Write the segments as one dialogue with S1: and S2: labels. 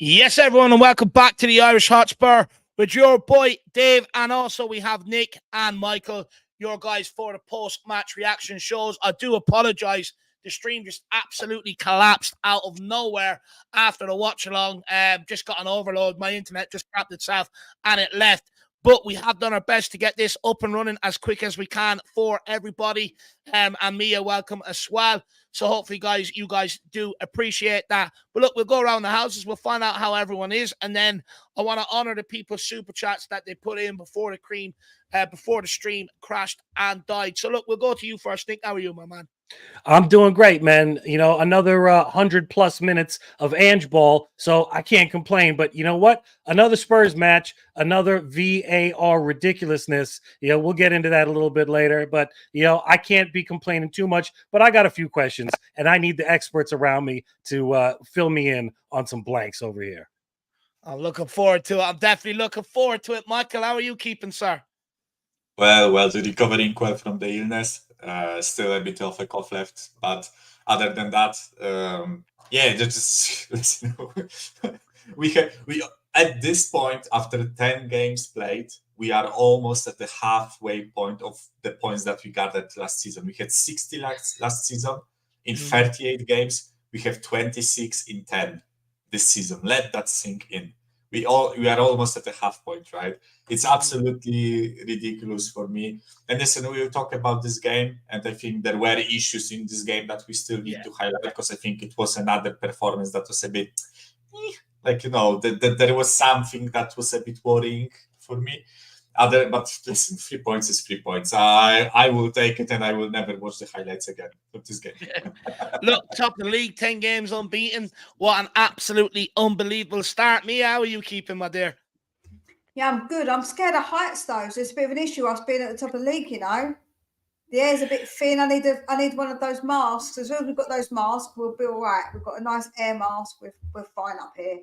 S1: Yes, everyone, and welcome back to the Irish Hotspur with your boy Dave, and also we have Nick and Michael, your guys, for the post-match reaction shows. I do apologise. The stream just absolutely collapsed out of nowhere after the watch-along. Just got an overload. My internet just crapped itself, and it left. But we have done our best to get this up and running as quick as we can for everybody. And Mia, welcome as well. So hopefully, guys, you guys do appreciate that. But look, we'll go around the houses. We'll find out how everyone is. And then I want to honor the people's super chats that they put in before the stream crashed and died. So look, we'll go to you first. Nick, how are you, my man?
S2: I'm doing great, man. You know, another 100+ minutes of Ange ball, so I can't complain. But you know what? Another Spurs match, another VAR ridiculousness. You know, we'll get into that a little bit later. But, you know, I can't be complaining too much. But I got a few questions, and I need the experts around me to fill me in on some blanks over here.
S1: I'm looking forward to it. I'm definitely looking forward to it. Michael, how are you keeping, sir?
S3: Well, recovering well from the illness. Still a bit of a cough left, but other than that, just we at this point, after 10 games played, we are almost at the halfway point of the points that we gathered last season. We had 60 last season in 38 games. We have 26 in 10 this season. Let that sink in. We are almost at the half point, right? It's absolutely ridiculous for me. And listen, we will talk about this game, and I think there were issues in this game that we still need to highlight, because I think it was another performance that was a bit there was something that was a bit worrying for me. But listen, 3 points is 3 points. I will take it, and I will never watch the highlights again of this game.
S1: Look, top of the league, 10 games unbeaten. What an absolutely unbelievable start. Mia, how are you keeping, my dear?
S4: Yeah, I'm good. I'm scared of heights, though. So it's a bit of an issue. Us being at the top of the league, you know. The air's a bit thin. I need one of those masks. As soon as we've got those masks, we'll be all right. We've got a nice air mask. We're fine up here.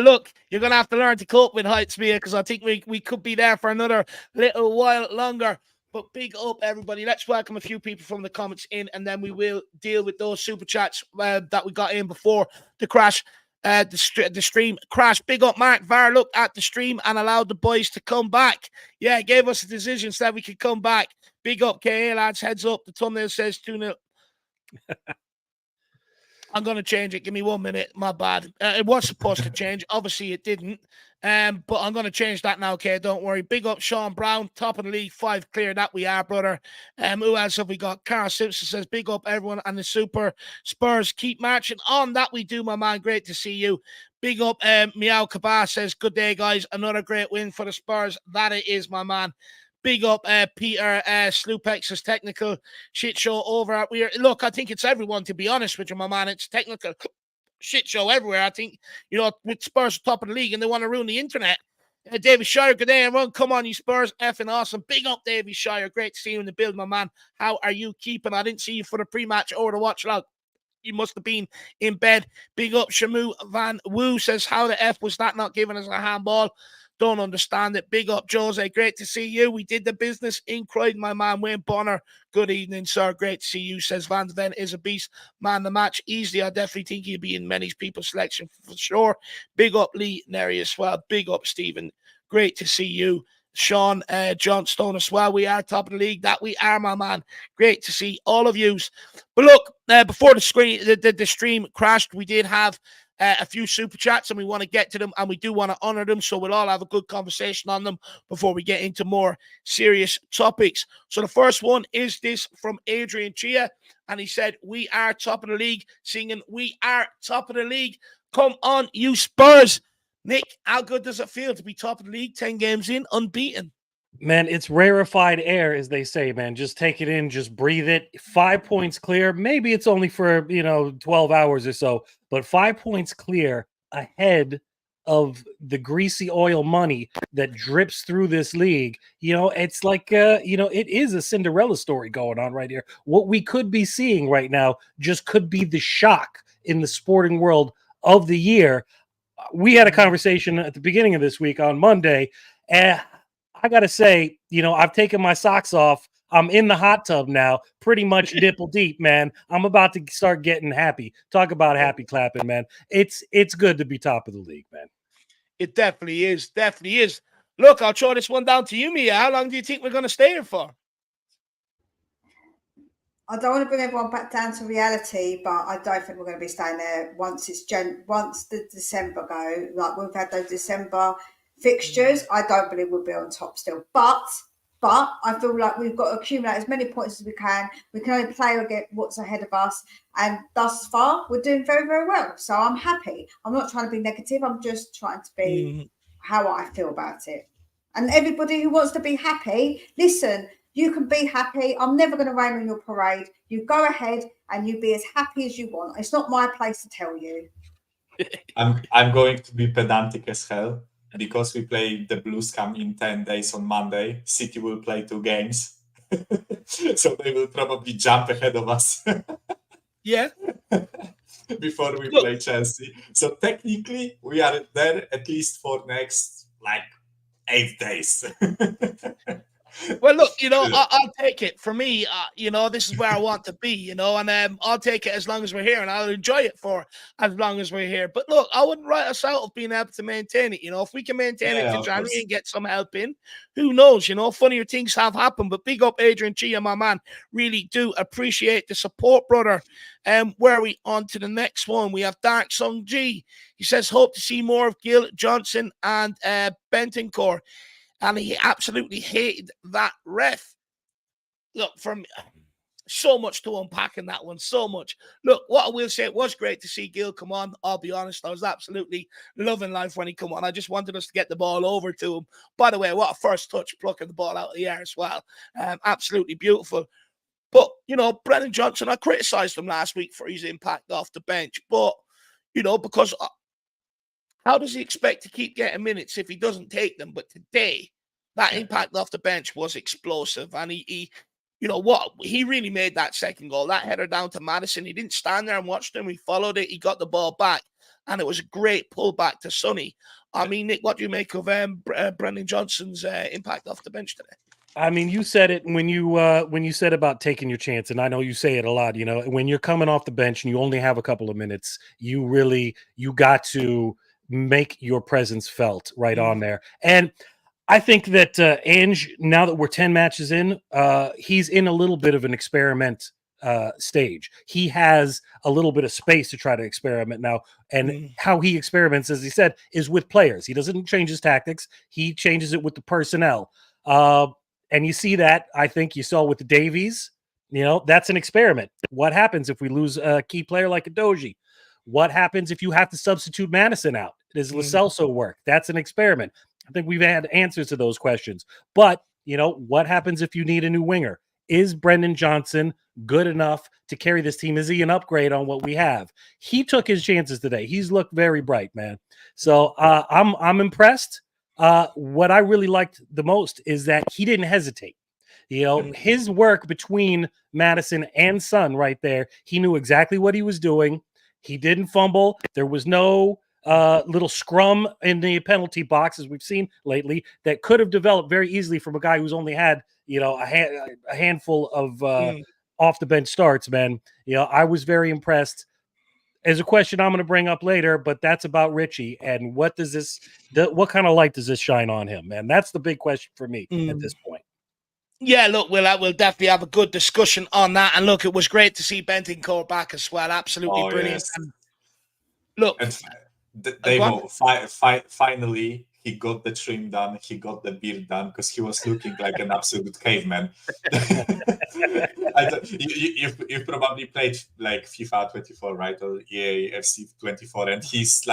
S1: Look, you're going to have to learn to cope with heights, Mia, because I think we could be there for another little while longer. But big up, everybody. Let's welcome a few people from the comments in, and then we will deal with those super chats that we got in before the crash. The stream crashed. Big up Mark VAR looked at the stream and allowed the boys to come back. Yeah, gave us a decision so that we could come back. Big up KA lads, heads up. The thumbnail says 2-0. I'm going to change it. Give me 1 minute. My bad. It was supposed to change. Obviously, it didn't. But I'm going to change that now, okay? Don't worry. Big up Sean Brown, top of the league, 5 clear. That we are, brother. Who else have we got? Carl Simpson says, big up everyone and the Super Spurs. Keep marching on. That we do, my man. Great to see you. Big up Meow Kabah says, good day, guys. Another great win for the Spurs. That it is, my man. Big up Peter Slupex's technical shit show over at Weird. Look, I think it's everyone, to be honest with you, my man. It's technical shit show everywhere. I think, you know, with Spurs top of the league and they want to ruin the internet. Davies Shire, good day, everyone. Come on, you Spurs. Effing awesome. Big up, Davies Shire. Great to see you in the build, my man. How are you keeping? I didn't see you for the pre-match or the watch log. You must have been in bed. Big up Shamu Van Woo says, how the F was that not given as a handball? Don't understand it. Big up, Jose. Great to see you. We did the business in Croydon, my man, Wayne Bonner. Good evening, sir. Great to see you, says Van de Ven is a beast. Man, the match easily. I definitely think he'll be in many people's selection for sure. Big up, Lee Neri as well. Big up, Stephen. Great to see you. Sean John Stone as well. We are top of the league. That we are, my man. Great to see all of you. But look, before the stream crashed, we did have a few super chats, and we want to get to them, and we do want to honor them, so we'll all have a good conversation on them before we get into more serious topics. So the first one is this from Adrian Chia, and he said, we are top of the league, singing, we are top of the league. Come on, you Spurs. Nick, how good does it feel to be top of the league, 10 games in, unbeaten?
S2: Man, it's rarefied air, as they say, man. Just take it in, just breathe it. 5 points clear. Maybe it's only for, 12 hours or so, but 5 points clear ahead of the greasy oil money that drips through this league. It's like, it is a Cinderella story going on right here. What we could be seeing right now just could be the shock in the sporting world of the year. We had a conversation at the beginning of this week on Monday, and I got to say, I've taken my socks off. I'm in the hot tub now, pretty much nipple deep, man. I'm about to start getting happy. Talk about happy clapping, man. It's good to be top of the league, man.
S1: It definitely is. Definitely is. Look, I'll throw this one down to you, Mia. How long do you think we're going to stay here for?
S4: I don't want to bring everyone back down to reality, but I don't think we're going to be staying there once the December go. Like we've had those December fixtures, I don't believe we'll be on top still. But I feel like we've got to accumulate as many points as we can. We can only play or get what's ahead of us, and thus far we're doing very, very well. So I'm happy. I'm not trying to be negative. I'm just trying to be how I feel about it. And everybody who wants to be happy, listen. You can be happy. I'm never going to rain on your parade. You go ahead and you be as happy as you want. It's not my place to tell you.
S3: I'm going to be pedantic as hell because we play the Blues come in 10 days on Monday. City will play 2 games. So they will probably jump ahead of us.
S1: Yeah.
S3: Before we play Chelsea. So technically we are there at least for next 8 days.
S1: Well, look, I'll take it. For me, this is where I want to be, and I'll take it as long as we're here, and I'll enjoy it for as long as we're here. But look, I wouldn't write us out of being able to maintain it. If we can maintain it to January and get some help in, who knows? Funnier things have happened. But big up Adrian Chia, my man. Really do appreciate the support, brother. Where are we on to the next one? We have Dark Sung G. He says, hope to see more of Gil, Johnson, and Bentancur. And he absolutely hated that ref. Look, from so much to unpack in that one, so much. Look, what I will say, it was great to see Gil come on. I'll be honest, I was absolutely loving life when he come on. I just wanted us to get the ball over to him. By the way, what a first touch, plucking the ball out of the air as well. Absolutely beautiful. But, Brennan Johnson, I criticised him last week for his impact off the bench. But, because... how does he expect to keep getting minutes if he doesn't take them? But today, that impact off the bench was explosive. And he really made that second goal. That header down to Maddison. He didn't stand there and watch them. He followed it. He got the ball back. And it was a great pullback to Sonny. I mean, Nick, what do you make of Brendan Johnson's impact off the bench today?
S2: I mean, you said it when you said about taking your chance, and I know you say it a lot. When you're coming off the bench and you only have a couple of minutes, you got to make your presence felt right on there. And I think that Ange, now that we're 10 matches in, he's in a little bit of an experiment stage. He has a little bit of space to try to experiment now. And how he experiments, as he said, is with players. He doesn't change his tactics. He changes it with the personnel. And you see that, I think you saw with the Davies, that's an experiment. What happens if we lose a key player like a Doji? What happens if you have to substitute Maddison out? Does Lo Celso work? That's an experiment. I think we've had answers to those questions. But, what happens if you need a new winger? Is Brendan Johnson good enough to carry this team? Is he an upgrade on what we have? He took his chances today. He's looked very bright, man. So I'm impressed. What I really liked the most is that he didn't hesitate. His work between Maddison and Son right there, he knew exactly what he was doing. He didn't fumble. There was no little scrum in the penalty box, as we've seen lately, that could have developed very easily from a guy who's only had, a handful of off the bench starts, man. I was very impressed. As a question I'm going to bring up later, but that's about Richie. And what kind of light does this shine on him, man? That's the big question for me at this point.
S1: Yeah, look, we'll definitely have a good discussion on that. And look, it was great to see Bentancur back as well. Absolutely brilliant.
S3: Yes.
S1: And look,
S3: finally, he got the trim done. He got the beard done because he was looking like an absolute caveman. You've probably played like FIFA 24, right? Or EA FC 24, and his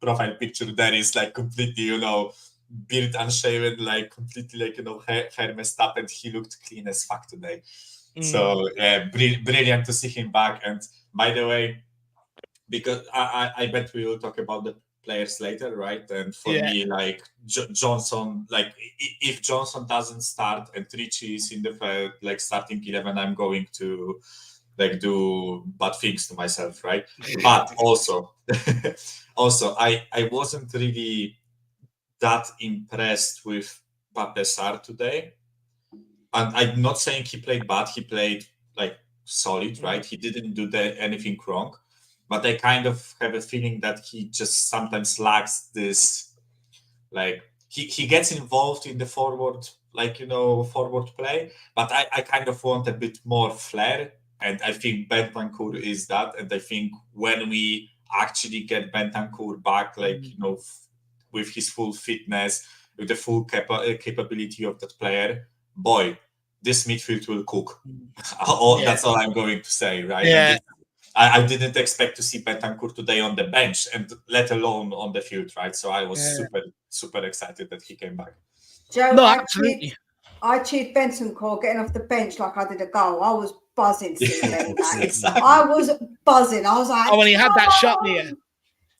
S3: profile picture there is completely, beard unshaven, completely hair messed up, and he looked clean as fuck today. So brilliant to see him back. And by the way, because I bet we will talk about the players later, right? And for me, Johnson, if Johnson doesn't start and Richie is in the starting 11, I'm going to do bad things to myself, right? But also I wasn't really that impressed with Pape Sarr today. and I'm not saying he played bad. He played like solid, right? He didn't do anything wrong, but I kind of have a feeling that he just sometimes lacks this, like he gets involved in the forward, forward play, but I kind of want a bit more flair, and I think Bentancur is that, and I think when we actually get Bentancur back, with his full fitness, with the full capability of that player, boy, this midfield will cook. That's all I'm going to say, right?
S1: Yeah.
S3: And I didn't expect to see Bentancur today on the bench, and let alone on the field, right? So I was super excited that he came back.
S4: Joe,
S1: No, absolutely.
S4: I cheered Bentancur getting off the bench like I did a goal. I was buzzing seeing Benny back.
S3: Exactly.
S4: I was buzzing. I was like,
S1: when he had that shot there, when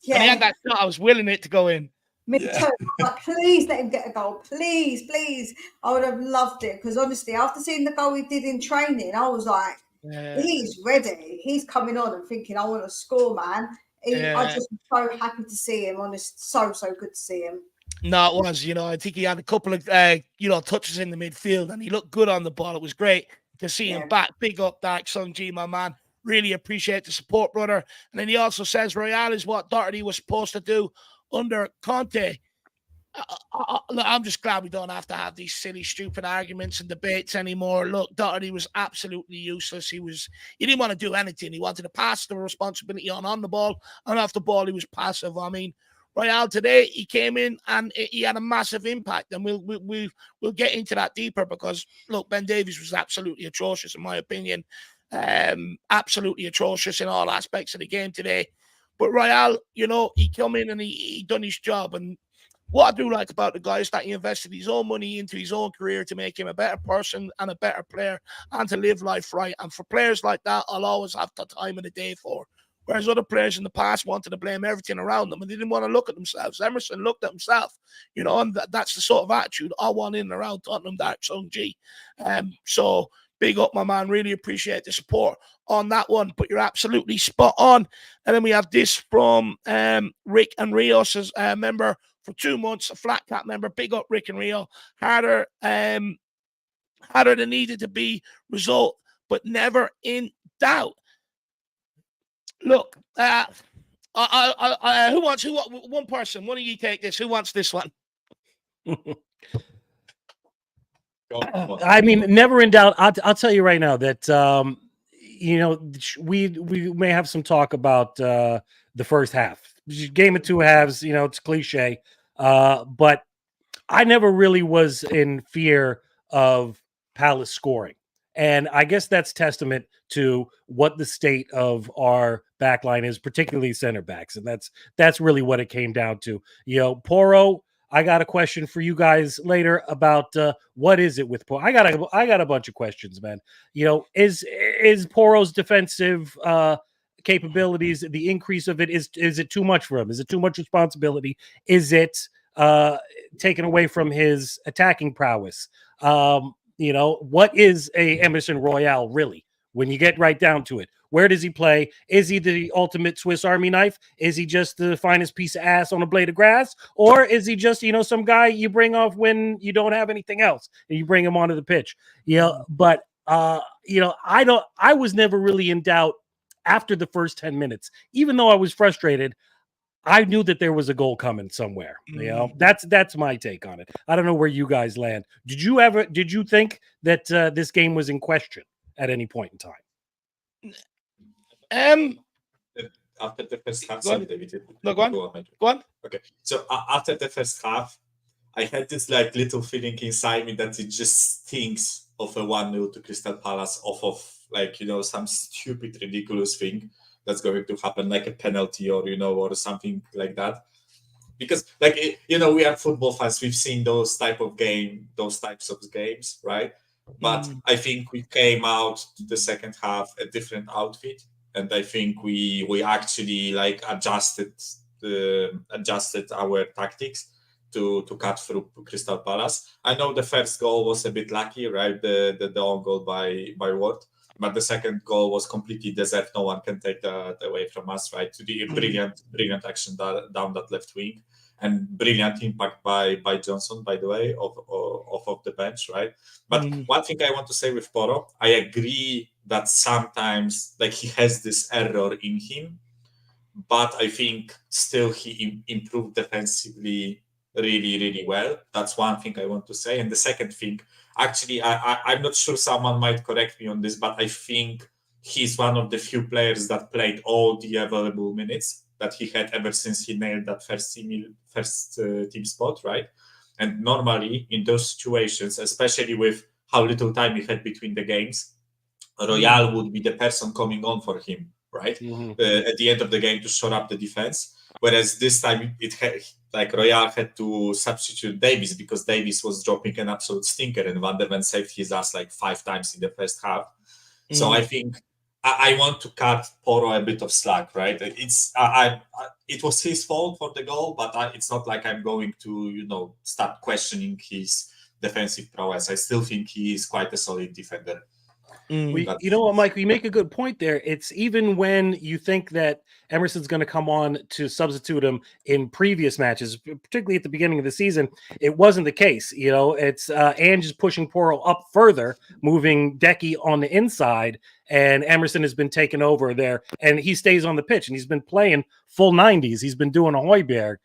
S1: he had
S4: yeah,
S1: that shot, I was willing it to go in.
S4: me too. I'm like, please let him get a goal. Please, please. I would have loved it because honestly, after seeing the goal he did in training, I was like, he's ready. He's coming on and thinking, I want to score, man. I just am so happy to see him. Honest, so good to see him.
S1: No, it was. I think he had a couple of touches in the midfield, and he looked good on the ball. It was great to see him back. Big up, Dark Sun G, my man. Really appreciate the support, brother. And then he also says Royal is what Doherty was supposed to do under Conte. Look, I'm just glad we don't have to have these silly, stupid arguments and debates anymore. Look, Doherty was absolutely useless. He didn't want to do anything. He wanted to pass the responsibility on the ball, and off the ball, he was passive. I mean, Royal today, he came in and he had a massive impact, and we'll get into that deeper because look, Ben Davies was absolutely atrocious in my opinion, absolutely atrocious in all aspects of the game today. But Royal, he come in and he done his job, and what I do like about the guy is that he invested his own money into his own career to make him a better person and a better player and to live life right. And for players like that, I'll always have the time of the day for. Whereas other players in the past wanted to blame everything around them and they didn't want to look at themselves. Emerson looked at himself, and that's the sort of attitude I want in and around Tottenham, Dark Sun G. So big up, my man. Really appreciate the support on that one. But you're absolutely spot on. And then we have this from Rick and Rios as a member for 2 months, a flat cap member. Big up, Rick and Rio. Harder than needed to be result, but never in doubt. Look, who wants one person? One of you take this. Who wants this one?
S2: I mean, never in doubt. I'll tell you right now that we may have some talk about the first half. Game of two halves. It's cliche, but I never really was in fear of Palace scoring. And I guess that's testament to what the state of our backline is, particularly center backs. And that's really what it came down to. Porro, I got a question for you guys later about what is it with Porro. I got a bunch of questions, man. Is Porro's defensive capabilities, the increase of it, is it too much for him? Is it too much responsibility? Is it taken away from his attacking prowess? What is a Emerson Royal really when you get right down to it? Where does he play? Is he the ultimate Swiss Army knife? Is he just the finest piece of ass on a blade of grass? Or is he just, some guy you bring off when you don't have anything else and you bring him onto the pitch? But I was never really in doubt after the first 10 minutes. Even though I was frustrated, I knew that there was a goal coming somewhere. That's my take on it. I don't know where you guys land. Did you think that this game was in question at any point in time?
S3: After the first half,
S1: go on.
S3: Okay, so after the first half, I had this little feeling inside me that it just stinks of a 1-0 to Crystal Palace off of some stupid, ridiculous thing that's going to happen, like a penalty or something like that. Because we are football fans, we've seen those types of games, right? But I think we came out to the second half a different outfit, and I think we actually adjusted our tactics to cut through Crystal Palace. I know the first goal was a bit lucky, right? The own goal by Ward. But the second goal was completely deserved. No one can take that away from us, right? To the brilliant action down that left wing. and brilliant impact by Johnson, by the way, of the bench, right? But one thing I want to say with Poro, I agree that sometimes like he has this error in him, but I think still he improved defensively really, really well. That's one thing I want to say. And the second thing, actually, I'm not sure someone might correct me on this, but I think he's one of the few players that played all the available minutes that he had ever since he nailed that first team spot, right? And normally in those situations, especially with how little time he had between the games, Royal would be the person coming on for him, right? At the end of the game to shore up the defense. Whereas this time Royal had to substitute Davies because Davies was dropping an absolute stinker and Van der Ven saved his ass like 5 times in the first half. So I think I want to cut Poro a bit of slack, right? It was his fault for the goal, but it's not like I'm going to, start questioning his defensive prowess. I still think he is quite a solid defender.
S2: You know what, Mike? You make a good point there. It's even when you think that Emerson's going to come on to substitute him in previous matches, particularly at the beginning of the season, it wasn't the case. It's Ange is pushing Poro up further, moving Decky on the inside, and Emerson has been taken over there, and he stays on the pitch, and he's been playing full 90s. He's been doing a Højbjerg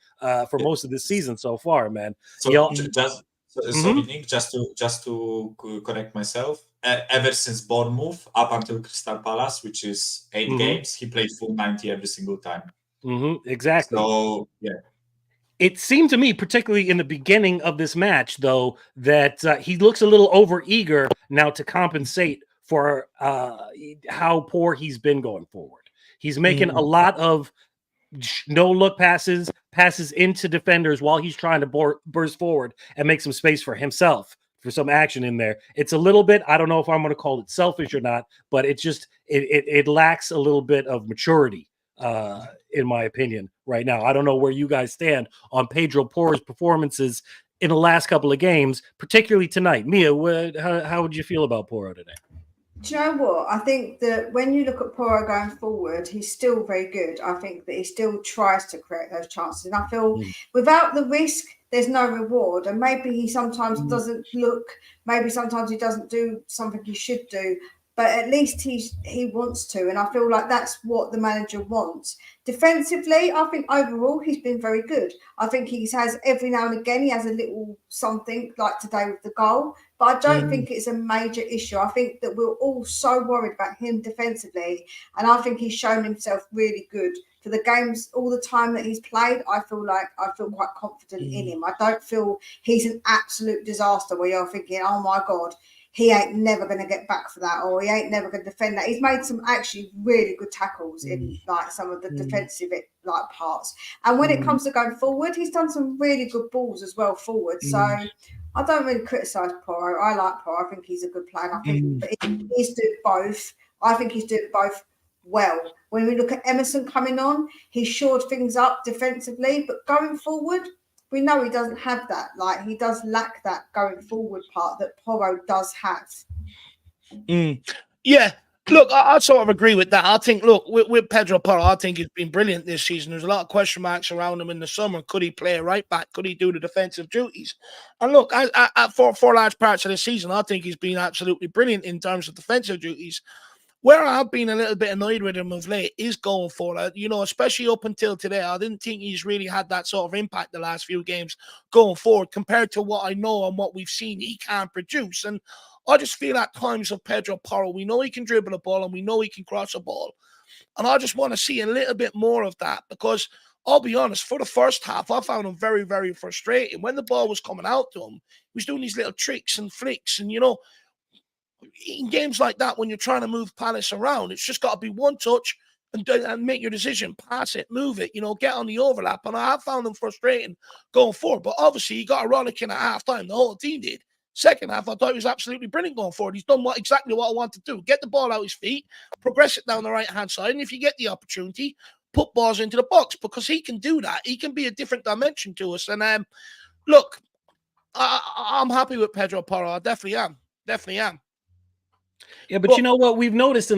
S2: for most of this season so far, man.
S3: Just to correct myself, ever since Bournemouth up until Crystal Palace, which is 8 games, he played full 90 every single time.
S2: Exactly.
S3: So yeah,
S2: it seemed to me, particularly in the beginning of this match, though, that he looks a little overeager now to compensate for how poor he's been going forward. He's making a lot of no-look passes into defenders while he's trying to burst forward and make some space for himself, for some action in there. It's a little bit, I don't know if I'm going to call it selfish or not, but it just, it lacks a little bit of maturity, in my opinion, right now. I don't know where you guys stand on Pedro Porro's performances in the last couple of games, particularly tonight. Mia, how would you feel about Porro today?
S4: Do you know what? I think that when you look at Porro going forward, he's still very good. I think that he still tries to create those chances. And I feel without the risk, there's no reward. And maybe he sometimes doesn't look, maybe sometimes he doesn't do something he should do, but at least he wants to. And I feel like that's what the manager wants. Defensively, I think overall he's been very good. I think he has every now and again, he has a little something like today with the goal, but I don't think it's a major issue. I think that we're all so worried about him defensively, and I think he's shown himself really good for the games. All the time that he's played, I feel quite confident in him. I don't feel he's an absolute disaster where you're thinking, oh my God, he ain't never going to get back for that, or he ain't never going to defend that. He's made some actually really good tackles in like some of the defensive like parts. And when it comes to going forward, he's done some really good balls as well forward. So I don't really criticise Porro. I like Porro. I think he's a good player. I think he's doing both. I think he's doing both well. When we look at Emerson coming on, he shored things up defensively, but going forward, we know he doesn't have that. Like, he does lack that going forward part that Porro does have.
S1: Yeah. Look, I sort of agree with that. I think, look, with Pedro Porro, I think he's been brilliant this season. There's a lot of question marks around him in the summer. Could he play right back? Could he do the defensive duties? And look, for large parts of the season, I think he's been absolutely brilliant in terms of defensive duties. Where I've been a little bit annoyed with him of late is going forward. Especially up until today, I didn't think he's really had that sort of impact the last few games going forward compared to what I know and what we've seen he can produce. And I just feel at times of Pedro Porro, we know he can dribble a ball and we know he can cross a ball. And I just want to see a little bit more of that because I'll be honest, for the first half, I found him very, very frustrating. When the ball was coming out to him, he was doing these little tricks and flicks. And, in games like that, when you're trying to move Palace around, it's just got to be one touch and make your decision. Pass it, move it, get on the overlap. And I have found them frustrating going forward. But obviously, he got a rollicking at half-time. The whole team did. Second half, I thought he was absolutely brilliant going forward. He's done exactly what I want to do. Get the ball out his feet, progress it down the right-hand side, and if you get the opportunity, put balls into the box because he can do that. He can be a different dimension to us. And look, I'm happy with Pedro Porro. I definitely am. Definitely am.
S2: Yeah, but you know what we've noticed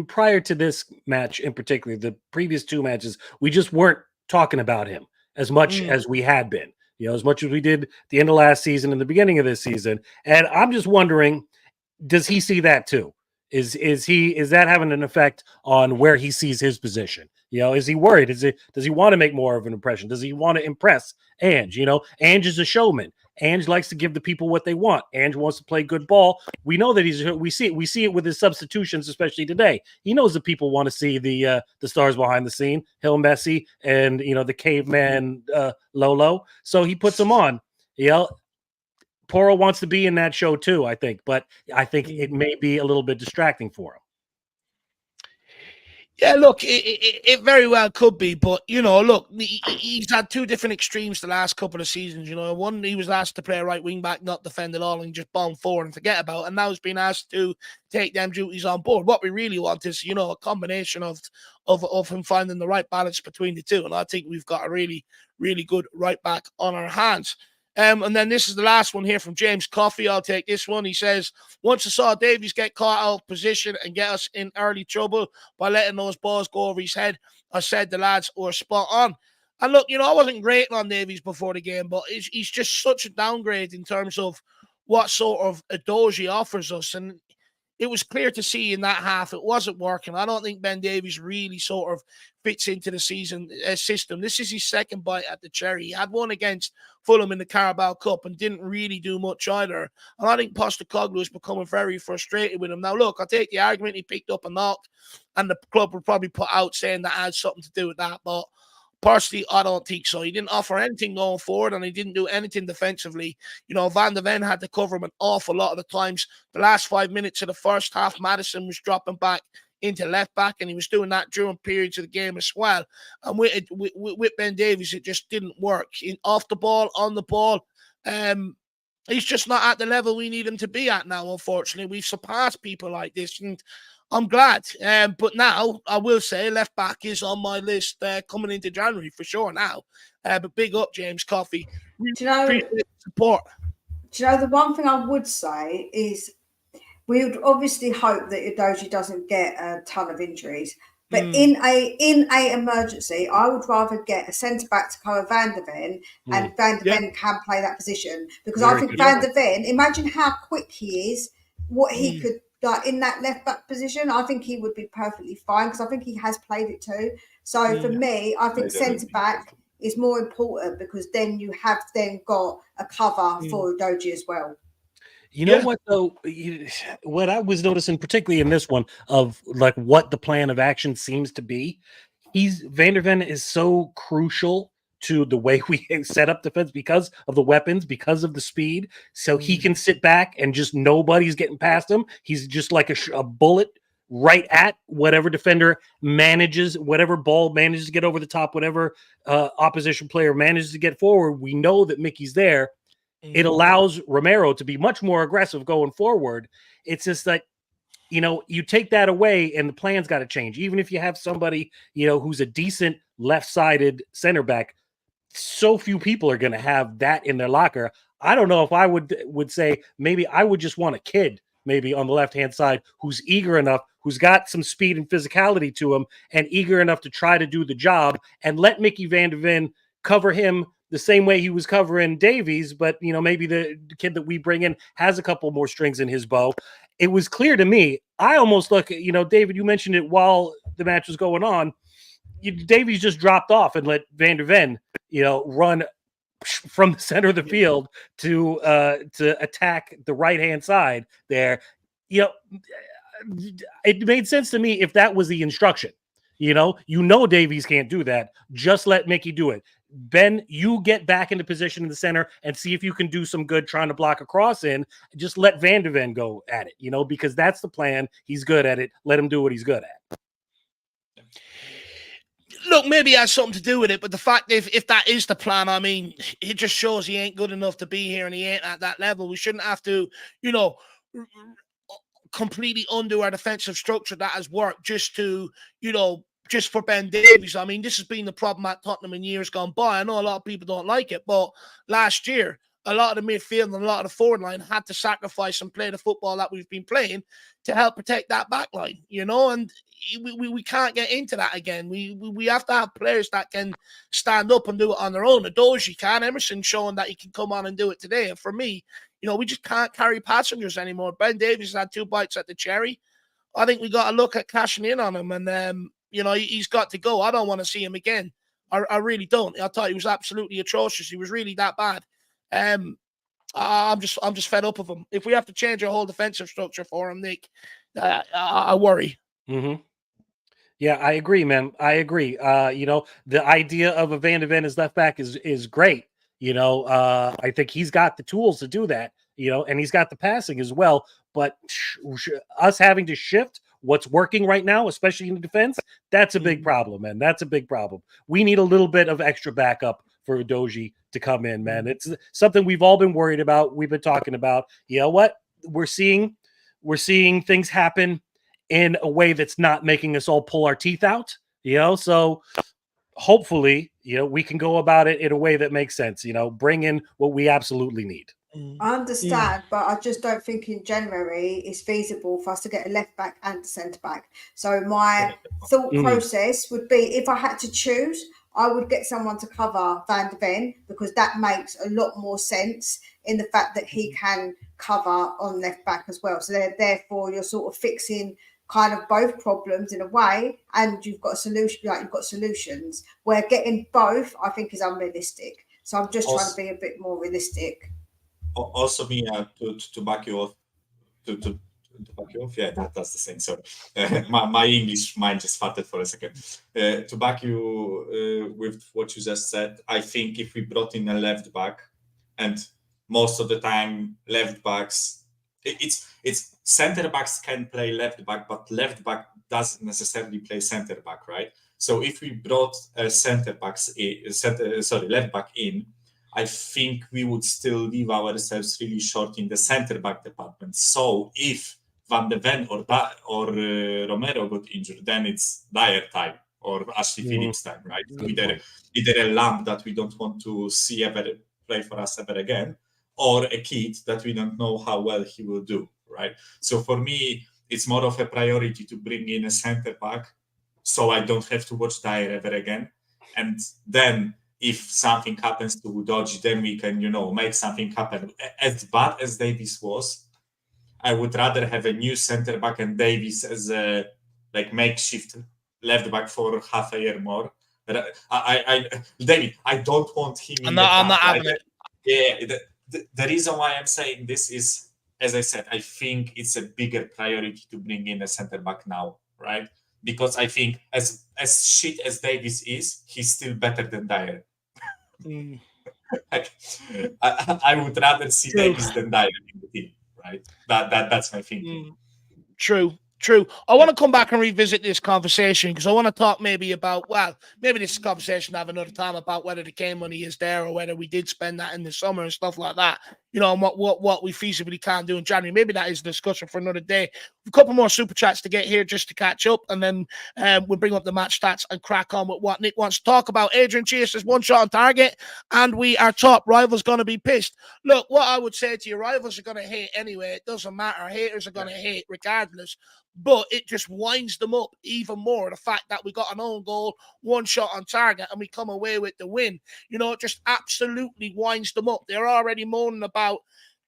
S2: prior to this match in particular, the previous 2 matches, we just weren't talking about him. as much as we had been, as much as we did the end of last season and the beginning of this season. And I'm just wondering, does he see that too? Is that having an effect on where he sees his position? Is he worried? Does he want to make more of an impression? Does he want to impress Ange? Ange is a showman. Ange likes to give the people what they want. Ange wants to play good ball. We know that we see it with his substitutions, especially today. He knows that people want to see the stars behind the scene, Hill, Messi, and the caveman Lolo. So he puts them on. Poro wants to be in that show too, I think, but I think it may be a little bit distracting for him.
S1: Yeah, look, it very well could be, but look, he's had two different extremes the last couple of seasons. One, he was asked to play right wing back, not defend at all, and just bomb forward and forget about it. And now he's been asked to take them duties on board. What we really want is, a combination of him finding the right balance between the two. And I think we've got a really, really good right back on our hands. And then this is the last one here from James Coffey. I'll take this one. He says, once I saw Davies get caught out of position and get us in early trouble by letting those balls go over his head, I said the lads were spot on. And look, I wasn't great on Davies before the game, but he's just such a downgrade in terms of what sort of a dose he offers us. And it was clear to see in that half it wasn't working. I don't think Ben Davies really sort of fits into the season system. This is his second bite at the cherry. He had one against Fulham in the Carabao Cup and didn't really do much either. And I think Postecoglou is becoming very frustrated with him. Now, look, I take the argument he picked up a knock, and the club will probably put out saying that had something to do with that. But personally, I don't think so. He didn't offer anything going forward, and he didn't do anything defensively. Van de Ven had to cover him an awful lot of the times. The last 5 minutes of the first half, Maddison was dropping back into left back, and he was doing that during periods of the game as well. And with Ben Davies, it just didn't work. Off the ball, on the ball, he's just not at the level we need him to be at now, unfortunately. We've surpassed people like this, and I'm glad. But now, I will say, left back is on my list coming into January for sure now. But big up, James Coffey. Appreciate the support.
S4: The one thing I would say is we would obviously hope that Udogie doesn't get a ton of injuries. But in a emergency, I would rather get a centre back to cover Van de Ven, and Van de Ven can play that position, because I think Van de Ven, imagine how quick he is, what he could in that left back position. I think he would be perfectly fine, because I think he has played it too. So for me, I think centre back is more important, because then you have got a cover for Udogie as well.
S2: You know what, though? What I was noticing, particularly in this one, of like what the plan of action seems to be, Van der Ven is so crucial to the way we set up defense because of the weapons, because of the speed. So he can sit back and just nobody's getting past him. He's just like a bullet right at whatever defender manages, whatever ball manages to get over the top, whatever opposition player manages to get forward. We know that Mickey's there. It allows Romero to be much more aggressive going forward. It's just like, you take that away and the plan's got to change. Even if you have somebody, who's a decent left-sided center back, so few people are going to have that in their locker. I don't know if I would say maybe I would just want a kid maybe on the left-hand side who's eager enough, who's got some speed and physicality to him, and eager enough to try to do the job, and let Mickey Van de Ven cover him the same way he was covering Davies, but, maybe the kid that we bring in has a couple more strings in his bow. It was clear to me. I almost look, David, you mentioned it while the match was going on. Davies just dropped off and let Van der Ven, run from the center of the field to attack the right-hand side there. It made sense to me if that was the instruction. Davies can't do that. Just let Mickey do it. Ben, you get back into position in the center and see if you can do some good trying to block a cross in. Just let Van der Ven go at it, because that's the plan. He's good at it. Let him do what he's good at.
S1: Look, maybe it has something to do with it, but the fact if that is the plan, I mean, it just shows he ain't good enough to be here and he ain't at that level. We shouldn't have to, completely undo our defensive structure that has worked just to, just for Ben Davies. I mean, this has been the problem at Tottenham in years gone by. I know a lot of people don't like it, but last year, a lot of the midfield and a lot of the forward line had to sacrifice and play the football that we've been playing to help protect that back line, you know, and we can't get into that again. We have to have players that can stand up and do it on their own. Adoji can. Emerson showing that he can come on and do it today. And for me, you know, we just can't carry passengers anymore. Ben Davies had 2 bites at the cherry. I think we got to look at cashing in on him, and you know, he's got to go. I don't want to see him again. I really don't. I thought he was absolutely atrocious. He was really that bad. I'm just fed up of him. If we have to change our whole defensive structure for him, Nick, I worry.
S2: Mm-hmm. Yeah, I agree, man. I agree. You know, the idea of a Van de Ven as left back is great. You know, I think he's got the tools to do that, you know, and he's got the passing as well. But us having to shift what's working right now, especially in the defense, that's a big problem, man. That's a big problem. We need a little bit of extra backup for Udogie to come in, man. It's something we've all been worried about. We've been talking about. You know what? We're seeing things happen in a way that's not making us all pull our teeth out, you know? So hopefully, you know, we can go about it in a way that makes sense, you know, bring in what we absolutely need.
S4: I understand, but I just don't think in January it's feasible for us to get a left back and a centre back. So my thought process would be, if I had to choose, I would get someone to cover Van de Ven, because that makes a lot more sense in the fact that he can cover on left back as well. So therefore you're sort of fixing kind of both problems in a way, and you've got a solution, like you've got solutions, where getting both I think is unrealistic. So I'm just trying to be a bit more realistic.
S3: Also, me to back you off, to back you off. Yeah, that's the same. Sorry, my English mind just farted for a second. To back you with what you just said, I think if we brought in a left back, and most of the time left backs, it's center backs can play left back, but left back doesn't necessarily play center back, right? So if we brought left back in, I think we would still leave ourselves really short in the center back department. So if Van de Ven or Romero got injured, then it's Dyer time or Ashley Phillips time, right? Either a lamp that we don't want to see ever play for us ever again, or a kid that we don't know how well he will do, right? So for me, it's more of a priority to bring in a center back so I don't have to watch Dyer ever again. And then if something happens to Udogie, then we can, you know, make something happen. As bad as Davies was, I would rather have a new center back and Davies as a like makeshift left back for half a year more. But David, I don't want him.
S1: I'm not having it.
S3: Yeah, the reason why I'm saying this is, as I said, I think it's a bigger priority to bring in a center back now, right? Because I think as shit as Davies is, he's still better than Dyer. I would rather see Davies than Dyer in the team, right? That's my thinking.
S1: True. I want to come back and revisit this conversation, because I want to talk maybe about, well, maybe this conversation have another time about whether the game money is there or whether we did spend that in the summer and stuff like that, you know, and what we feasibly can do in January. Maybe that is a discussion for another day. A couple more super chats to get here just to catch up, and then we'll bring up the match stats and crack on with what Nick wants to talk about. Adrian Chase is 1 shot on target, and we are top. Rivals going to be pissed. Look, what I would say to you, rivals are going to hate anyway. It doesn't matter. Haters are going to hate regardless. But it just winds them up even more. The fact that we got an own goal, 1 shot on target, and we come away with the win. You know, it just absolutely winds them up. They're already moaning about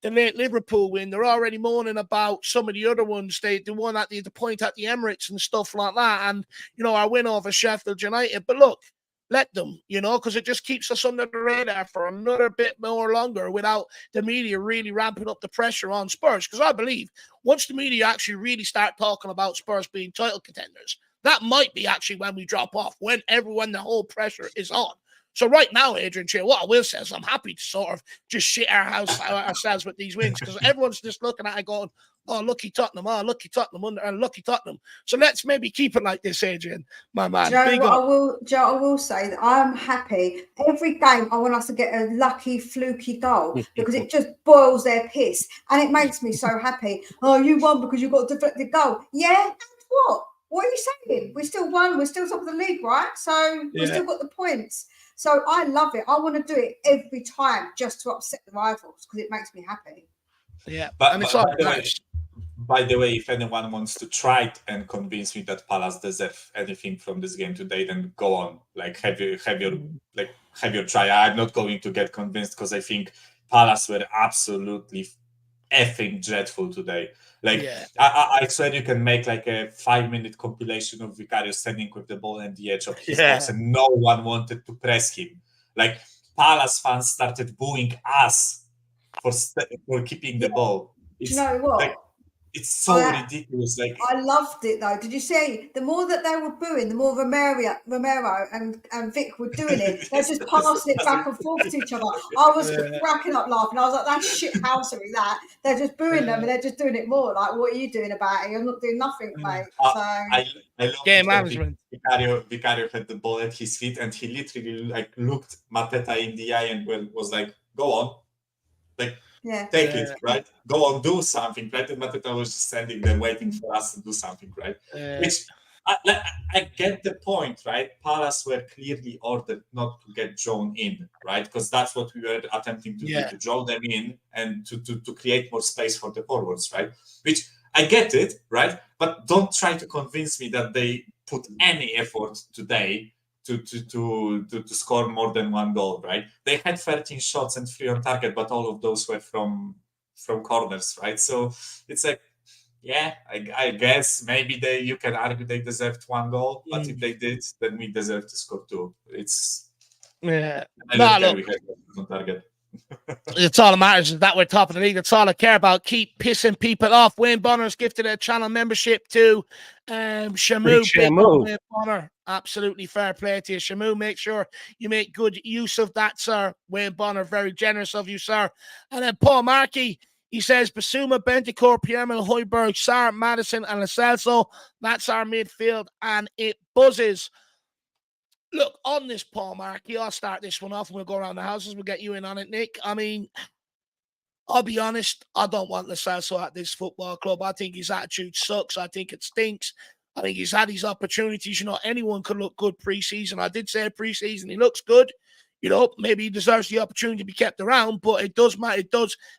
S1: the late Liverpool win. They're already moaning about some of the other ones. The one at the point at the Emirates and stuff like that. And, you know, our win over Sheffield United. But look, let them, you know, because it just keeps us under the radar for another bit more longer without the media really ramping up the pressure on Spurs. Because I believe once the media actually really start talking about Spurs being title contenders, that might be actually when we drop off, when the whole pressure is on. So right now, Adrian, what I will say is I'm happy to sort of just shit ourselves with these wins, because everyone's just looking at it going, oh, lucky Tottenham, lucky Tottenham. So let's maybe keep it like this, Adrian, my man.
S4: Joe, I will say that I'm happy. Every game I want us to get a lucky, fluky goal, because it just boils their piss. And it makes me so happy. Oh, you won because you got a deflected goal. Yeah, and what? What are you saying? We still won. We're still top of the league, right? So we've still got the points. So I love it. I want to do it every time just to upset the rivals because it makes me happy.
S1: Yeah,
S3: But,
S1: and it's
S3: but
S1: all
S3: by the way,
S1: nice.
S3: by the way, if anyone wants to try it and convince me that Palace deserve anything from this game today, then go on. Like have your try. I'm not going to get convinced because I think Palace were absolutely effing dreadful today. Like
S1: Yeah.
S3: I swear you can make like a 5-minute compilation of Vicario standing with the ball at the edge of his box, and no one wanted to press him. Like Palace fans started booing us for keeping the ball.
S4: Do you know what?
S3: Like, it's so ridiculous. Like
S4: I loved it though. Did you see? The more that they were booing, the more Romero and Vic were doing it. They're just passing it back and forth to each other. I was cracking up laughing. I was like, "That's shit housery." That they're just booing them and they're just doing it more. Like, what are you doing about it? You're not doing nothing, mate. So
S3: I love
S1: Game
S3: it when
S1: management.
S3: Vicario had the ball at his feet, and he literally like looked Mateta in the eye and was like, "Go on, like."
S4: yeah,
S3: Take it, right? Go on, do something, right? And Mateta was just standing there waiting for us to do something, right? Which I get the point, right? Palace were clearly ordered not to get drawn in, right? Because that's what we were attempting to do, to draw them in and to create more space for the forwards, right? Which I get it, right? But don't try to convince me that they put any effort today to score more than one goal, right? They had 13 shots and 3 on target, but all of those were from corners, right? So it's like, yeah, I guess maybe you can argue they deserved 1 goal, but if they did, then we deserve to score 2. It's I don't care. We had on target.
S1: It's all that matters is that we're top of the league. That's all I care about. Keep pissing people off. Wayne Bonner's gifted a channel membership to Shamu. Wayne Bonner. Absolutely fair play to you, Shamu. Make sure you make good use of that, sir. Wayne Bonner, very generous of you, sir. And then Paul Markey, he says, Basuma, Bentancur, Pierre-Emile Højbjerg, Sarr, Madison, and Lo Celso. That's our midfield, and it buzzes. Look, on this, Paul Markey, I'll start this one off and we'll go around the houses. We'll get you in on it, Nick. I mean, I'll be honest, I don't want Lo Celso at this football club. I think his attitude sucks. I think it stinks. I think he's had his opportunities. You know, anyone could look good pre-season. I did say pre-season, he looks good. You know, maybe he deserves the opportunity to be kept around, but it does matter. It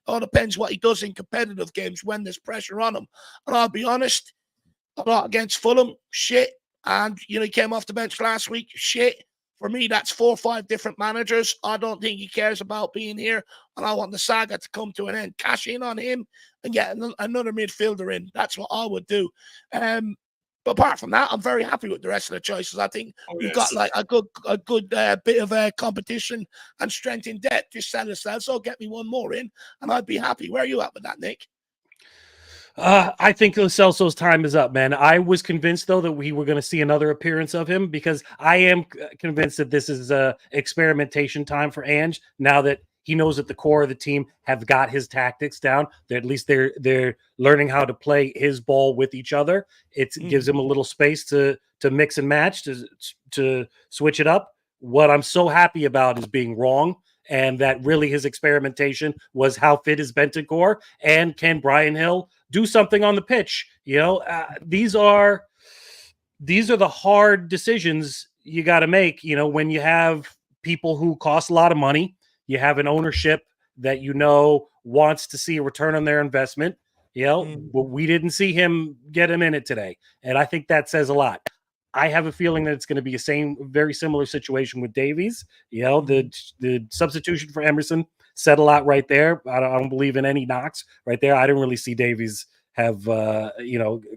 S1: all depends what he does in competitive games when there's pressure on him. And I'll be honest, I'm not against Fulham. Shit. And, you know, he came off the bench last week. Shit. For me, that's 4 or 5 different managers. I don't think he cares about being here. And I want the saga to come to an end. Cash in on him and get another midfielder in. That's what I would do. But apart from that, I'm very happy with the rest of the choices. I think we've got like a good bit of competition and strength in depth. Just sell Lo Celso, get me one more in, and I'd be happy. Where are you at with that, Nick?
S2: I think Lo Celso's time is up, man. I was convinced, though, that we were going to see another appearance of him because I am convinced that this is experimentation time for Ange. Now that he knows that the core of the team have got his tactics down, that at least they're learning how to play his ball with each other. It gives him a little space to mix and match, to switch it up. What I'm so happy about is being wrong. And that really his experimentation was how fit is Bentancur and can Brian Hill do something on the pitch. You know, these are the hard decisions you got to make. You know, when you have people who cost a lot of money, you have an ownership that you know wants to see a return on their investment. You know, but we didn't see him get him in it today, and I think that says a lot. I have a feeling that it's going to be a very similar situation with Davies. You know, the substitution for Emerson said a lot right there. I don't believe in any knocks right there. I didn't really see Davies have,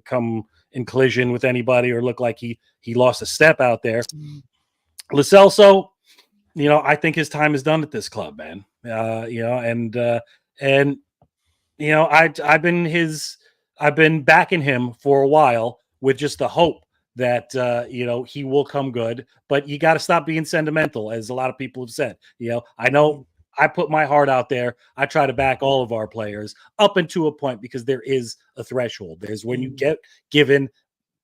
S2: come in collision with anybody or look like he lost a step out there. Lo Celso, you know, I think his time is done at this club, man. I've been backing him for a while with just the hope that he will come good, but you got to stop being sentimental, as a lot of people have said. You know, I know I put my heart out there. I try to back all of our players up into a point because there is a threshold. There's when you get given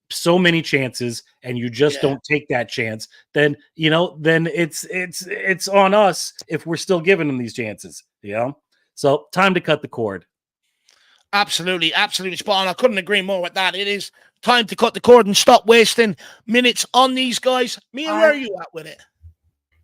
S2: so many chances and you just don't take that chance, then it's on us if we're still giving them these chances. You know, so time to cut the cord.
S1: Absolutely spot on. I couldn't agree more with that. It is time to cut the cord and stop wasting minutes on these guys. Mia, where are you at with it?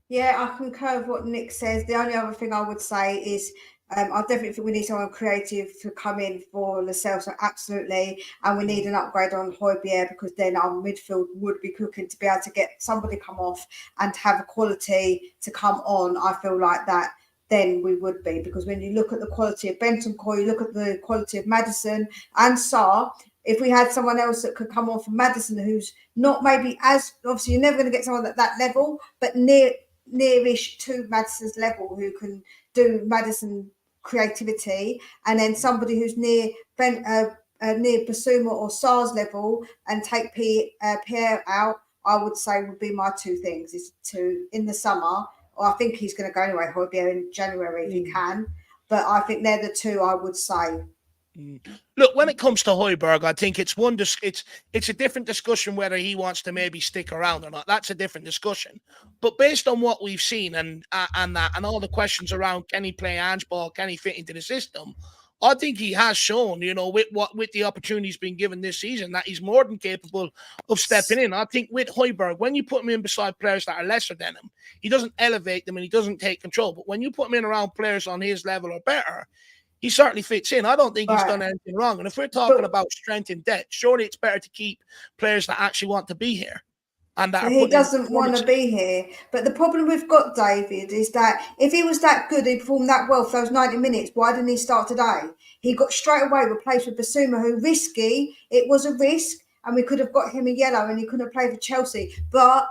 S4: Yeah, I concur with what Nick says. The only other thing I would say is I definitely think we need someone creative to come in for Lascelles, so absolutely. And we need an upgrade on Højbjerg, because then our midfield would be cooking to be able to get somebody come off and have a quality to come on. I feel like that then we would be, because when you look at the quality of Bentancur, you look at the quality of Maddison and Sarr. If we had someone else that could come on from Maddison, who's not maybe as, obviously you're never going to get someone at that level, but nearish to Maddison's level, who can do Maddison creativity, and then somebody who's near Basuma or Sarr's level and take Pierre out, I would say would be my two things, is to, in the summer, or I think he's going to go anyway, Højbjerg, in January if he can, but I think they're the two I would say.
S1: Look, when it comes to Højbjerg, I think it's a different discussion whether he wants to maybe stick around or not. That's a different discussion. But based on what we've seen and all the questions around, can he play handball, can he fit into the system, I think he has shown, with the opportunities being given this season, that he's more than capable of stepping in. I think with Højbjerg, when you put him in beside players that are lesser than him, he doesn't elevate them and he doesn't take control. But when you put him in around players on his level or better, he certainly fits in. I don't think he's done anything wrong. And if we're talking about strength and depth, surely it's better to keep players that actually want to be here. And that
S4: he doesn't want to be here. But the problem we've got, David, is that if he was that good, he performed that well for those 90 minutes, why didn't he start today? He got straight away replaced with Basuma, who risky. It was a risk, and we could have got him a yellow and he couldn't have played for Chelsea. But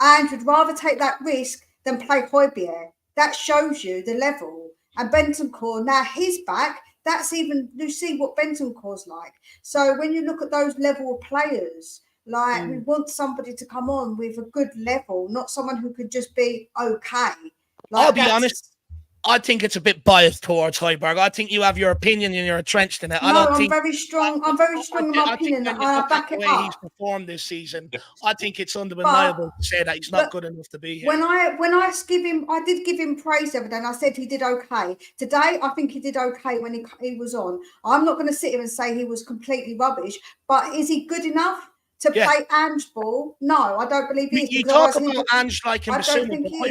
S4: Ange would rather take that risk than play Højbjerg. That shows you the level. And Bentancur, now he's back. That's even, you see what Bentancur's like. So when you look at those level of players, like we want somebody to come on with a good level, not someone who could just be okay.
S1: I'll be honest, I think it's a bit biased towards Højbjerg. I think you have your opinion and you're entrenched in it.
S4: I'm very strong in my opinion, and I back it up.
S1: He's performed this season, I think it's undeniable to say that he's not good enough to be here.
S4: When I give him, I did give him praise the other day, and I said he did okay. Today, I think he did okay when he was on. I'm not going to sit here and say he was completely rubbish, but is he good enough to play Ange ball? No, I don't believe he is.
S1: You talk about Ange like him,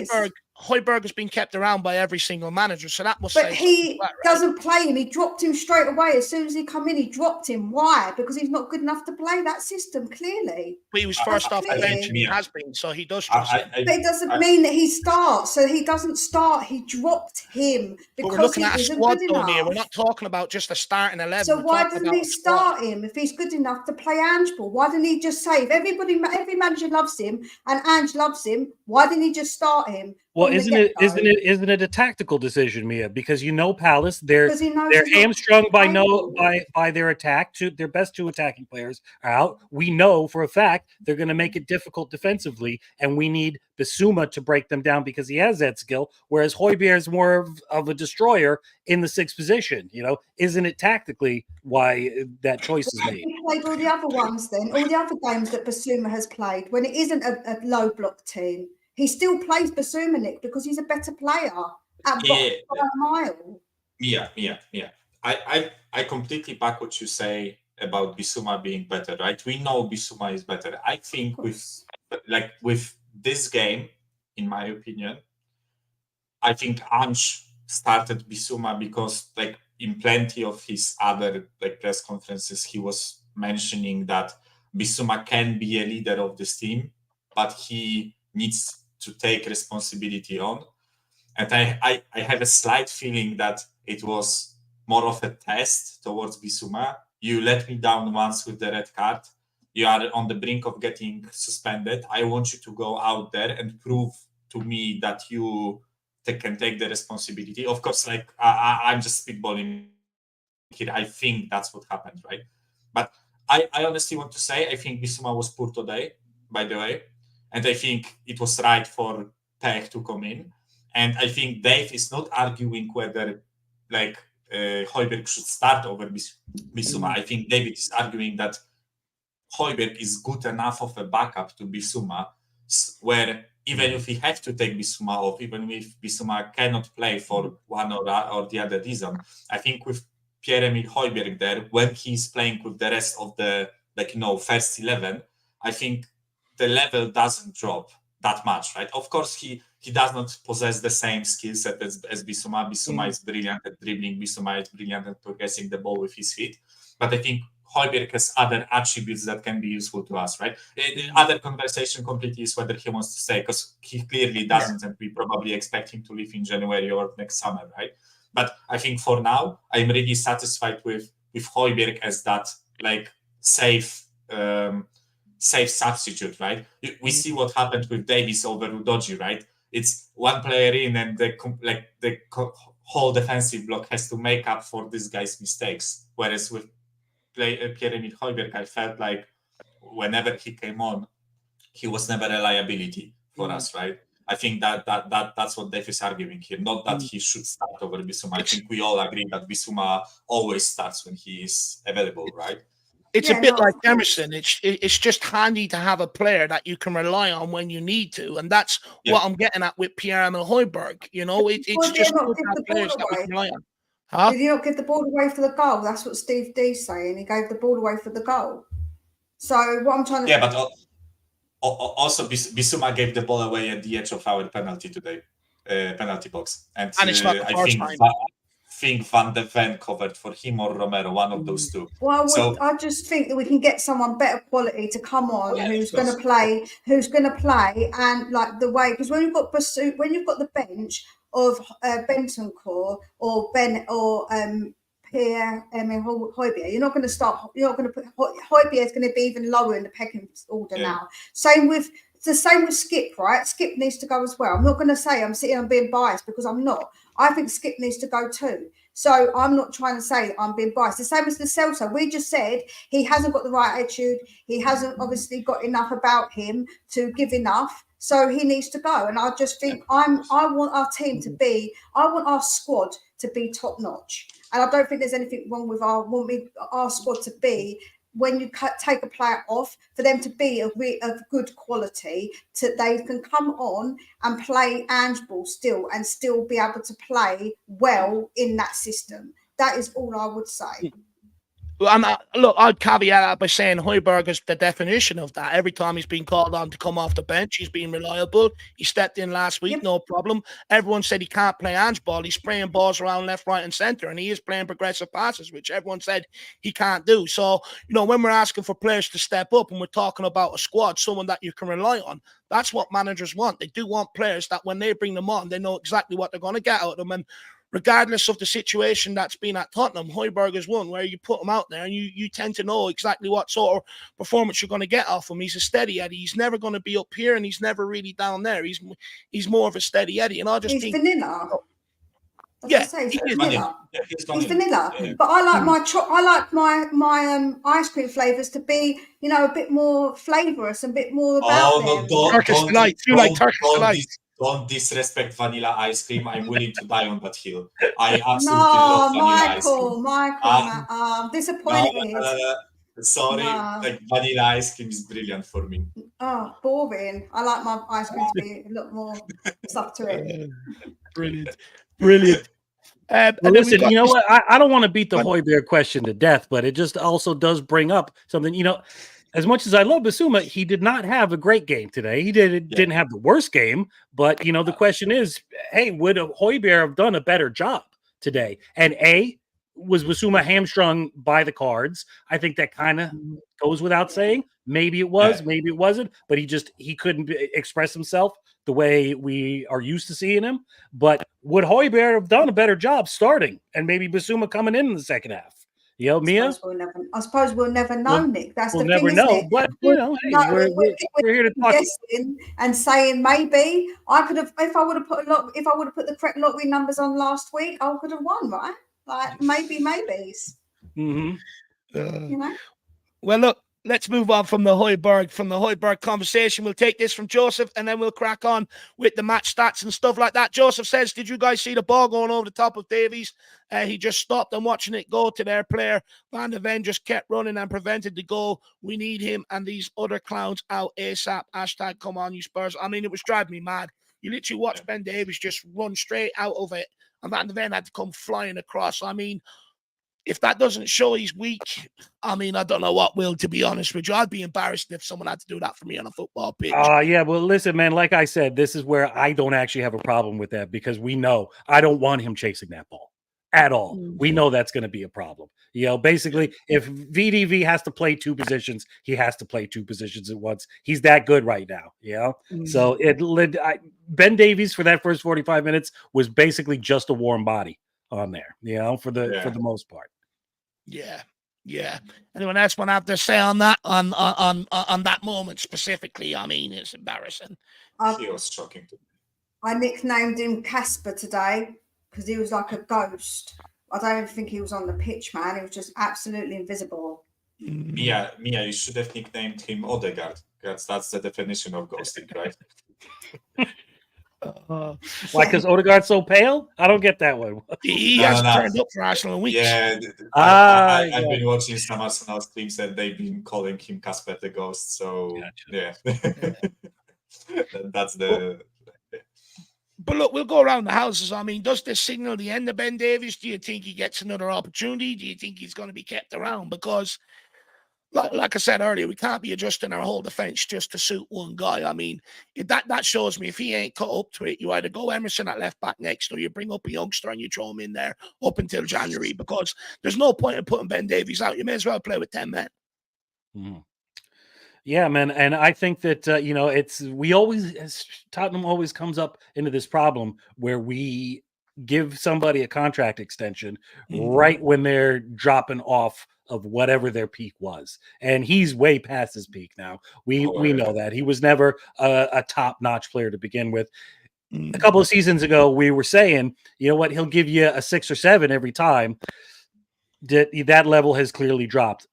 S1: but Højbjerg has been kept around by every single manager, so that must say.
S4: But he doesn't play him. He dropped him straight away as soon as he come in. He dropped him. Why? Because he's not good enough to play that system. Clearly,
S1: but he was first off the bench, and he has been, so he does.
S4: But it doesn't mean that he starts. So he doesn't start. He dropped him because
S1: we're looking at a squad
S4: here.
S1: We're not talking about just a starting 11.
S4: So why doesn't he start him if he's good enough to play Ange ball? Why didn't he just say, if every manager loves him and Ange loves him, why didn't he just start him?
S2: Well, isn't it a tactical decision, Mia? Because Palace, they're hamstrung by their attack. Their best two attacking players are out. We know for a fact they're going to make it difficult defensively, and we need Basuma to break them down because he has that skill. Whereas Højbjerg is more of a destroyer in the sixth position. Isn't it tactically why that choice is made?
S4: He played all the other ones then, all the other games that Basuma has played when it isn't a low block team. He still plays Basuma, Nick, because he's a better player by a mile.
S3: Yeah. I completely back what you say about Basuma being better, right? We know Basuma is better. I think with this game, in my opinion, I think Ange started Basuma because in plenty of his other press conferences, he was mentioning that Basuma can be a leader of this team, but he needs to take responsibility on. And I have a slight feeling that it was more of a test towards Basuma. You let me down once with the red card. You are on the brink of getting suspended. I want you to go out there and prove to me that you can take the responsibility. Of course, I'm just spitballing here. I think that's what happened, right? But I honestly want to say, I think Basuma was poor today, by the way. And I think it was right for Tech to come in. And I think Dave is not arguing whether Højbjerg should start over Basuma. I think David is arguing that Højbjerg is good enough of a backup to Basuma, where even if we have to take Basuma off, even if Basuma cannot play for one or the other reason, I think with Pierre-Emile Højbjerg there, when he's playing with the rest of the first 11, I think the level doesn't drop. that much, right? Of course, he does not possess the same skill set as Bissouma. Bissouma is brilliant at dribbling. Bissouma is brilliant at progressing the ball with his feet. But I think Højbjerg has other attributes that can be useful to us, right? The other conversation completely is whether he wants to stay, because he clearly doesn't, and we probably expect him to leave in January or next summer, right? But I think for now, I'm really satisfied with Højbjerg as that like safe substitute, right? We see what happened with Davies over Udogie, right? It's one player in, and the whole defensive block has to make up for this guy's mistakes. Whereas with Pierre-Emile Højbjerg, I felt like whenever he came on, he was never a liability for us, right? I think that's what Dave is arguing here. Not that he should start over Bissouma. I think we all agree that Bissouma always starts when he is available, right?
S1: It's a bit like Emerson. It's just handy to have a player that you can rely on when you need to, and that's what I'm getting at with Pierre-Emile Højbjerg. You know, it's just good to have players that we can rely on. Huh?
S4: Did he not give the ball away for the goal? That's what Steve D's saying. He gave the ball away for the goal. So what I'm trying to
S3: but also Bissouma gave the ball away at the edge of our penalty today, penalty box, and
S1: it's not the first time.
S3: I think Van de Ven covered for him or Romero, one of those two.
S4: Well, I just think that we can get someone better quality to come on who's going to play, and like the way, because when you've got the bench of Bentancur or Pierre-Emile Højbjerg, you're not going to put Højbjerg is going to be even lower in the pecking order now. It's the same with Skip, right? Skip needs to go as well. I'm not going to say I'm being biased, because I'm not. I think Skip needs to go too. So I'm not trying to say I'm being biased. The same as the Celso. We just said he hasn't got the right attitude. He hasn't obviously got enough about him to give enough. So he needs to go. And I just think I want our squad to be top notch. And I don't think there's anything wrong with our squad to be, when you take a player off, for them to be of good quality, they can come on and play handball still, and still be able to play well in that system. That is all I would say.
S1: And look, I'd caveat that by saying Højbjerg is the definition of that. Every time he's been called on to come off the bench, he's been reliable. He stepped in last week, no problem. Everyone said he can't play handball. He's spraying balls around left, right, and centre, and he is playing progressive passes, which everyone said he can't do. So, you know, when we're asking for players to step up and we're talking about a squad, someone that you can rely on, that's what managers want. They do want players that when they bring them on, they know exactly what they're going to get out of them. And regardless of the situation that's been at Tottenham, Højbjerg is one where you put him out there and you tend to know exactly what sort of performance you're going to get off him. He's a steady Eddie. He's never going to be up here, and he's never really down there. He's more of a steady Eddie. And I just think
S4: vanilla.
S1: He's
S4: vanilla.
S3: He's
S4: vanilla. But I like my ice cream flavors to be, you know, a bit more flavorous and a bit more about them.
S1: Turkish delight. You like Turkish delight.
S3: Don't disrespect vanilla ice cream. I'm willing to die on that hill. I absolutely love vanilla ice cream.
S4: Michael, I'm disappointed.
S3: Sorry, like vanilla ice cream is brilliant for me.
S4: Oh, boring. I like my ice cream to be a lot more stuff to it.
S1: Brilliant.
S2: Well, listen, you know what? I don't want to beat the Højbjerg question to death, but it just also does bring up something. You know, as much as I love Bissouma, he did not have a great game today. He didn't have the worst game, but you know, the question is, hey, would Højbjerg have done a better job today? And was Bissouma hamstrung by the cards? I think that kind of goes without saying. Maybe it was, maybe it wasn't, but he couldn't express himself the way we are used to seeing him. But would Højbjerg have done a better job starting and maybe Bissouma coming in the second half? You know, Mia?
S4: I suppose we'll never know, Nick. That's the thing,
S2: never know.
S4: isn't it?
S2: But you know, hey, we're here to talk.
S4: Guessing and saying maybe I could have, if I would have put the correct lottery numbers on last week, I could have won, right? Like maybes.
S2: Mm-hmm.
S4: You know.
S1: Well, look. Let's move on from the Højbjerg conversation. We'll take this from Joseph, and then we'll crack on with the match stats and stuff like that. Joseph says, did you guys see the ball going over the top of Davies? He just stopped and watching it go to their player. Van de Ven just kept running and prevented the goal. We need him and these other clowns out ASAP. # come on, you Spurs. I mean, it was driving me mad. You literally watched Ben Davies just run straight out of it, and Van de Ven had to come flying across. I mean, if that doesn't show he's weak, I mean, I don't know what will, to be honest with you. I'd be embarrassed if someone had to do that for me on a football pitch.
S2: Yeah, well, listen, man, like I said, this is where I don't actually have a problem with that, because we know I don't want him chasing that ball at all. We know that's going to be a problem. Basically, if VDV has to play two positions, he has to play two positions at once. He's that good right now, So Ben Davies for that first 45 minutes was basically just a warm body on there, for the most part.
S1: Yeah. Anyone else want to have to say on that on that moment specifically? I mean, it's embarrassing.
S3: He was shocking to me.
S4: I nicknamed him Casper today because he was like a ghost. I don't even think he was on the pitch, man. He was just absolutely invisible.
S3: Mia, you should have nicknamed him Odegaard. That's the definition of ghosting, right?
S2: Why? Because Odegaard's so pale? I don't get that one.
S1: He hasn't turned up for Arsenal in weeks.
S3: Yeah, I've been watching some Arsenal streams and they've been calling him Casper the Ghost. So that's the.
S1: But look, we'll go around the houses. I mean, does this signal the end of Ben Davies? Do you think he gets another opportunity? Do you think he's going to be kept around? Because, like I said earlier, we can't be adjusting our whole defence just to suit one guy. I mean, that shows me if he ain't cut up to it, you either go Emerson at left back next, or you bring up a youngster and you throw him in there up until January, because there's no point in putting Ben Davies out. You may as well play with 10 men.
S2: Yeah, man, and I think that Tottenham always comes up into this problem where we give somebody a contract extension right when they're dropping off of whatever their peak was, and he's way past his peak now. We know that he was never a top-notch player to begin with. A couple of seasons ago, we were saying, you know what, he'll give you a 6 or 7 every time. That level has clearly dropped.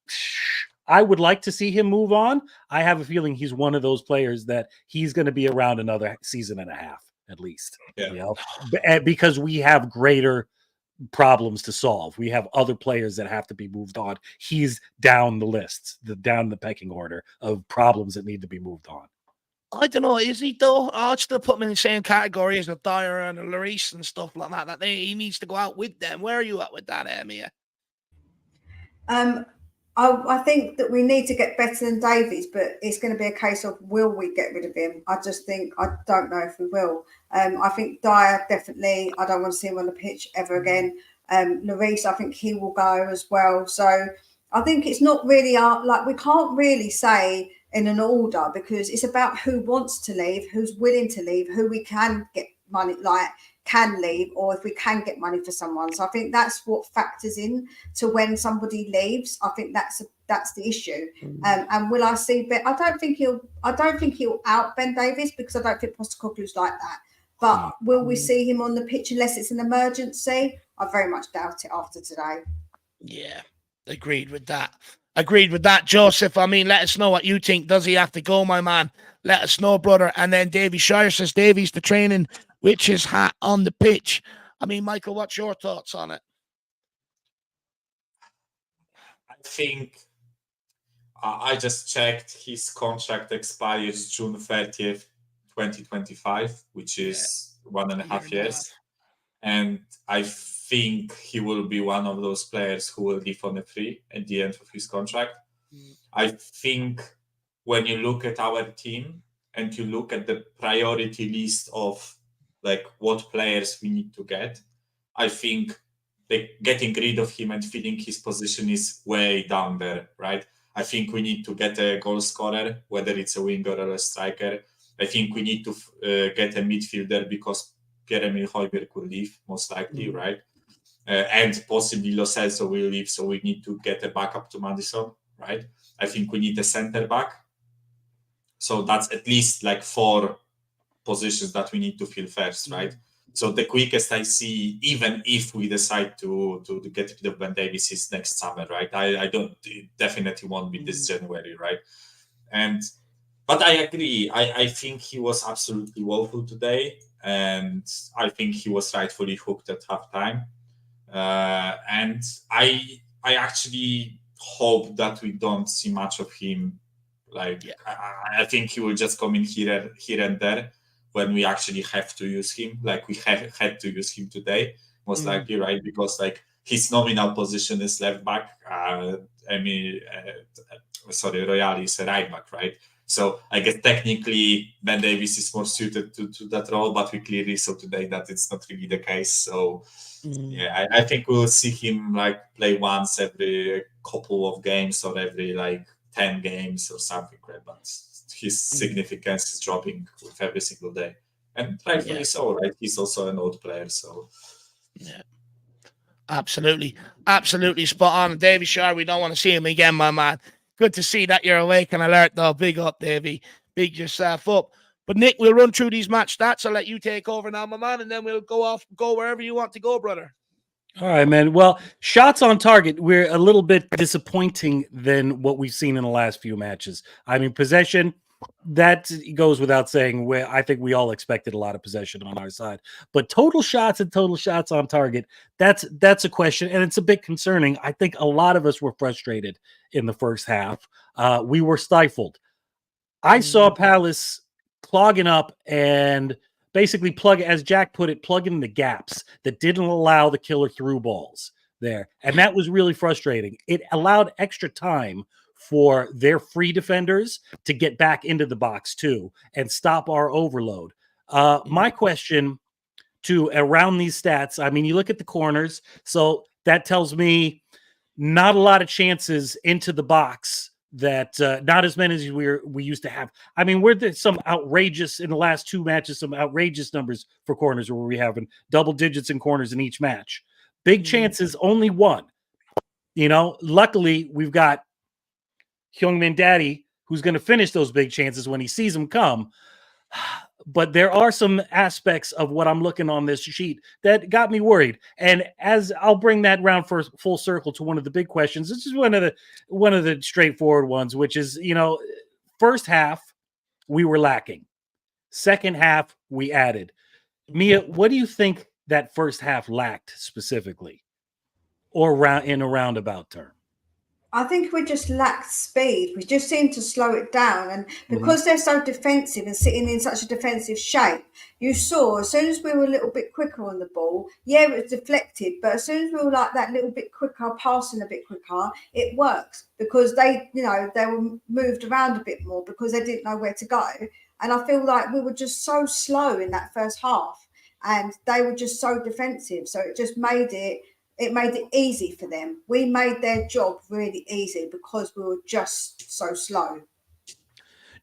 S2: I would like to see him move on. I have a feeling he's one of those players that he's going to be around another season and a half at least. Because we have greater problems to solve. We have other players that have to be moved on. He's down the list, down the pecking order of problems that need to be moved on.
S1: I don't know, is he though? I'd still put him in the same category as a Dyer and a Lloris and stuff like that. He needs to go out with them. Where are you at with that, Mia?
S4: I think that we need to get better than Davies, but it's going to be a case of, will we get rid of him? I don't know if we will. I think Dyer, definitely, I don't want to see him on the pitch ever again. Lloris, I think he will go as well. So I think it's not really we can't really say in an order, because it's about who wants to leave, who's willing to leave, who we can get money, can leave, or if we can get money for someone. So I think that's what factors in to when somebody leaves. I think that's the issue. And will I see Ben? I don't think he'll out Ben Davies, because I don't think Postecoglou's like that. But will we see him on the pitch unless it's an emergency? I very much doubt it after today.
S1: Yeah, agreed with that, Joseph. I mean, let us know what you think. Does he have to go, my man? Let us know, brother. And then Davy Shire says Davies the training with his hat on the pitch. I mean, Michael, what's your thoughts on it?
S3: I think I just checked. His contract expires June 30th, 2025, which is 1.5 years. And I think he will be one of those players who will leave on a free at the end of his contract. I think when you look at our team and you look at the priority list of what players we need to get, I think getting rid of him and filling his position is way down there, right? I think we need to get a goal scorer, whether it's a winger or a striker. I think we need to get a midfielder, because Pierre-Emile Højbjerg will leave, most likely, right? And possibly Lo Celso will leave, so we need to get a backup to Maddison, right? I think we need a centre back. So that's at least 4 positions that we need to fill first, right? So the quickest I see, even if we decide to get rid of Ben Davies, is next summer, right? I don't, it definitely won't be this January, right? But I agree. I think he was absolutely woeful today, and I think he was rightfully hooked at halftime. And I actually hope that we don't see much of him. I think he will just come in here and there when we actually have to use him. We had to use him today, most likely, right? Because his nominal position is left back. Royal is a right back, right? So I guess technically Ben Davies is more suited to that role, but we clearly saw today that it's not really the case. So yeah, I think we'll see him like play once every couple of games or every like 10 games or something, right? But his significance is dropping with every single day. And rightfully so, right? He's also an old player, so
S1: yeah. Absolutely spot on. Davy Shire, we don't want to see him again, my man. Good to see that you're awake and alert, though. Big up, Davy. Big yourself up. But Nick, we'll run through these match stats. I'll let you take over now, my man, and then we'll go wherever you want to go, brother.
S2: All right, man. Well, shots on target, we're a little bit disappointing than what we've seen in the last few matches. I mean, possession, that goes without saying. Where I think we all expected a lot of possession on our side, but total shots and total shots on target, that's a question, and it's a bit concerning. I think a lot of us were frustrated in the first half. We were stifled. I saw Palace clogging up and basically as Jack put it, plug in the gaps that didn't allow the killer through balls there. And that was really frustrating. It allowed extra time for their free defenders to get back into the box too and stop our overload. My question to around these stats, I mean, you look at the corners, so that tells me not a lot of chances into the box. That not as many as we used to have. I mean, we're some outrageous in the last two matches, some outrageous numbers for corners where we have double digits in corners in each match. Big chances, only one. You know, luckily we've got Heung-min Daddy who's going to finish those big chances when he sees them come. But there are some aspects of what I'm looking on this sheet that got me worried. And as I'll bring that round for full circle to one of the big questions, this is one of the straightforward ones, which is, you know, first half we were lacking. Second half we added. Mia, what do you think that first half lacked specifically, or in a roundabout term?
S4: I think we just lacked speed. We just seemed to slow it down. And because they're so defensive and sitting in such a defensive shape, you saw as soon as we were a little bit quicker on the ball, it was deflected. But as soon as we were like that little bit quicker, passing a bit quicker, it works because they were moved around a bit more because they didn't know where to go. And I feel like we were just so slow in that first half and they were just so defensive. So it just made it easy for them. We made their job really easy because we were just so slow.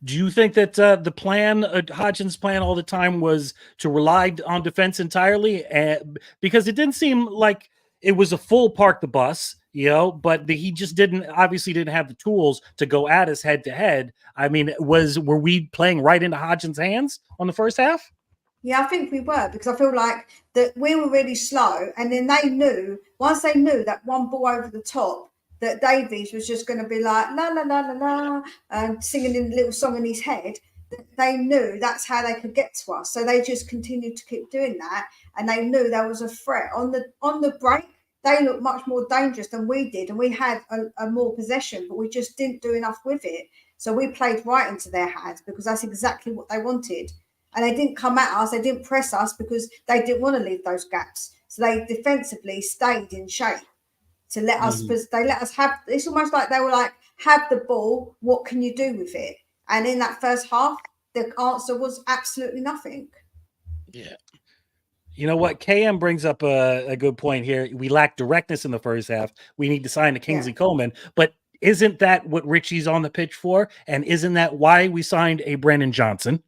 S2: Do you think that the plan, Hodgson's plan all the time was to rely on defense entirely? Because it didn't seem like it was a full park the bus, you know, but he just obviously didn't have the tools to go at us head to head. I mean, were we playing right into Hodgson's hands on the first half?
S4: Yeah, I think we were, because I feel like that we were really slow, and then once they knew that one ball over the top, that Davies was just going to be like la la la la la and singing a little song in his head. They knew that's how they could get to us, so they just continued to keep doing that, and they knew there was a threat on the break. They looked much more dangerous than we did, and we had a more possession, but we just didn't do enough with it. So we played right into their hands because that's exactly what they wanted. And they didn't come at us, they didn't press us because they didn't want to leave those gaps. So they defensively stayed in shape to let us, they let us have, it's almost like they were like, have the ball, what can you do with it? And in that first half, the answer was absolutely nothing.
S1: Yeah.
S2: You know what? KM brings up a good point here. We lack directness in the first half. We need to sign a Kingsley Coleman. But isn't that what Richie's on the pitch for? And isn't that why we signed a Brennan Johnson?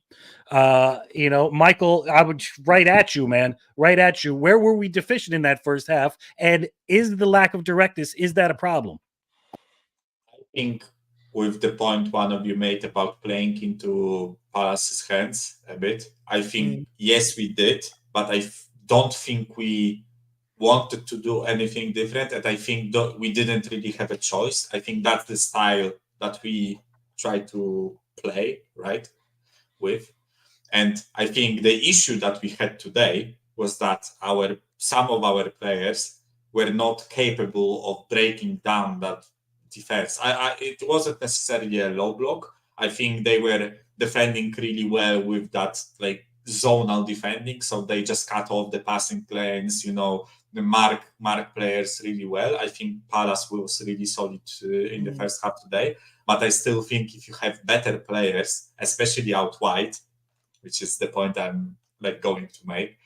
S2: You know, Michael, I would right at you, man. Right at you. Where were we deficient in that first half? And is the lack of directness, is that a problem?
S3: I think with the point one of you made about playing into Palace's hands a bit, I think, yes, we did, but I don't think we wanted to do anything different. And I think we didn't really have a choice. I think that's the style that we try to play, right, with. And I think the issue that we had today was that some of our players were not capable of breaking down that defense. It wasn't necessarily a low block. I think they were defending really well with that like zonal defending. So they just cut off the passing lanes, you know, mark players really well. I think Palace was really solid in the first half today, but I still think if you have better players, especially out wide, which is the point I'm going to make,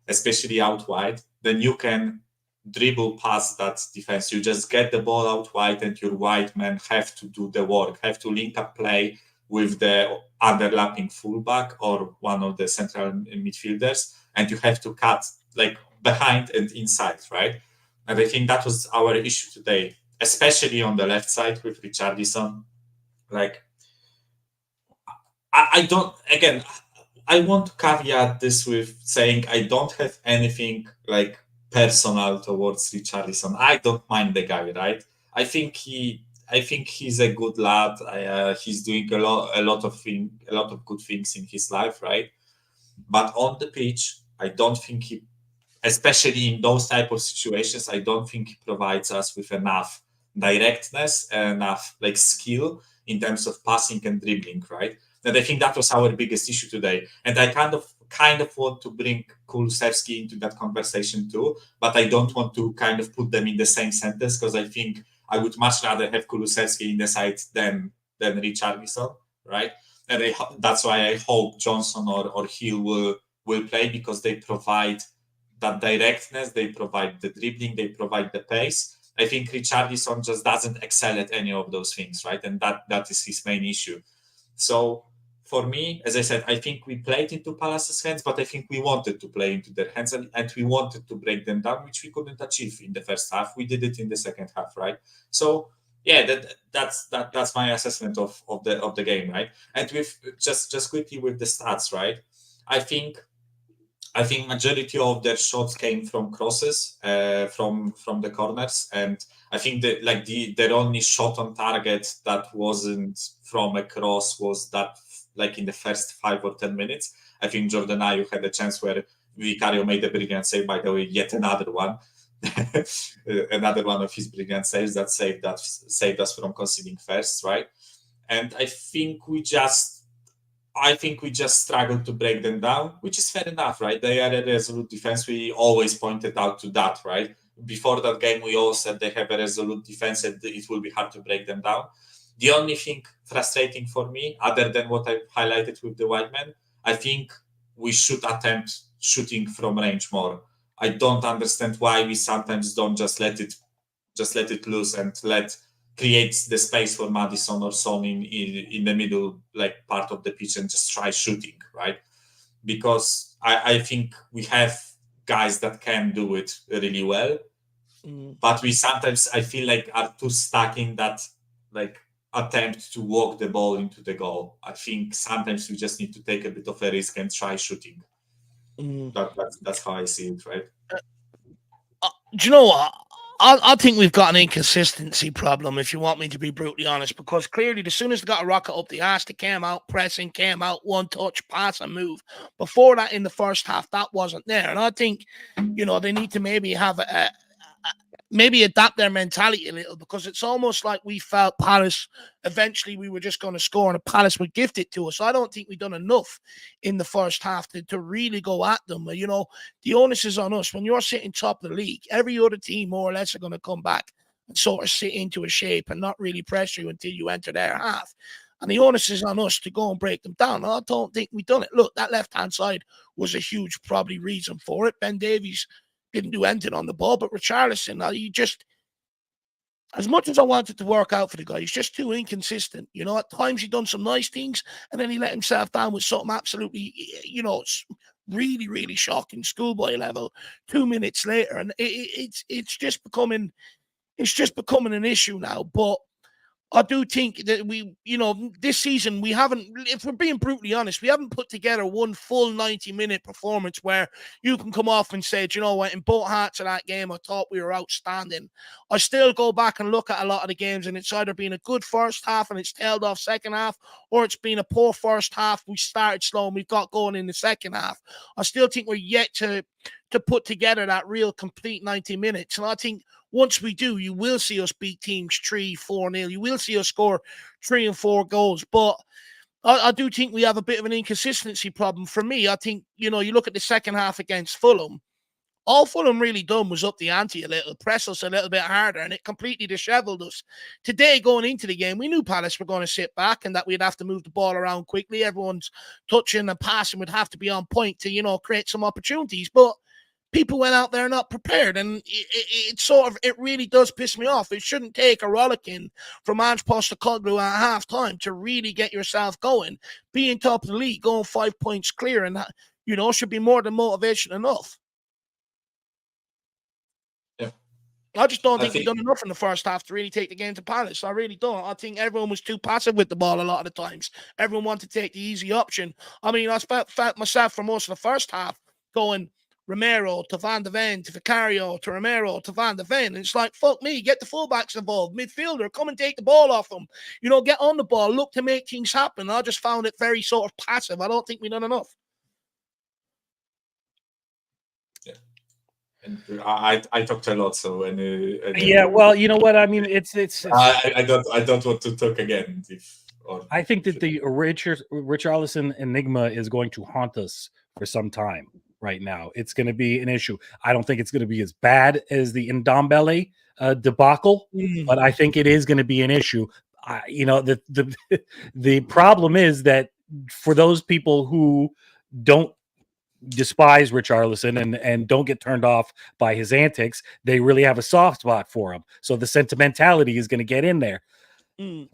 S3: especially out wide, then you can dribble past that defense. You just get the ball out wide, and your wide men have to do the work, have to link up play with the underlapping fullback or one of the central midfielders, and you have to cut behind and inside, right? And I think that was our issue today, especially on the left side with Richarlison. I don't, again, I want to caveat this with saying I don't have anything personal towards Richarlison. I don't mind the guy, right? I think he's a good lad. He's doing a lot of good things in his life, right? But on the pitch, I don't think he, especially in those type of situations, I don't think he provides us with enough directness, enough skill in terms of passing and dribbling, right? And I think that was our biggest issue today. And I kind of want to bring Kulusevski into that conversation too, but I don't want to kind of put them in the same sentence, because I think I would much rather have Kulusevski in the side than Richarlison, right? And that's why I hope Johnson or Hill will play, because they provide that directness, they provide the dribbling, they provide the pace. I think Richarlison just doesn't excel at any of those things, right? And that is his main issue. So for me, as I said, I think we played into Palace's hands, but I think we wanted to play into their hands, and we wanted to break them down, which we couldn't achieve in the first half. We did it in the second half, right? So yeah, that's my assessment of the game, right? And with just quickly with the stats, right? I think majority of their shots came from crosses, from the corners, and I think that their only shot on target that wasn't from a cross was that in the first 5 or 10 minutes. I think Jordan Ayew had a chance where Vicario made a brilliant save, by the way, yet another one. Another one of his brilliant saves that saved us from conceding first, right? And I think we just struggled to break them down, which is fair enough, right? They are a resolute defense. We always pointed out to that, right? Before that game, we all said they have a resolute defense and it will be hard to break them down. The only thing frustrating for me, other than what I highlighted with the white men, I think we should attempt shooting from range more. I don't understand why we sometimes don't just let it loose and create the space for Maddison or Son in the middle part of the pitch and just try shooting, right? Because I think we have guys that can do it really well, but we sometimes, I feel are too stuck in that attempt to walk the ball into the goal. I think sometimes we just need to take a bit of a risk and try shooting. That's how I see it, right?
S1: Do you know what? I think we've got an inconsistency problem, if you want me to be brutally honest, because clearly as soon as they got a rocket up the arse, they came out pressing, came out one touch, pass and move. Before that, in the first half, that wasn't there. And I think, they need to maybe have maybe adapt their mentality a little, because it's almost like we felt Palace, eventually we were just going to score and Palace would gift it to us. So I don't think we've done enough in the first half to really go at them. The onus is on us. When you're sitting top of the league, every other team more or less are going to come back and sort of sit into a shape and not really pressure you until you enter their half. And the onus is on us to go and break them down. I don't think we've done it. Look, that left-hand side was a huge probably reason for it. Ben Davies didn't do anything on the ball, but Richarlison, as much as I wanted to work out for the guy, he's just too inconsistent. At times he done some nice things, and then he let himself down with something absolutely, really, really shocking, schoolboy level. 2 minutes later, and it's just becoming an issue now. But I do think that this season we haven't, if we're being brutally honest, we haven't put together one full 90-minute performance where you can come off and say, what, in both parts of that game, I thought we were outstanding. I still go back and look at a lot of the games, and it's either been a good first half and it's tailed off second half, or it's been a poor first half. We started slow and we've got going in the second half. I still think we're yet to put together that real complete 90 minutes. And I think once we do, you will see us beat teams 3-4-0. You will see us score 3 and 4 goals. But I do think we have a bit of an inconsistency problem. For me, I think, you look at the second half against Fulham, all Fulham really done was up the ante a little, press us a little bit harder, and it completely dishevelled us. Today, going into the game, we knew Palace were going to sit back and that we'd have to move the ball around quickly. Everyone's touching and passing would have to be on point to, create some opportunities. But people went out there not prepared, and it really does piss me off. It shouldn't take a rollicking from Ange Postecoglou at half time to really get yourself going. Being top of the league, going 5 points clear, and that, should be more than motivation enough.
S3: Yeah.
S1: I just don't think we've done enough in the first half to really take the game to Palace. I really don't. I think everyone was too passive with the ball a lot of the times. Everyone wanted to take the easy option. I mean, I felt myself for most of the first half going Romero to Van de Ven to Vicario to Romero to Van de Ven. And it's like, fuck me, get the fullbacks involved. Midfielder, come and take the ball off them. Get on the ball, look to make things happen. I just found it very sort of passive. I don't think we've done enough.
S3: Yeah. And I talked a lot, so
S2: yeah. Well, you know what I mean. It's
S3: I don't want to talk again.
S2: I think that the Richarlison enigma is going to haunt us for some time. Right now, it's going to be an issue. I don't think it's going to be as bad as the Ndombele debacle, but I think it is going to be an issue. The problem is that for those people who don't despise Richarlison and don't get turned off by his antics, they really have a soft spot for him. So the sentimentality is going to get in there.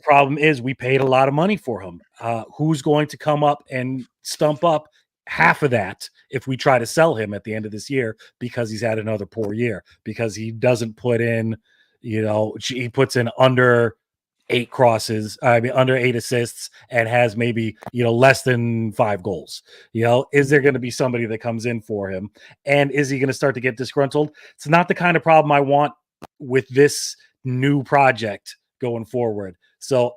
S2: Problem is, we paid a lot of money for him. Who's going to come up and stump up half of that if we try to sell him at the end of this year because he's had another poor year, because he doesn't put in, he puts in under 8 crosses, under 8 assists and has maybe, less than 5 goals. Is there going to be somebody that comes in for him? And is he going to start to get disgruntled? It's not the kind of problem I want with this new project going forward. So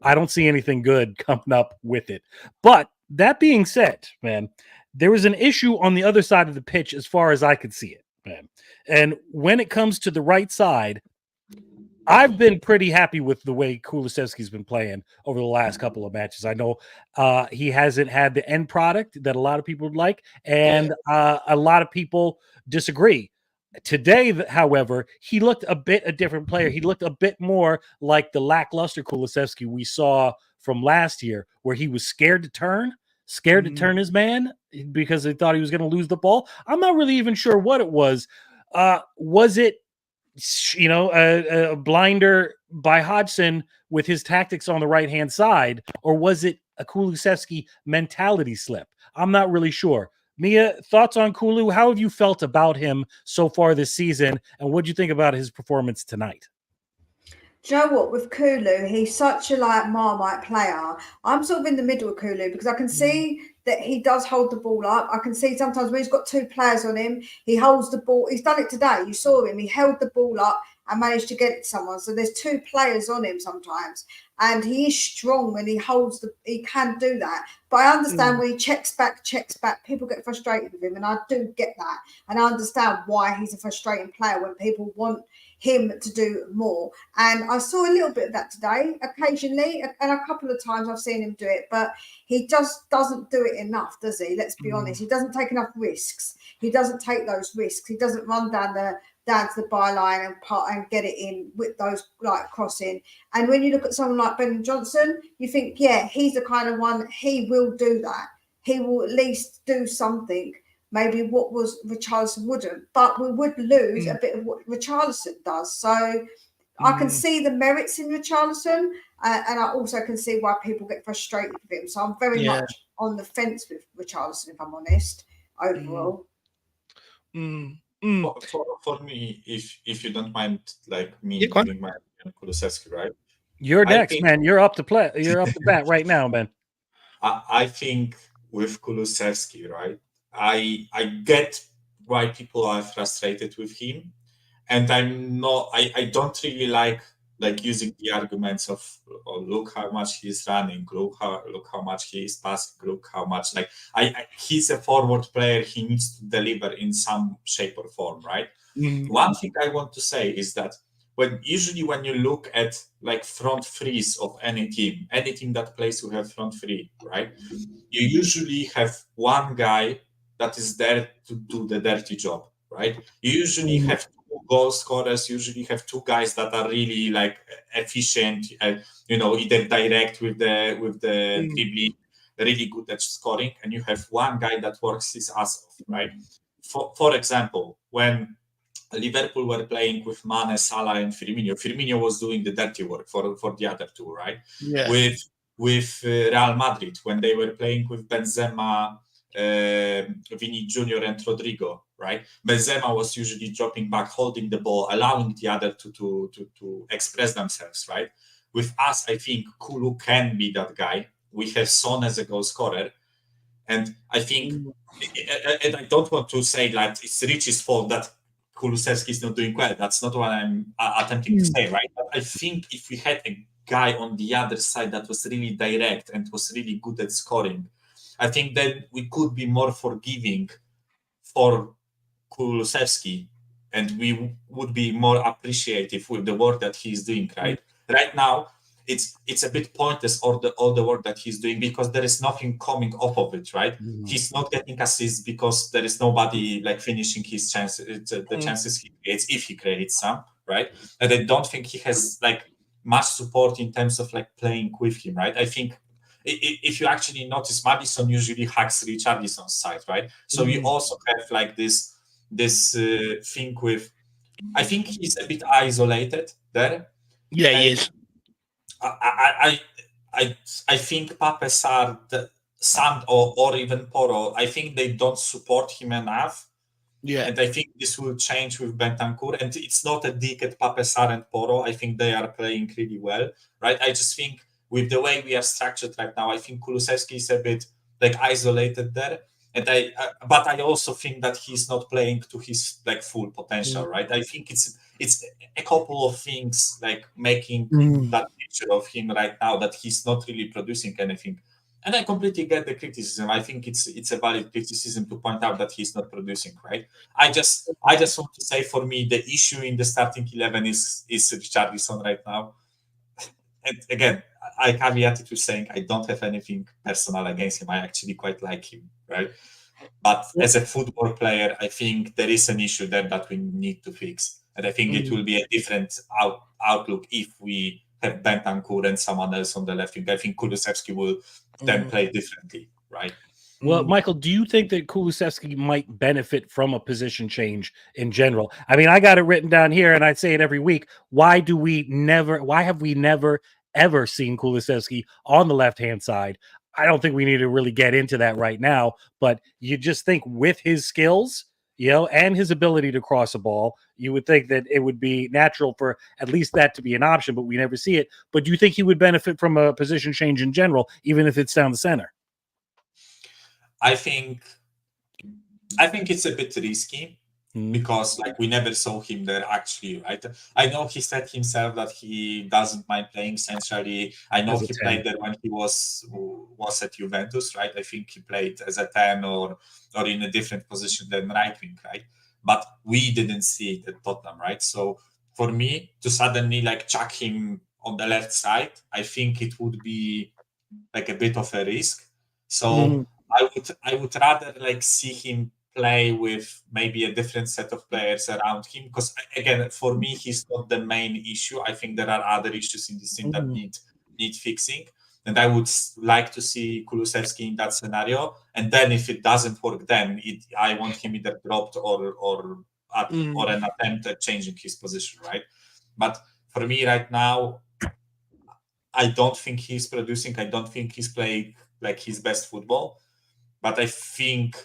S2: I don't see anything good coming up with it. But that being said, man, there was an issue on the other side of the pitch as far as I could see it, man. And when it comes to the right side, I've been pretty happy with the way Kulusevski's been playing over the last couple of matches. I know he hasn't had the end product that a lot of people would like, and a lot of people disagree. Today, however, he looked a different player. He looked a bit more like the lackluster Kulusevski we saw from last year, where he was scared to turn his man because they thought he was going to lose the ball. I'm not really even sure what it was. Was it, a blinder by Hodgson with his tactics on the right-hand side, or was it a Kulusevski mentality slip? I'm not really sure. Mia, thoughts on Kulu? How have you felt about him so far this season, and what do you think about his performance tonight?
S4: Do you know what? With Kulu, he's such a Marmite player. I'm sort of in the middle of Kulu because I can see that he does hold the ball up. I can see sometimes when he's got 2 players on him, he holds the ball. He's done it today. You saw him. He held the ball up and managed to get it to someone. So there's 2 players on him sometimes. And he is strong when he holds he can do that. But I understand when he checks back, people get frustrated with him. And I do get that. And I understand why he's a frustrating player when people want him to do more. And I saw a little bit of that today, occasionally, and a couple of times I've seen him do it, but he just doesn't do it enough, does he? Let's be honest. He doesn't take enough risks. He doesn't take those risks. He doesn't run down to the byline and get it in with those crossing. And when you look at someone like Ben Johnson, you think, yeah, he's the kind of one, he will do that. He will at least do something. Maybe what was Richarlison wouldn't, but we would lose a bit of what Richarlison does. So I can see the merits in Richarlison, and I also can see why people get frustrated with him. So I'm very much on the fence with Richarlison, if I'm honest, overall.
S3: For me, if you don't mind, me giving my Kulusevski, right?
S2: You're next, man. You're up to play. You're up to bat right now, man.
S3: I think with Kulusevski, right? I get why people are frustrated with him, and I don't really like using the arguments of look how much he's running, look how much he is passing, look how much he's a forward player, he needs to deliver in some shape or form, right? One thing I want to say is that when you look at front threes of any team that plays who have front three, right? You usually have one guy that is there to do the dirty job, right? You usually have two goal scorers, usually have two guys that are really like efficient, either direct with the dribbling, really good at scoring, and you have one guy that works his ass off, right? For example, when Liverpool were playing with Mane, Salah, and Firmino. Firmino was doing the dirty work for the other two, right?
S1: Yeah.
S3: With Real Madrid, when they were playing with Benzema, Vini Jr. and Rodrigo, right? Benzema was usually dropping back, holding the ball, allowing the other to express themselves, right? With us, I think Kulu can be that guy. We have Son as a goal scorer. And I think, and I don't want to say that it's Richie's fault that Kulusevski is not doing well. That's not what I'm attempting to say, right? But I think if we had a guy on the other side that was really direct and was really good at scoring, I think that we could be more forgiving for Kulusevski, and we would be more appreciative with the work that he's doing, right? Right now, it's a bit pointless all the work that he's doing because there is nothing coming off of it, right? He's not getting assists because there is nobody like finishing his chances, the chances he creates, if he creates some, right? And I don't think he has like much support in terms of like playing with him, right? I think if you actually notice, Maddison usually hacks Richarlison's side, right? So you also have like this thing with, I think he's a bit isolated there.
S1: Yeah, he is.
S3: I think Pape Sarr, Sand or even Poro, I think they don't support him enough.
S1: Yeah.
S3: And I think this will change with Bentancur. And it's not a dig at Pape Sarr and Poro. I think they are playing really well, right? I just think with the way we are structured right now, I think Kulusevski is a bit like isolated there. And but I also think that he's not playing to his like full potential, right? I think it's a couple of things like making that picture of him right now that he's not really producing anything. And I completely get the criticism. I think it's a valid criticism to point out that he's not producing, right? I just want to say, for me, the issue in the starting 11 is Richarlison right now. And again, I caveat it with saying I don't have anything personal against him. I actually quite like him, right? But as a football player, I think there is an issue there that we need to fix. And I think it will be a different outlook if we have Bentancur and someone else on the left wing. I think Kulusevski will then play differently, right?
S2: Well, Michael, do you think that Kulusevski might benefit from a position change in general? I mean, I got it written down here, and I say it every week. Why have we never ever seen Kulusevski on the left-hand side? I don't think we need to really get into that right now, but you just think with his skills, and his ability to cross a ball, you would think that it would be natural for at least that to be an option, but we never see it. But do you think he would benefit from a position change in general, even if it's down the center?
S3: I think it's a bit risky because like we never saw him there actually, right? I know he said himself that he doesn't mind playing centrally. I know he played there when he was at Juventus, right? I think he played as a 10 or in a different position than right wing, right? But we didn't see it at Tottenham, right? So for me to suddenly like chuck him on the left side, I think it would be like a bit of a risk. So I would rather like see him play with maybe a different set of players around him, because again, for me, he's not the main issue. I think there are other issues in this team that need fixing, and I would like to see Kulusevski in that scenario. And then if it doesn't work, then I want him either dropped or an attempt at changing his position, right? But for me right now, I don't think he's producing. I don't think he's playing like his best football. But I think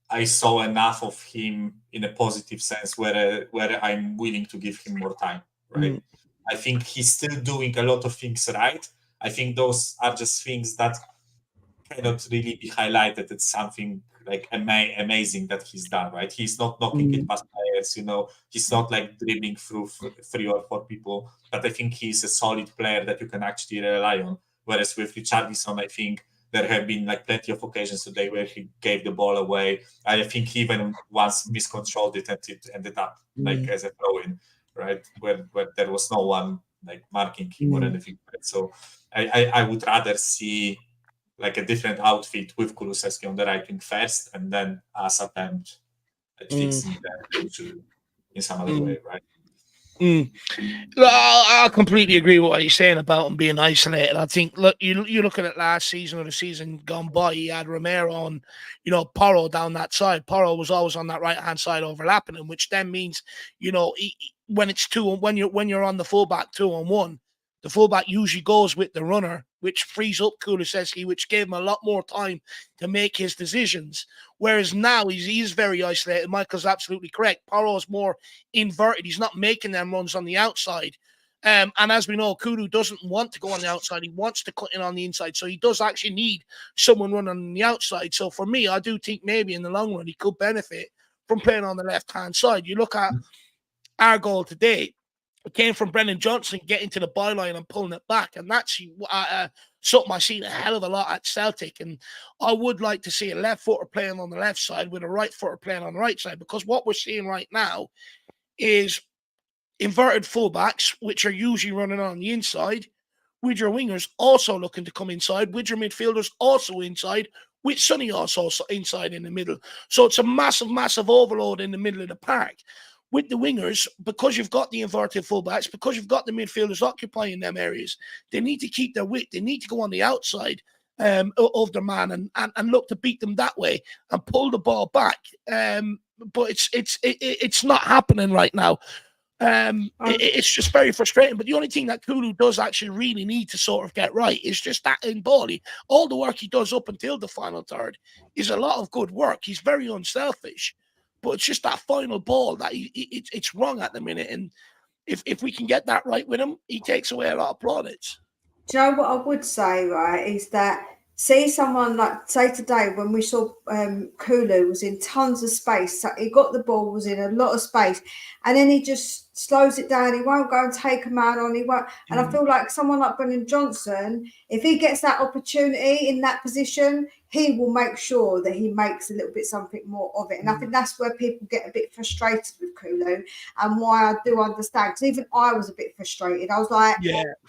S3: I saw enough of him in a positive sense where I'm willing to give him more time, right? I think he's still doing a lot of things right. I think those are just things that cannot really be highlighted. It's something like amazing that he's done, right? He's not knocking it past players, he's not like dribbling through 3 or 4 people, but I think he's a solid player that you can actually rely on. Whereas with Richarlison, I think there have been like plenty of occasions today where he gave the ball away. I think he even once miscontrolled it and it ended up like as a throw-in, right? Where there was no one like marking him or anything. Right? So I would rather see like a different outfit with Kulusevski on the right wing first, and then us attempt fixing the issue in some other way, right?
S1: I completely agree with what you're saying about him being isolated. I think, look, you look at it last season or the season gone by, he had Romero and, Porro down that side. Porro was always on that right-hand side overlapping him, which then means, when it's when you're on the fullback 2-on-1, the fullback usually goes with the runner, which frees up Kulusevski, which gave him a lot more time to make his decisions. Whereas now he's very isolated. Michael's absolutely correct. Porro's more inverted. He's not making them runs on the outside. And as we know, Kulu doesn't want to go on the outside. He wants to cut in on the inside. So he does actually need someone running on the outside. So for me, I do think maybe in the long run, he could benefit from playing on the left-hand side. You look at our goal today. It came from Brennan Johnson getting to the byline and pulling it back. And that's something I've seen a hell of a lot at Celtic. And I would like to see a left footer playing on the left side with a right footer playing on the right side. Because what we're seeing right now is inverted fullbacks, which are usually running on the inside, with your wingers also looking to come inside, with your midfielders also inside, with Sonny also inside in the middle. So it's a massive, massive overload in the middle of the park. With the wingers, because you've got the inverted fullbacks, because you've got the midfielders occupying them areas, they need to keep their width. They need to go on the outside of their man and look to beat them that way and pull the ball back. But it's not happening right now. It's just very frustrating. But the only thing that Kulu does actually really need to sort of get right is just that in ball. All the work he does up until the final third is a lot of good work. He's very unselfish. But it's just that final ball that it's wrong at the minute. And if we can get that right with him, he takes away a lot of plaudits.
S4: Do you know what I would say, right, is that see someone like, say today when we saw Kulu was in tons of space, so he got the ball, was in a lot of space, and then he just slows it down. He won't go and take a man on. He won't. And I feel like someone like Brennan Johnson, if he gets that opportunity in that position, he will make sure that he makes a little bit something more of it. And I think that's where people get a bit frustrated with Kulu, and why I do understand. Because even I was a bit frustrated. I was like,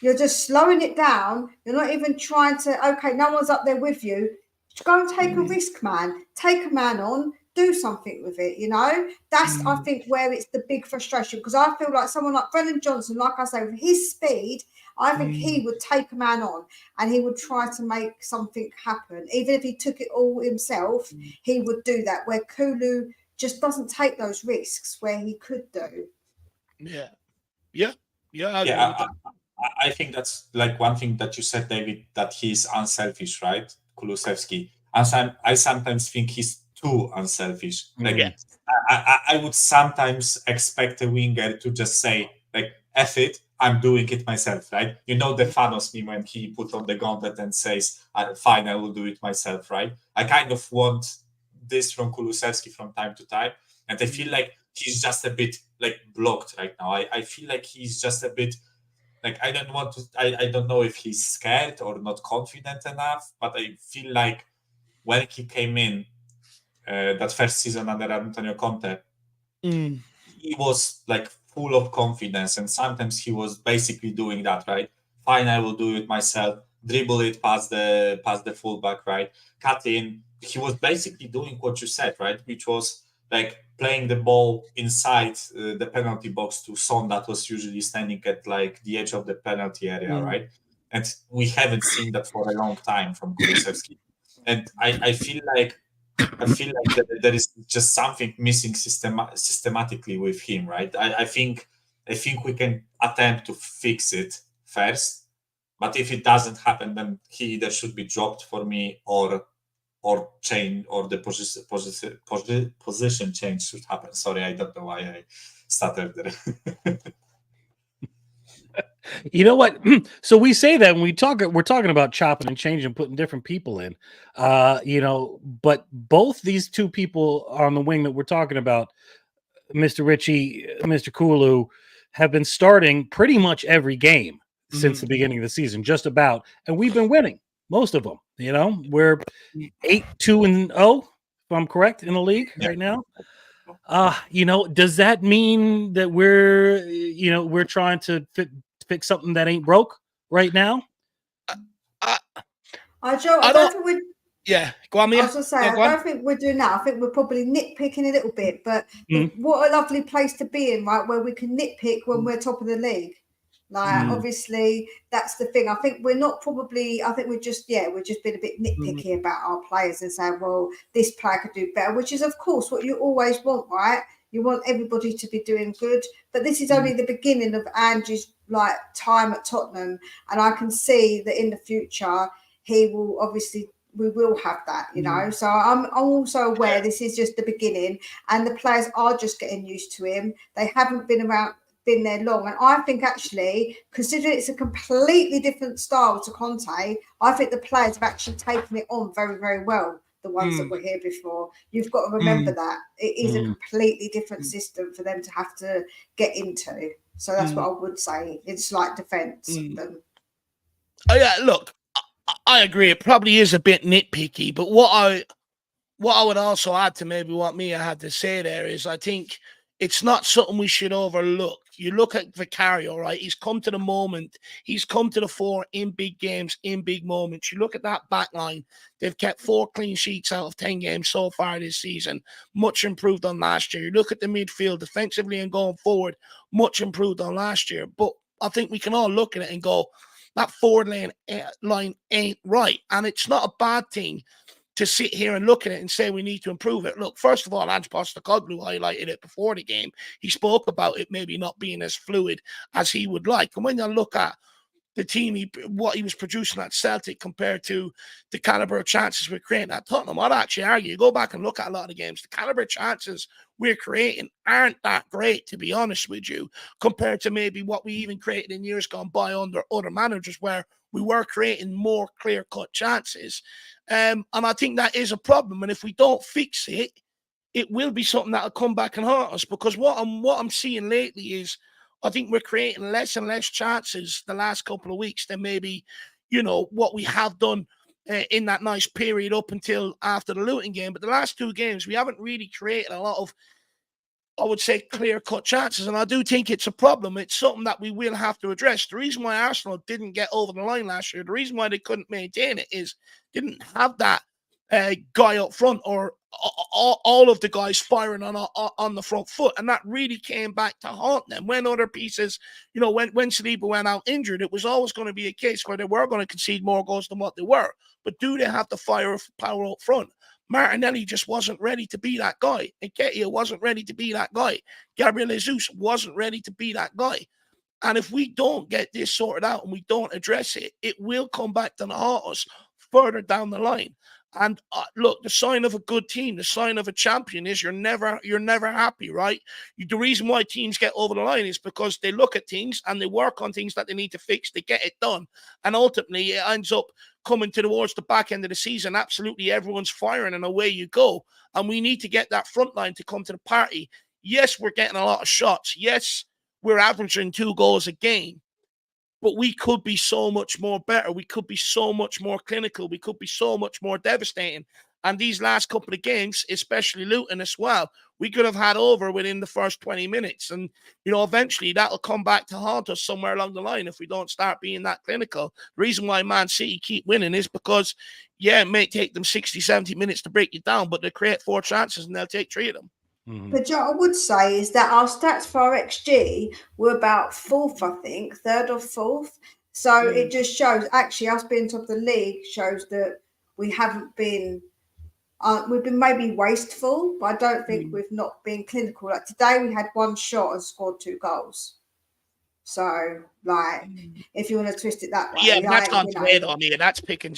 S4: you're just slowing it down. You're not even trying to, okay, no one's up there with you. Just go and take a risk, man. Take a man on. Do something with it, That's, I think, where it's the big frustration. Because I feel like someone like Brennan Johnson, like I say, with his speed, I think he would take a man on and he would try to make something happen. Even if he took it all himself, he would do that, where Kulu just doesn't take those risks where he could do.
S3: I think that's like one thing that you said, David, that he's unselfish, right? Kulusevski. And I sometimes think he's too unselfish. I would sometimes expect a winger to just say, like, F it, I'm doing it myself, right? The Thanos meme when he put on the gauntlet and says, fine, I will do it myself, right? I kind of want this from Kulusevski from time to time. And I feel like he's just a bit like blocked right now. I feel like he's just a bit like, I don't know if he's scared or not confident enough, but I feel like when he came in that first season under Antonio Conte, he was like full of confidence, and sometimes he was basically doing that, right? Fine, I will do it myself, dribble it past the fullback, right? Cut in. He was basically doing what you said, right? Which was like playing the ball inside the penalty box to Son that was usually standing at like the edge of the penalty area, right? And we haven't seen that for a long time from Kulusevski. And I feel like there is just something missing systematically with him, right? I think we can attempt to fix it first, but if it doesn't happen, then he either should be dropped for me or change, or the position change should happen. Sorry, I don't know why I stuttered there.
S2: You know what? So we say that when we're talking about chopping and changing, putting different people in, but both these two people on the wing that we're talking about, Mr. Richie, Mr. Kulu, have been starting pretty much every game since the beginning of the season, just about, and we've been winning most of them. We're 8-2-0, if I'm correct, in the league right now. Does that mean that we're trying to fix something that ain't broke right now?
S4: I don't think
S1: Yeah, go on,
S4: I
S1: Mia.
S4: was going to say,
S1: Yeah,
S4: I
S1: go on.
S4: don't think we're doing that. I think we're probably nitpicking a little bit, but what a lovely place to be in, right? Where we can nitpick when we're top of the league. Like, obviously, that's the thing. I think we're not probably, I think we're just being a bit nitpicky about our players and saying, well, this player could do better, which is, of course, what you always want, right? You want everybody to be doing good. But this is only the beginning of Andrew's, like, time at Tottenham. And I can see that in the future, he will obviously, we will have that, you know. So I'm also aware this is just the beginning, and the players are just getting used to him. They haven't been there long, and I think actually, considering it's a completely different style to Conte, I think the players have actually taken it on very, very well. The ones that were here before, you've got to remember that it is a completely different system for them to have to get into. So that's what I would say. It's like defence.
S1: Oh yeah, look, I agree. It probably is a bit nitpicky, but what I would also add to maybe what Mia had to say there is I think it's not something we should overlook. You look at Vicario, right? He's come to the moment. He's come to the fore in big games, in big moments. You look at that back line. They've kept 4 clean sheets out of 10 games so far this season. Much improved on last year. You look at the midfield defensively and going forward, much improved on last year. But I think we can all look at it and go, that forward line ain't right. And it's not a bad thing to sit here and look at it and say we need to improve it. Look, first of all, Ange Postecoglou highlighted it before the game. He spoke about it maybe not being as fluid as he would like. And when you look at the team, what he was producing at Celtic compared to the caliber of chances we're creating at Tottenham, I'd actually argue, you go back and look at a lot of the games, the caliber of chances we're creating aren't that great, to be honest with you, compared to maybe what we even created in years gone by under other managers where we were creating more clear-cut chances. And I think that is a problem. And if we don't fix it, it will be something that'll come back and haunt us, because what I'm seeing lately is I think we're creating less and less chances the last couple of weeks than maybe, what we have done in that nice period up until after the Luton game. But the last 2 games, we haven't really created a lot of, I would say, clear-cut chances. And I do think it's a problem. It's something that we will have to address. The reason why Arsenal didn't get over the line last year, the reason why they couldn't maintain it is didn't have that guy up front, or all of the guys firing on the front foot, and that really came back to haunt them when other pieces, when Saliba went out injured. It was always going to be a case where they were going to concede more goals than what they were. But do they have the firepower up front? Martinelli just wasn't ready to be that guy. Nketiah wasn't ready to be that guy. Gabriel Jesus wasn't ready to be that guy. And if we don't get this sorted out and we don't address it, it will come back to haunt us further down the line. And look, the sign of a good team, the sign of a champion is you're never happy, right? The reason why teams get over the line is because they look at things and they work on things that they need to fix. They get it done. And ultimately, it ends up coming towards the back end of the season. Absolutely, everyone's firing and away you go. And we need to get that front line to come to the party. Yes, we're getting a lot of shots. Yes, we're averaging 2 goals a game. But we could be so much more better. We could be so much more clinical. We could be so much more devastating. And these last couple of games, especially Luton as well, we could have had over within the first 20 minutes. And, eventually that'll come back to haunt us somewhere along the line if we don't start being that clinical. The reason why Man City keep winning is because, it may take them 60, 70 minutes to break you down, but they create 4 chances and they'll take 3 of them.
S4: But what I would say is that our stats for our XG were about 4th, I think, 3rd or 4th. So it just shows, actually, us being top of the league shows that we haven't been, we've been maybe wasteful, but I don't think we've not been clinical. Like today, we had 1 shot and scored 2 goals. So, if you want to twist it that way,
S1: yeah, that's not today though, Mia. That's picking a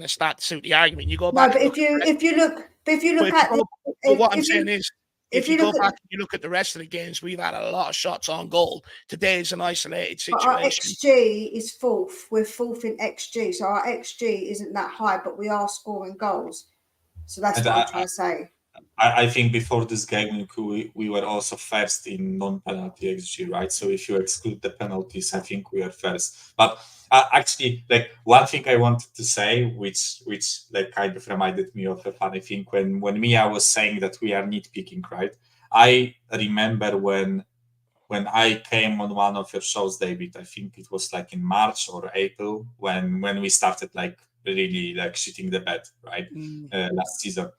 S1: stat to suit the argument. You go back.
S4: No, but if you look
S1: at what I'm saying is, if you go back and you look at the rest of the games, we've had a lot of shots on goal. Today is an isolated situation.
S4: Our XG is 4th. We're 4th in XG, so our XG isn't that high, but we are scoring goals. So that's what I'm trying to say.
S3: I think before this game, we were also first in non-penalty XG, right? So if you exclude the penalties, I think we are first. But actually, one thing I wanted to say, which kind of reminded me of a funny thing when Mia was saying that we are nitpicking, right? I remember when I came on one of your shows, David, I think it was in March or April when we started really like shitting the bed, right? Last season.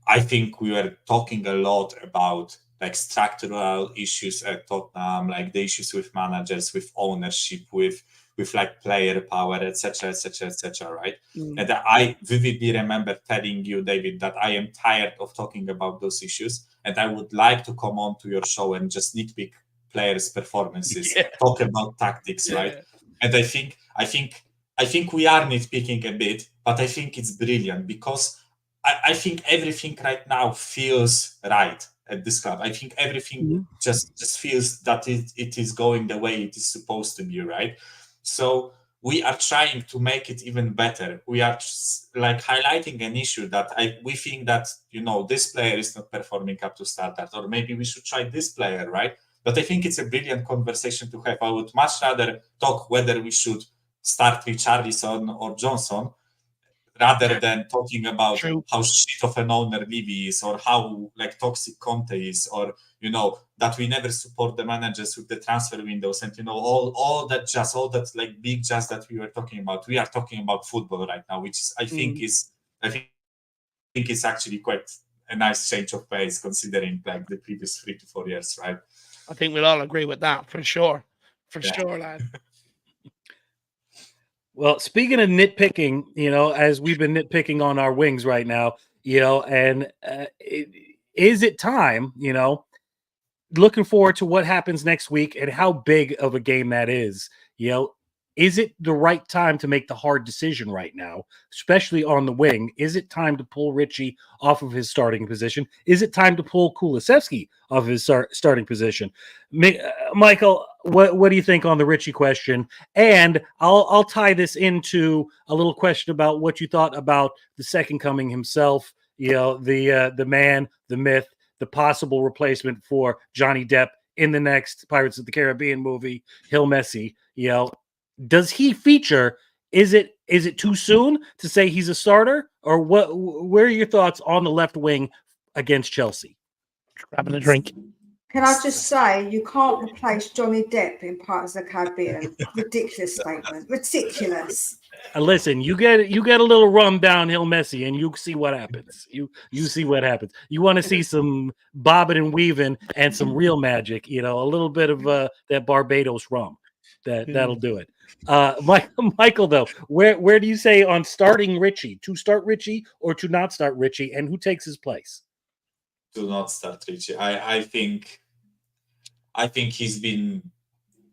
S3: I think we were talking a lot about like structural issues at Tottenham, like the issues with managers, with ownership, with like player power, etc., etc., etc. Right? And I vividly remember telling you, David, that I am tired of talking about those issues, and I would like to come on to your show and just nitpick players' performances, talk about tactics, right? And I think we are nitpicking a bit, but I think it's brilliant because I think everything right now feels right at this club. I think everything just feels that it is going the way it is supposed to be, right? So we are trying to make it even better. We are like highlighting an issue that we think that, this player is not performing up to standard, or maybe we should try this player, right? But I think it's a brilliant conversation to have. I would much rather talk whether we should start Richarlison or Johnson, rather than talking about how shit of an owner Levy is, or how like toxic Conte is, or that we never support the managers with the transfer windows, and all that jazz, all that like big jazz that we were talking about. We are talking about football right now, which is I think it's actually quite a nice change of pace considering like the previous 3 to 4 years, right?
S1: I think we'll all agree with that for sure. Sure, lad.
S2: Well, speaking of nitpicking, as we've been nitpicking on our wings right now, and is it time, looking forward to what happens next week and how big of a game that is, is it the right time to make the hard decision right now, especially on the wing? Is it time to pull Richie off of his starting position? Is it time to pull Kulusevski off of his starting position? Michael, what do you think on the Richie question? And I'll tie this into a little question about what you thought about the second coming himself, the man, the myth, the possible replacement for Johnny Depp in the next Pirates of the Caribbean movie, Hill Messi. Does he feature? Is it too soon to say he's a starter, or what? Where are your thoughts on the left wing against Chelsea?
S1: Grabbing a drink.
S4: Can I just say you can't replace Johnny Depp in Pirates of the Caribbean? Ridiculous statement. Ridiculous.
S2: Listen, you get a little rum down Hill Messi, and you see what happens. You see what happens. You want to see some bobbing and weaving and some real magic. A little bit of that Barbados rum. That'll do it. Michael, though, where do you say on starting Richie? To start Richie or to not start Richie, and who takes his place?
S3: To not start Richie. I think he's been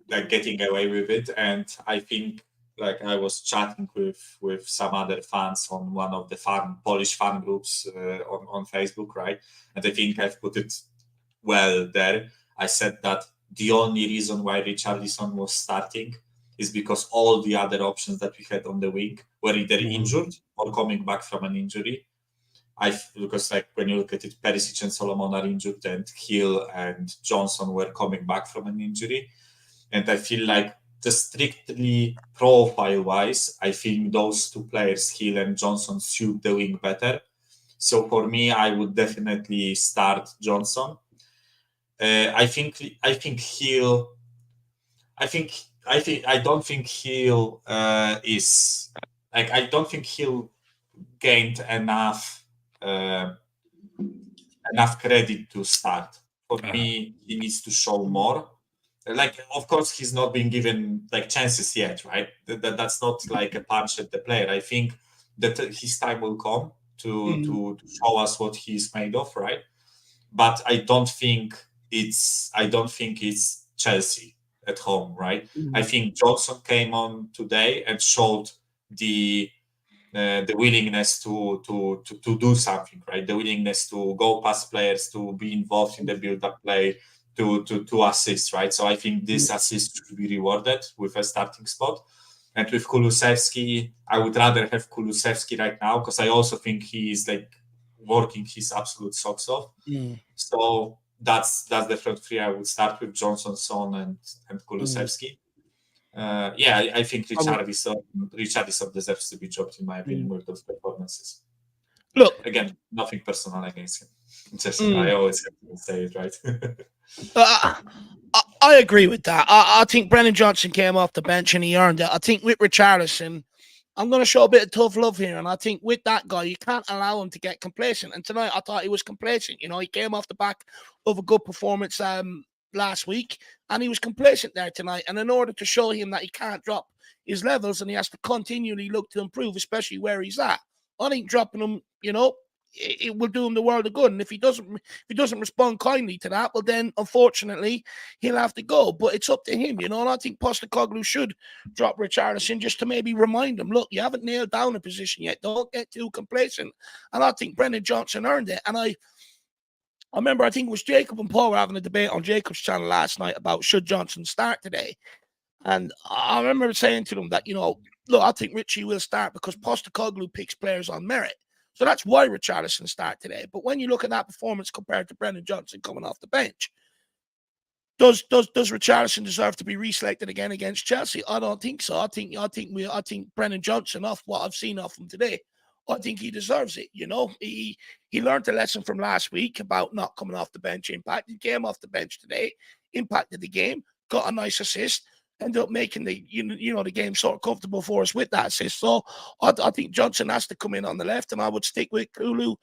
S3: like getting away with it, and I think like I was chatting with some other fans on one of the Polish fan groups on Facebook, right? And I think I've put it well there. I said that the only reason why Richarlison was starting is because all the other options that we had on the wing were either injured or coming back from an injury. Because like when you look at it, Perisic and Solomon are injured, and Hill and Johnson were coming back from an injury. And I feel like just strictly profile-wise, I think those two players, Hill and Johnson, suit the wing better. So for me, I would definitely start Johnson. I don't think Hill is like, I don't think Hill gained enough credit to start. For me, he needs to show more. Like, of course, he's not been given like chances yet, right? That's not like a punch at the player. I think that his time will come to show us what he's made of, right? But I don't think it's Chelsea at home, right? I think Johnson came on today and showed the willingness to do something, right? The willingness to go past players, to be involved in the build-up play, to assist, right? So I think this assist should be rewarded with a starting spot. And with Kulusevski, I would rather have Kulusevski right now, because I also think he is like working his absolute socks off. So that's the front three. I would start with Johnson, Son, and Kulusevski. I think Richarlison deserves to be dropped, in my opinion, with those performances.
S1: Look,
S3: again, nothing personal against him. Just I always have to say it, right?
S1: I agree with that. I think Brennan Johnson came off the bench and he earned it. I think with Richarlison, I'm going to show a bit of tough love here. And I think with that guy, you can't allow him to get complacent. And tonight, I thought he was complacent. You know, he came off the back of a good performance last week, and he was complacent there tonight. And in order to show him that he can't drop his levels and he has to continually look to improve, especially where he's at, I think dropping him, you know, it will do him the world of good. And if he doesn't respond kindly to that, well, then unfortunately he'll have to go. But it's up to him, you know. And I think Postecoglou should drop Richarlison just to maybe remind him, look, you haven't nailed down a position yet. Don't get too complacent. And I think Brendan Johnson earned it. And I remember, I think it was Jacob and Paul were having a debate on Jacob's channel last night about should Johnson start today. And I remember saying to them that, you know, look, I think Richie will start because Postecoglou picks players on merit. So that's why Richarlison start today. But when you look at that performance compared to Brendan Johnson coming off the bench, does Richarlison deserve to be reselected again against Chelsea? I don't think so. I think Brendan Johnson, off what I've seen of him today, I think he deserves it. You know, he learned a lesson from last week about not coming off the bench. Impact. He came off the bench today, impacted the game, got a nice assist. Ended up making the the game sort of comfortable for us with that assist. So I think Johnson has to come in on the left, and I would stick with Kulu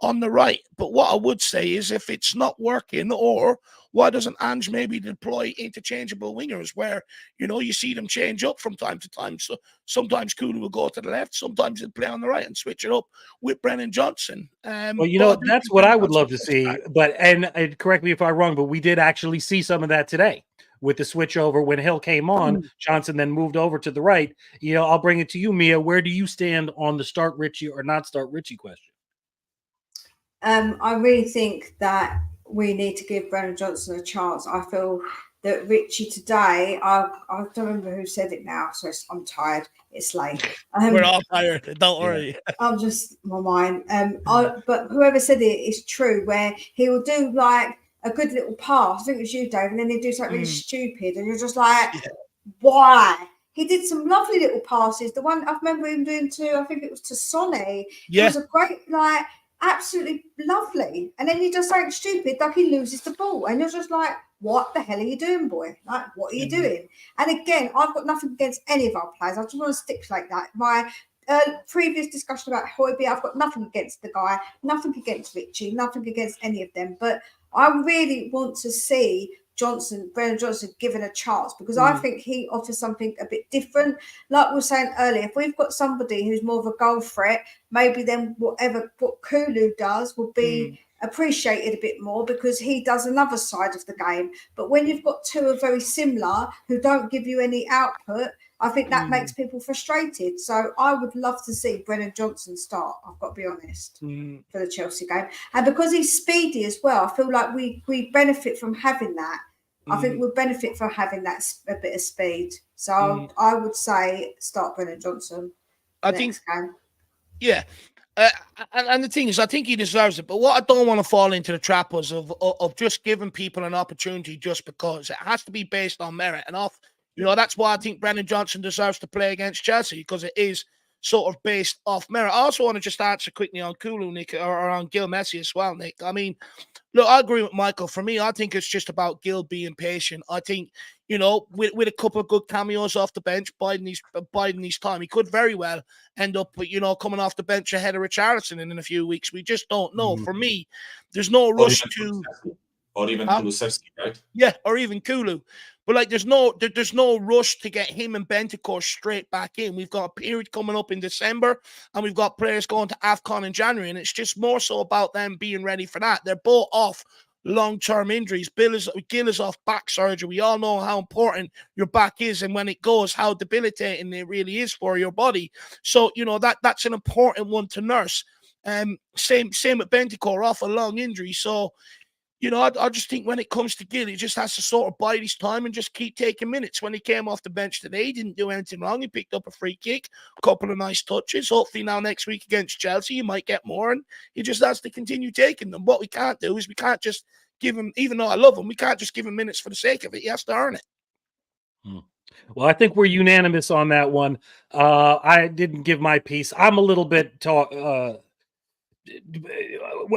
S1: on the right. But what I would say is, if it's not working, or why doesn't Ange maybe deploy interchangeable wingers where you see them change up from time to time? So sometimes Kulu will go to the left, sometimes he'll play on the right, and switch it up with Brennan Johnson.
S2: Well, that's what I would love to see. But and correct me if I'm wrong, but we did actually see some of that today. With the switch over when Hill came on, Johnson then moved over to the right. I'll bring it to you, Mia. Where do you stand on the start Richie or not start Richie question?
S4: I really think that we need to give Brennan Johnson a chance. I feel that Richie today, I don't remember who said it now, so I'm tired. It's late.
S1: We're all tired. Don't worry.
S4: I'm just my mind. But whoever said it is true. Where he will do like a good little pass. I think it was you, Dave, and then he'd do something really stupid, and you're just like, why? He did some lovely little passes. The one I remember him doing I think it was to Sonny. It was a great, like, absolutely lovely. And then he does something stupid, like he loses the ball, and you're just like, what the hell are you doing, boy? Like, what are you doing? And again, I've got nothing against any of our players. I just want to stipulate that. My previous discussion about Højbjerg, I've got nothing against the guy, nothing against Richie, nothing against any of them. But I really want to see Brennan Johnson given a chance, because I think he offers something a bit different. Like we were saying earlier, if we've got somebody who's more of a goal threat, maybe then what Kulu does will be appreciated a bit more, because he does another side of the game. But when you've got two are very similar who don't give you any output, I think that makes people frustrated. So I would love to see Brennan Johnson start, I've got to be honest, for the Chelsea game. And because he's speedy as well, I feel like we benefit from having that. I think we'll benefit from having that a bit of speed. So I would say start Brennan Johnson.
S1: I think, yeah. And the thing is, I think he deserves it. But what I don't want to fall into the trap was of just giving people an opportunity just because. It has to be based on merit and off. That's why I think Brennan Johnson deserves to play against Chelsea, because it is sort of based off merit. I also want to just answer quickly on Kulu, Nick, or on Gil Messi as well, Nick. I mean, look, I agree with Michael. For me, I think it's just about Gil being patient. I think, with a couple of good cameos off the bench, biding his time, he could very well end up, coming off the bench ahead of Richarlison in a few weeks. We just don't know. For me, there's no rush to...
S3: Or even Kulusevski, right?
S1: Yeah, or even Kulu. But like, there's no rush to get him and Bentancur straight back in. We've got a period coming up in December, and we've got players going to AFCON in January, and it's just more so about them being ready for that. They're both off long-term injuries. Gil is off back surgery. We all know how important your back is, and when it goes, how debilitating it really is for your body. So, that's an important one to nurse. Same with Bentancur, off a long injury. So, I just think when it comes to Gil, he just has to sort of bide his time and just keep taking minutes. When he came off the bench today, he didn't do anything wrong. He picked up a free kick, a couple of nice touches. Hopefully now next week against Chelsea, he might get more, and he just has to continue taking them. What we can't do is we can't just give him, even though I love him, we can't just give him minutes for the sake of it. He has to earn it.
S2: Well, I think we're unanimous on that one. I didn't give my piece. I'm a little bit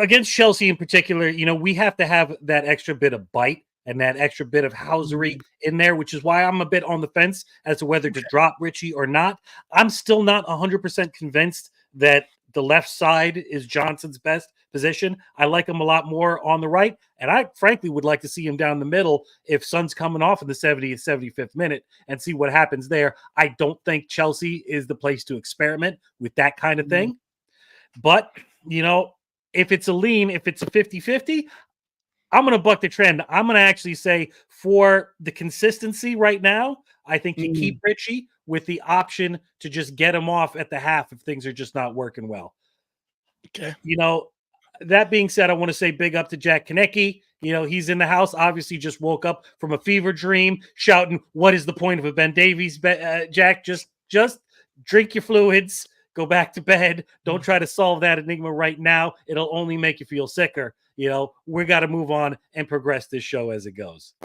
S2: against Chelsea in particular. We have to have that extra bit of bite and that extra bit of housery in there, which is why I'm a bit on the fence as to whether to drop Richie or not. I'm still not 100% convinced that the left side is Johnson's best position. I like him a lot more on the right, and I frankly would like to see him down the middle if Son's coming off in the 70th, 75th minute and see what happens there. I don't think Chelsea is the place to experiment with that kind of thing. But, if it's a lean, if it's a 50-50, I'm going to buck the trend. I'm going to actually say for the consistency right now, I think you keep Richie with the option to just get him off at the half if things are just not working well.
S1: Okay.
S2: That being said, I want to say big up to Jack Konecki. He's in the house, obviously just woke up from a fever dream, shouting, "What is the point of a Ben Davies?" Jack, just drink your fluids, go back to bed. Don't try to solve that enigma right now. It'll only make you feel sicker. We got to move on and progress this show as it goes.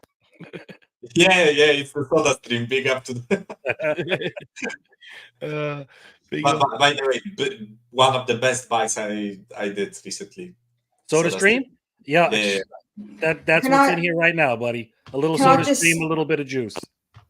S3: Yeah, it's a soda stream. Big up to them. By the way, one of the best buys I did recently.
S2: Soda stream? Yeah. That's what's in here right now, buddy. A little soda stream, a little bit of juice.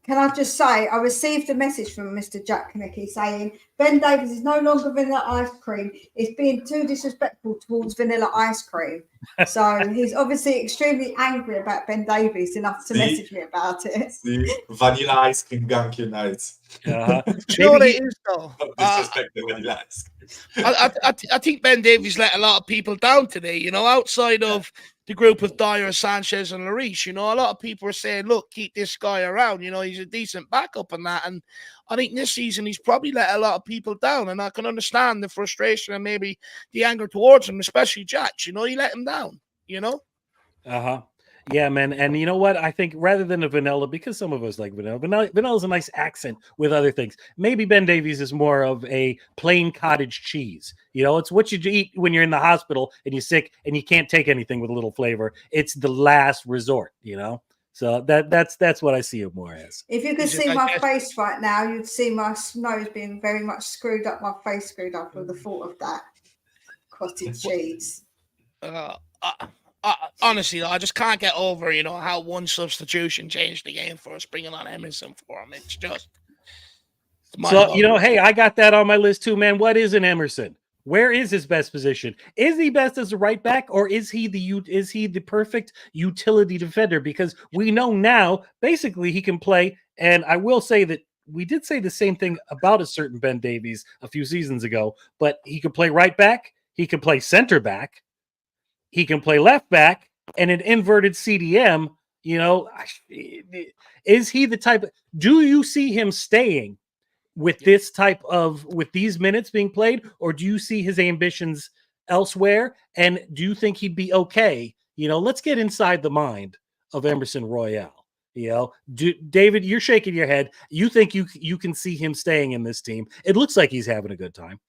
S4: Can I just say, I received a message from Mr. Jack Konecki saying Ben Davies is no longer vanilla ice cream. It's being too disrespectful towards vanilla ice cream. So he's obviously extremely angry about Ben Davies enough to message me about it.
S3: Vanilla ice cream gang unites.
S1: You know what it is, though?
S3: Disrespect the vanilla ice cream.
S1: I think Ben Davies let a lot of people down today, outside of the group of Dyer, Sanchez, and Lloris. A lot of people are saying, look, keep this guy around. He's a decent backup and that. And I think this season he's probably let a lot of people down. And I can understand the frustration and maybe the anger towards him, especially Jack. He let him down,
S2: Yeah, man. And you know what? I think rather than a vanilla, because some of us like vanilla is a nice accent with other things. Maybe Ben Davies is more of a plain cottage cheese. It's what you eat when you're in the hospital and you're sick and you can't take anything with a little flavor. It's the last resort, So that's what I see it more as.
S4: If you could see my face right now, you'd see my nose being very much screwed up, my face screwed up with the thought of that cottage cheese.
S1: Honestly, I just can't get over, how one substitution changed the game for us, bringing on Emerson for him. It's just.
S2: So, hey, I got that on my list too, man. What is an Emerson? Where is his best position? Is he best as a right back, or is he the perfect utility defender? Because we know now, basically, he can play. And I will say that we did say the same thing about a certain Ben Davies a few seasons ago, but he could play right back. He can play center back. He can play left back, and an inverted CDM. Is he the type? Do you see him staying with with these minutes being played, or do you see his ambitions elsewhere? And do you think he'd be okay? Let's get inside the mind of Emerson Royal. David, you're shaking your head. You think you can see him staying in this team? It looks like he's having a good time.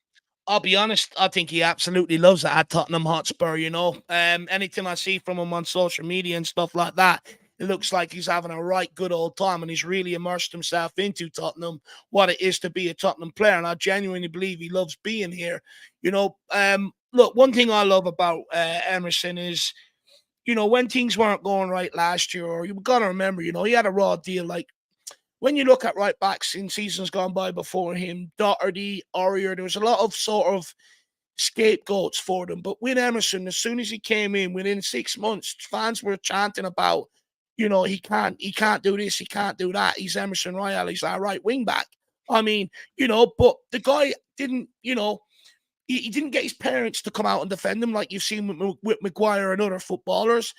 S1: I'll be honest, I think he absolutely loves it at Tottenham Hotspur, Anything I see from him on social media and stuff like that, it looks like he's having a right good old time, and he's really immersed himself into Tottenham, what it is to be a Tottenham player, and I genuinely believe he loves being here. Look, one thing I love about Emerson is, when things weren't going right last year, or you've got to remember, he had a raw deal. Like, when you look at right backs in seasons gone by before him, Doherty, Aurier, there was a lot of sort of scapegoats for them. But with Emerson, as soon as he came in, within 6 months, fans were chanting about, he can't do this, he can't do that. He's Emerson Royal, he's our right wing back. I mean, but the guy didn't, he didn't get his parents to come out and defend him like you've seen with Maguire and other footballers.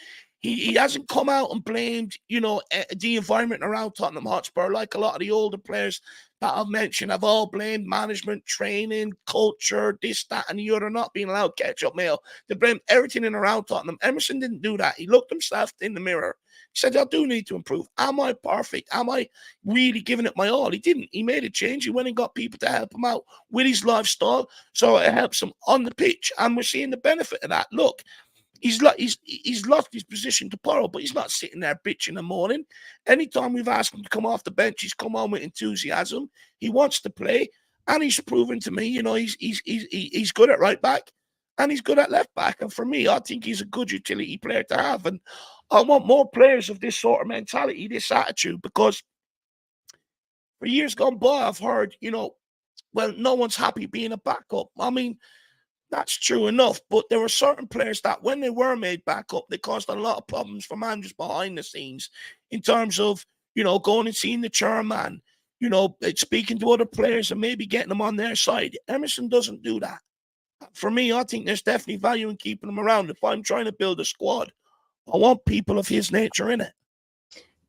S1: He hasn't come out and blamed, the environment around Tottenham Hotspur like a lot of the older players that I've mentioned have all blamed management, training, culture, this, that, and the other, not being allowed ketchup mayo. They blame everything in around Tottenham. Emerson didn't do that. He looked himself in the mirror. He said, I do need to improve. Am I perfect? Am I really giving it my all? He didn't. He made a change. He went and got people to help him out with his lifestyle. So it helps him on the pitch. And we're seeing the benefit of that. Look, he's lost his position to Porro, but he's not sitting there bitching in the morning. Anytime we've asked him to come off the bench, he's come on with enthusiasm. He wants to play, and he's proven to me, he's good at right back, and he's good at left back. And for me, I think he's a good utility player to have. And I want more players of this sort of mentality, this attitude, because for years gone by, I've heard, well, no one's happy being a backup. I mean, that's true enough, but there were certain players that when they were made backup, they caused a lot of problems for managers behind the scenes in terms of, going and seeing the chairman, speaking to other players and maybe getting them on their side. Emerson doesn't do that. For me, I think there's definitely value in keeping him around. If I'm trying to build a squad, I want people of his nature in it.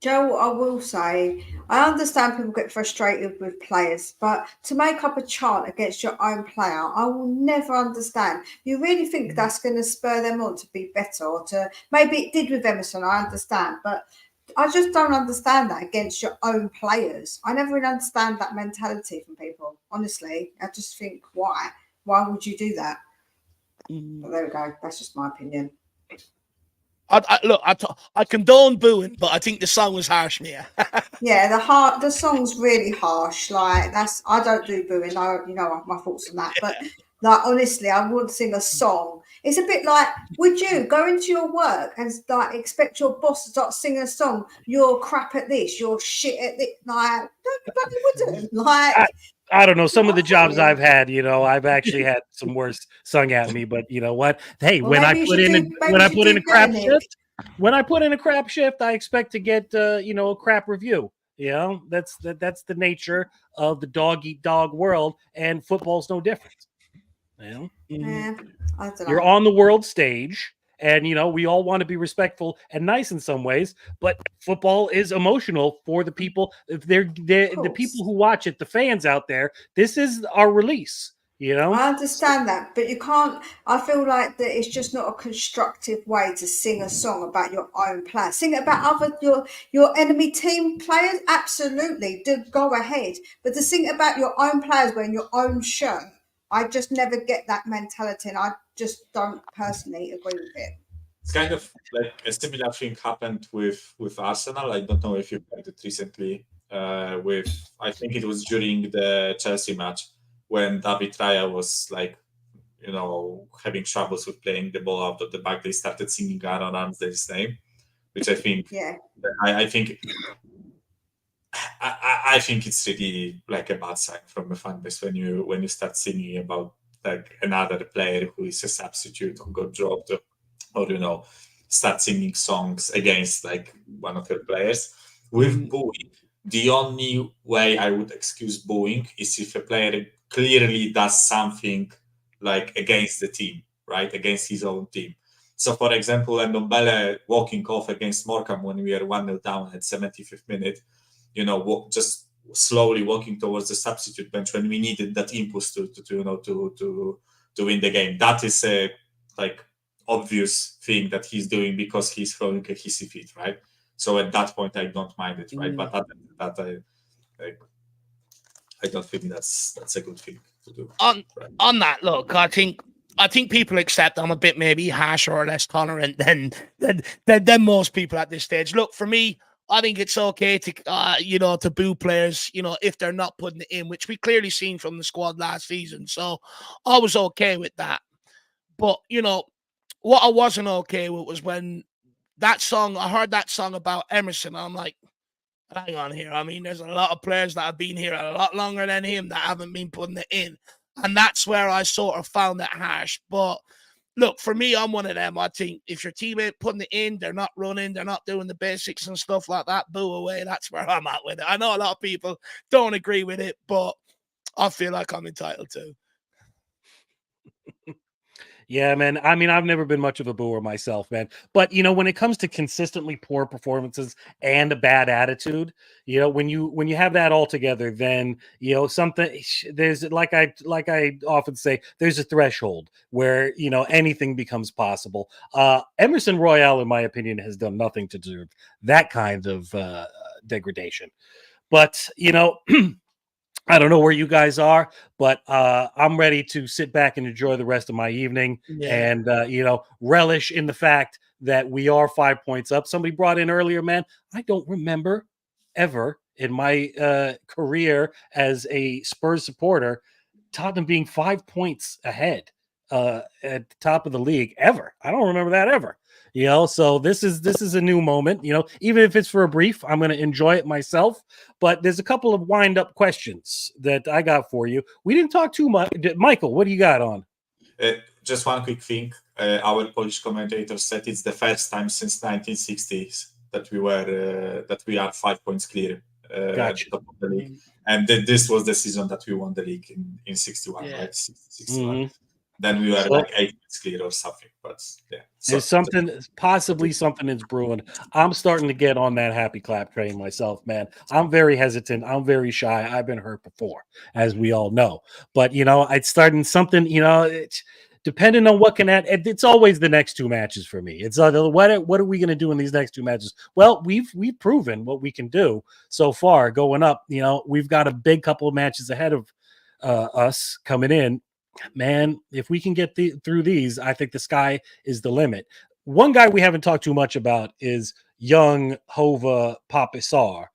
S4: Joe, I will say, I understand people get frustrated with players, but to make up a chant against your own player, I will never understand. You really think that's going to spur them on to be better, or to maybe it did with Emerson, I understand, but I just don't understand that against your own players. I never really understand that mentality from people, honestly. I just think, why? Why would you do that? But there we go. That's just my opinion.
S1: I condone booing, but I think the song was harsh, Mia.
S4: Yeah, the song's really harsh. Like I don't do booing. My thoughts on that. But like honestly, I would sing a song. It's a bit like, would you go into your work and like expect your boss to start singing a song? You're crap at this. You're shit at this. Like, don't you bloody wouldn't. Like,
S2: I don't know. Some of the jobs I've had, I've actually had some worse sung at me. But you know what? Hey, when I put in a crap shift, I expect to get a crap review. That's the nature of the dog eat dog world, and football's no different.
S4: Yeah, I don't know.
S2: You're on the world stage. And, we all want to be respectful and nice in some ways, but football is emotional for the people. They're the people who watch it, the fans out there. This is our release,
S4: I understand that, but you can't. I feel like that it's just not a constructive way to sing a song about your own players. Sing it about your enemy team players. Absolutely, do go ahead, but to sing it about your own players wearing your own shirt, I just never get that mentality, and I just don't personally agree with it.
S3: It's kind of like a similar thing happened with Arsenal. I don't know if you heard it recently. I think it was during the Chelsea match when David Raya was like, having troubles with playing the ball out of the back. They started singing Aaron Ramsdale's name, which I think, I think. I think it's really like a bad sign from a fan base when you start singing about like another player who is a substitute who got dropped, or start singing songs against like one of your players. With booing, the only way I would excuse booing is if a player clearly does something like against the team, right, against his own team. So, for example, Ndombele walking off against Morecambe when we are 1-0 down at 75th minute, just slowly walking towards the substitute bench when we needed that impulse to win the game. That is a like obvious thing that he's doing because he's throwing a hissy fit, right? So at that point, I don't mind it, right? But I don't think that's a good thing to do.
S1: On that, look, I think people accept I'm a bit maybe harsher or less tolerant than most people at this stage. Look, for me, I think it's okay to to boo players, if they're not putting it in, which we clearly seen from the squad last season. So I was okay with that. But what I wasn't okay with was when I heard that song about Emerson. I'm like, hang on here. I mean, there's a lot of players that have been here a lot longer than him that haven't been putting it in. And that's where I sort of found it harsh. But look, for me, I'm one of them. I think if your team ain't putting it in, they're not running, they're not doing the basics and stuff like that, boo away. That's where I'm at with it. I know a lot of people don't agree with it, but I feel like I'm entitled to.
S2: Yeah, man. I mean, I've never been much of a booer myself, man. But when it comes to consistently poor performances and a bad attitude, when you have that all together, then something there's like I often say, there's a threshold where anything becomes possible. Emerson Royal, in my opinion, has done nothing to deserve that kind of degradation. But I don't know where you guys are, but I'm ready to sit back and enjoy the rest of my evening and, relish in the fact that we are 5 points up. Somebody brought in earlier, man, I don't remember ever in my career as a Spurs supporter, Tottenham being 5 points ahead at the top of the league ever. I don't remember that ever. So this is a new moment. Even if it's for a brief, I'm going to enjoy it myself. But there's a couple of wind up questions that I got for you. We didn't talk too much. Michael, what do you got on?
S3: Just one quick thing. Our Polish commentator said it's the first time since 1960s that we are 5 points clear at the top of the league. And this was the season that we won the league in 61, right? 61.
S2: Mm-hmm.
S3: Then we were like 8 points clear or something. But yeah,
S2: there's possibly something that's brewing. I'm starting to get on that happy clap train myself, man. I'm very hesitant. I'm very shy. I've been hurt before, as we all know. But it's starting something. It's depending on what it's always the next two matches for me. It's what are we going to do in these next two matches? Well, we've proven what we can do so far going up. We've got a big couple of matches ahead of us coming in. Man, if we can get through these, I think the sky is the limit. One guy we haven't talked too much about is young Hova Pape Sarr.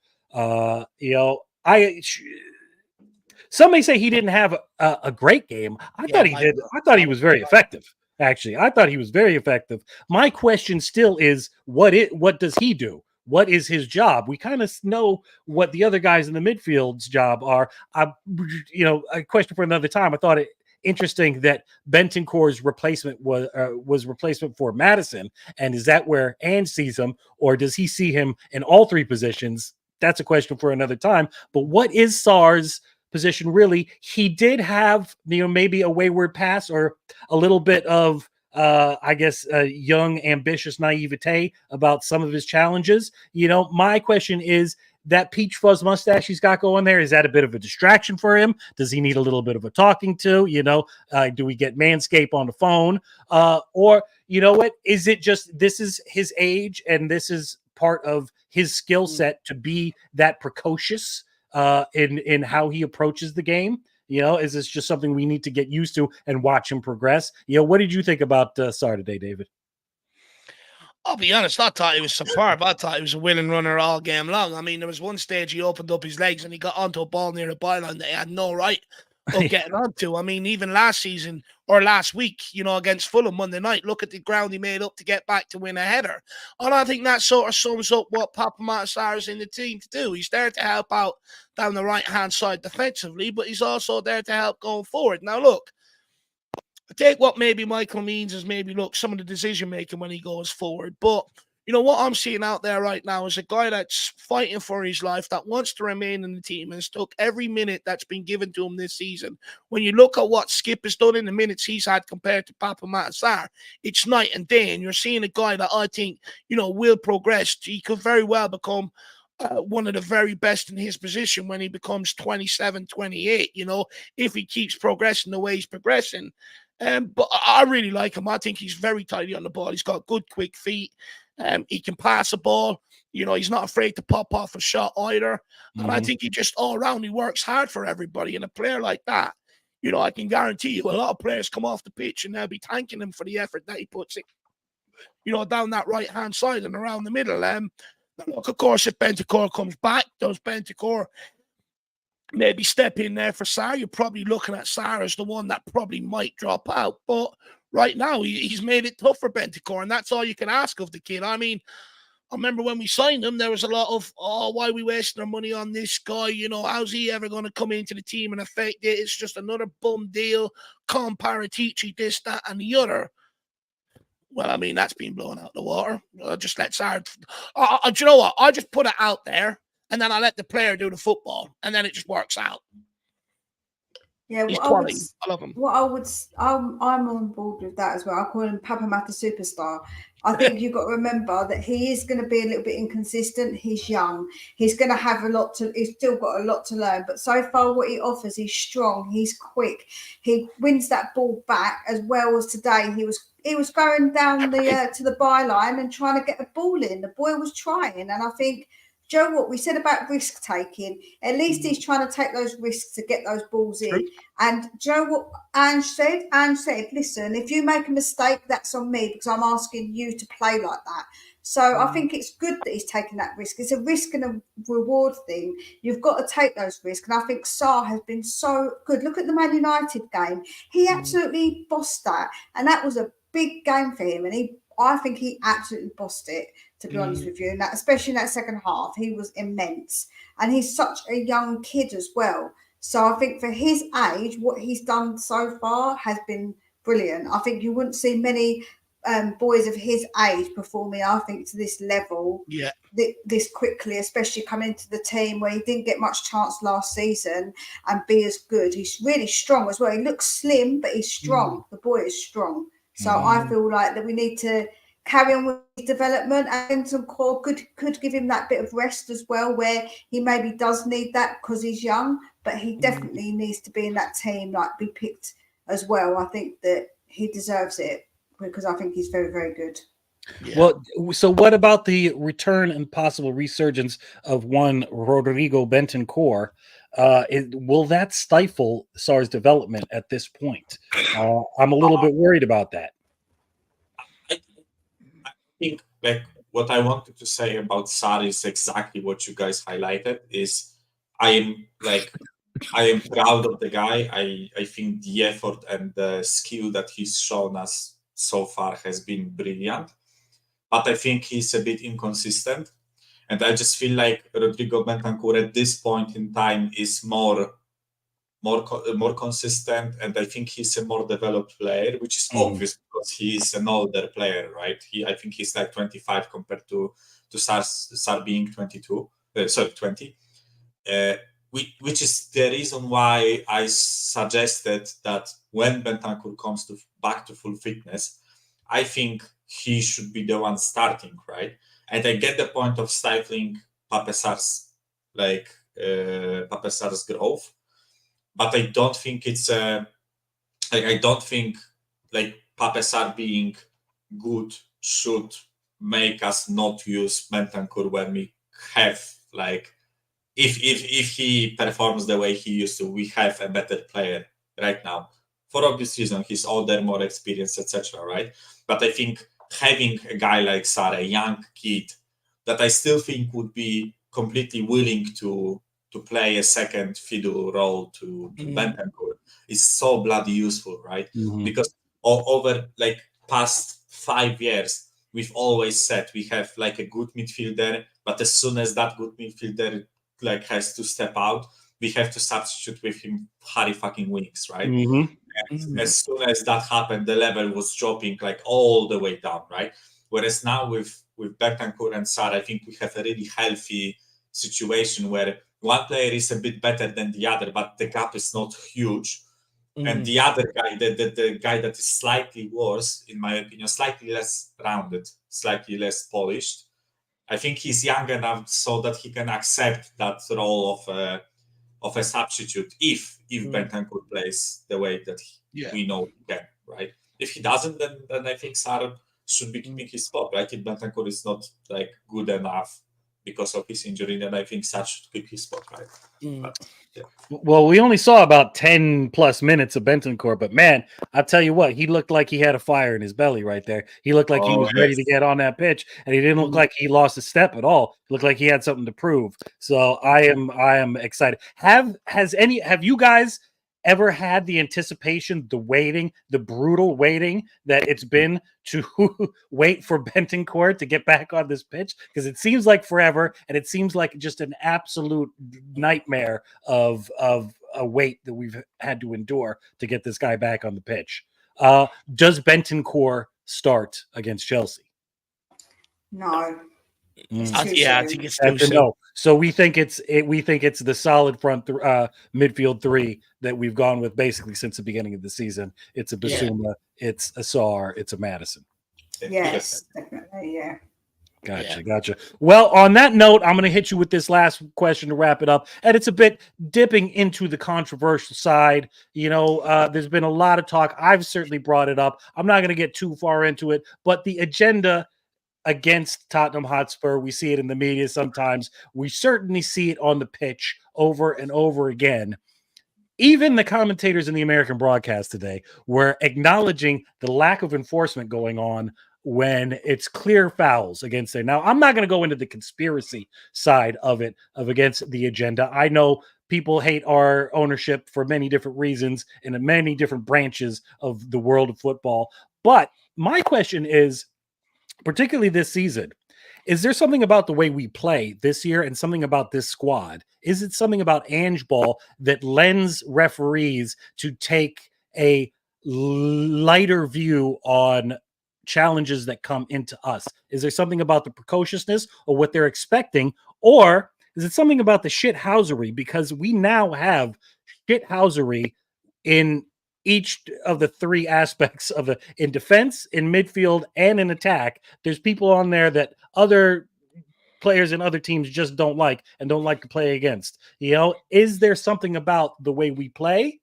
S2: Some may say he didn't have a great game. I thought he did. I thought he was very effective. Actually, I thought he was very effective. My question still is, what does he do? What is his job? We kind of know what the other guys in the midfield's job are. A question for another time. I thought it interesting that Bentancur's replacement was replacement for Madison, and is that where Ange sees him, or does he see him in all three positions? That's a question for another time. But what is Sarr's position really? He did have maybe a wayward pass or a little bit of young ambitious naivete about some of his challenges. My question is, that peach fuzz mustache he's got going there, is that a bit of a distraction for him? Does he need a little bit of a talking to? Do we get Manscaped on the phone? Or what? Is it just this is his age and this is part of his skill set to be that precocious in how he approaches the game? Is this just something we need to get used to and watch him progress? What did you think about Sarr today, David?
S1: I'll be honest, I thought he was superb. I thought he was a willing runner all game long. I mean, there was one stage he opened up his legs and he got onto a ball near the byline that he had no right of getting onto. I mean, even last season or last week, against Fulham Monday night, look at the ground he made up to get back to win a header. And I think that sort of sums up what Pape Matar Sarr is in the team to do. He's there to help out down the right-hand side defensively, but he's also there to help going forward. Now, look, I take what maybe Michael means is some of the decision making when he goes forward. But what I'm seeing out there right now is a guy that's fighting for his life, that wants to remain in the team and stuck every minute that's been given to him this season. When you look at what Skip has done in the minutes he's had compared to Pape Matar Sarr, it's night and day. And you're seeing a guy that I think, will progress. He could very well become one of the very best in his position when he becomes 27, 28, if he keeps progressing the way he's progressing. But I really like him. I think he's very tidy on the ball. He's got good, quick feet. He can pass a ball. He's not afraid to pop off a shot either. And I think he just all around, he works hard for everybody. And a player like that, I can guarantee you a lot of players come off the pitch and they'll be thanking him for the effort that he puts in, down that right-hand side and around the middle. Look, of course, if Bentancur comes back, does Bentancur maybe step in there for Sarr? You're probably looking at Sarr as the one that probably might drop out. But right now, he's made it tough for Bentancur, and that's all you can ask of the kid. I mean, I remember when we signed him, there was a lot of, why are we wasting our money on this guy? How's he ever going to come into the team and affect it? It's just another bum deal, Paratici, this, that, and the other. Well, I mean, that's been blown out the water. Just let Sarr. Do you know what? I just put it out there, and then I let the player do the football, and then it just works out.
S4: Yeah,
S1: he's quality. I love him.
S4: I'm on board with that as well. I call him Pape Matar Superstar. I think you've got to remember that he is going to be a little bit inconsistent. He's young. He's going to have he's still got a lot to learn. But so far, what he offers, he's strong. He's quick. He wins that ball back as well as today. He was going down to the byline and trying to get the ball in. The boy was trying, and I think Joe, what we said about risk taking, at least he's trying to take those risks to get those balls in. And Joe, what Ange said, listen, if you make a mistake, that's on me because I'm asking you to play like that. So I think it's good that he's taking that risk. It's a risk and a reward thing. You've got to take those risks. And I think Sarr has been so good. Look at the Man United game. He absolutely bossed that. And that was a big game for him. And I think he absolutely bossed it, to be honest with you. And that, especially in that second half, he was immense. And he's such a young kid as well. So I think for his age, what he's done so far has been brilliant. I think you wouldn't see many boys of his age performing, I think, to this level this quickly, especially coming into the team where he didn't get much chance last season and be as good. He's really strong as well. He looks slim, but he's strong. The boy is strong. So I feel like that we need to carry on with his development, and some core could give him that bit of rest as well, where he maybe does need that because he's young, but he definitely needs to be in that team, like be picked as well. I think that he deserves it because I think he's very, very good.
S2: Yeah. Well, so what about the return and possible resurgence of one Rodrigo Bentancur? Will that stifle Sarr's development at this point? I'm a little bit worried about that.
S3: I think like what I wanted to say about Sarr is exactly what you guys highlighted. Is I am proud of the guy. I think the effort and the skill that he's shown us so far has been brilliant. But I think he's a bit inconsistent. And I just feel like Rodrigo Bentancur at this point in time is more consistent. And I think he's a more developed player, which is obvious because he's an older player, right? I think he's like 25 compared to Sarr being 20. Which is the reason why I suggested that when Bentancur comes back to full fitness, I think he should be the one starting, right? And I get the point of stifling Pape Sarr's growth, but I don't think it's I don't think like Pape Sarr being good should make us not use Bentancur when we have like if he performs the way he used to, we have a better player right now. For obvious reason, he's older, more experienced, etc. Right? But I think having a guy like Sarr, a young kid, that I still think would be completely willing to play a second fiddle role to Bentancur is so bloody useful, right? Because over like past 5 years, we've always said we have like a good midfielder, but as soon as that good midfielder like has to step out, we have to substitute with him Harry fucking Winks, right? And as soon as that happened, the level was dropping like all the way down, right? Whereas now with Bentancur and Sarr, I think we have a really healthy situation where one player is a bit better than the other, but the gap is not huge. And the other guy, the guy that is slightly worse, in my opinion, slightly less rounded, slightly less polished, I think he's young enough so that he can accept that role of a substitute if Bentancur plays the way that we know he can, right? If he doesn't, then I think Sarr should be keeping his spot, right? If Bentancur is not like good enough because of his injury, then I think Sarr should keep his spot, right? But, yeah.
S2: Well, we only saw about 10 plus minutes of Bentancur, but man, I'll tell you what, he looked like he had a fire in his belly right there. He looked like he was ready to get on that pitch, and he didn't look like he lost a step at all. He looked like he had something to prove. So I am excited. Have you guys ever had the anticipation, the waiting, the brutal waiting that it's been to wait for Bentancur to get back on this pitch? Because it seems like forever, and it seems like just an absolute nightmare of a wait that we've had to endure to get this guy back on the pitch. Does Bentancur start against Chelsea?
S4: No.
S1: I think it's too soon.
S2: No. So we think it's the solid front midfield three that we've gone with basically since the beginning of the season. It's a Basuma, it's a Sarr, it's a Madison.
S4: Yes, definitely, yeah.
S2: Gotcha. Well, on that note, I'm going to hit you with this last question to wrap it up. And it's a bit dipping into the controversial side. You know, there's been a lot of talk. I've certainly brought it up. I'm not going to get too far into it, but the agenda against Tottenham Hotspur. We see it in the media sometimes. We certainly see it on the pitch over and over again. Even the commentators in the American broadcast today were acknowledging the lack of enforcement going on when it's clear fouls against it. Now, I'm not going to go into the conspiracy side of it, of against the agenda. I know people hate our ownership for many different reasons and in many different branches of the world of football. But my question is, particularly this season, is there something about the way we play this year and something about this squad? Is it something about Ange Ball that lends referees to take a lighter view on challenges that come into us? Is there something about the precociousness or what they're expecting? Or is it something about the shithousery? Because we now have shithousery in each of the three aspects of it, in defense, in midfield, and in attack. There's people on there that other players and other teams just don't like and don't like to play against. You know, is there something about the way we play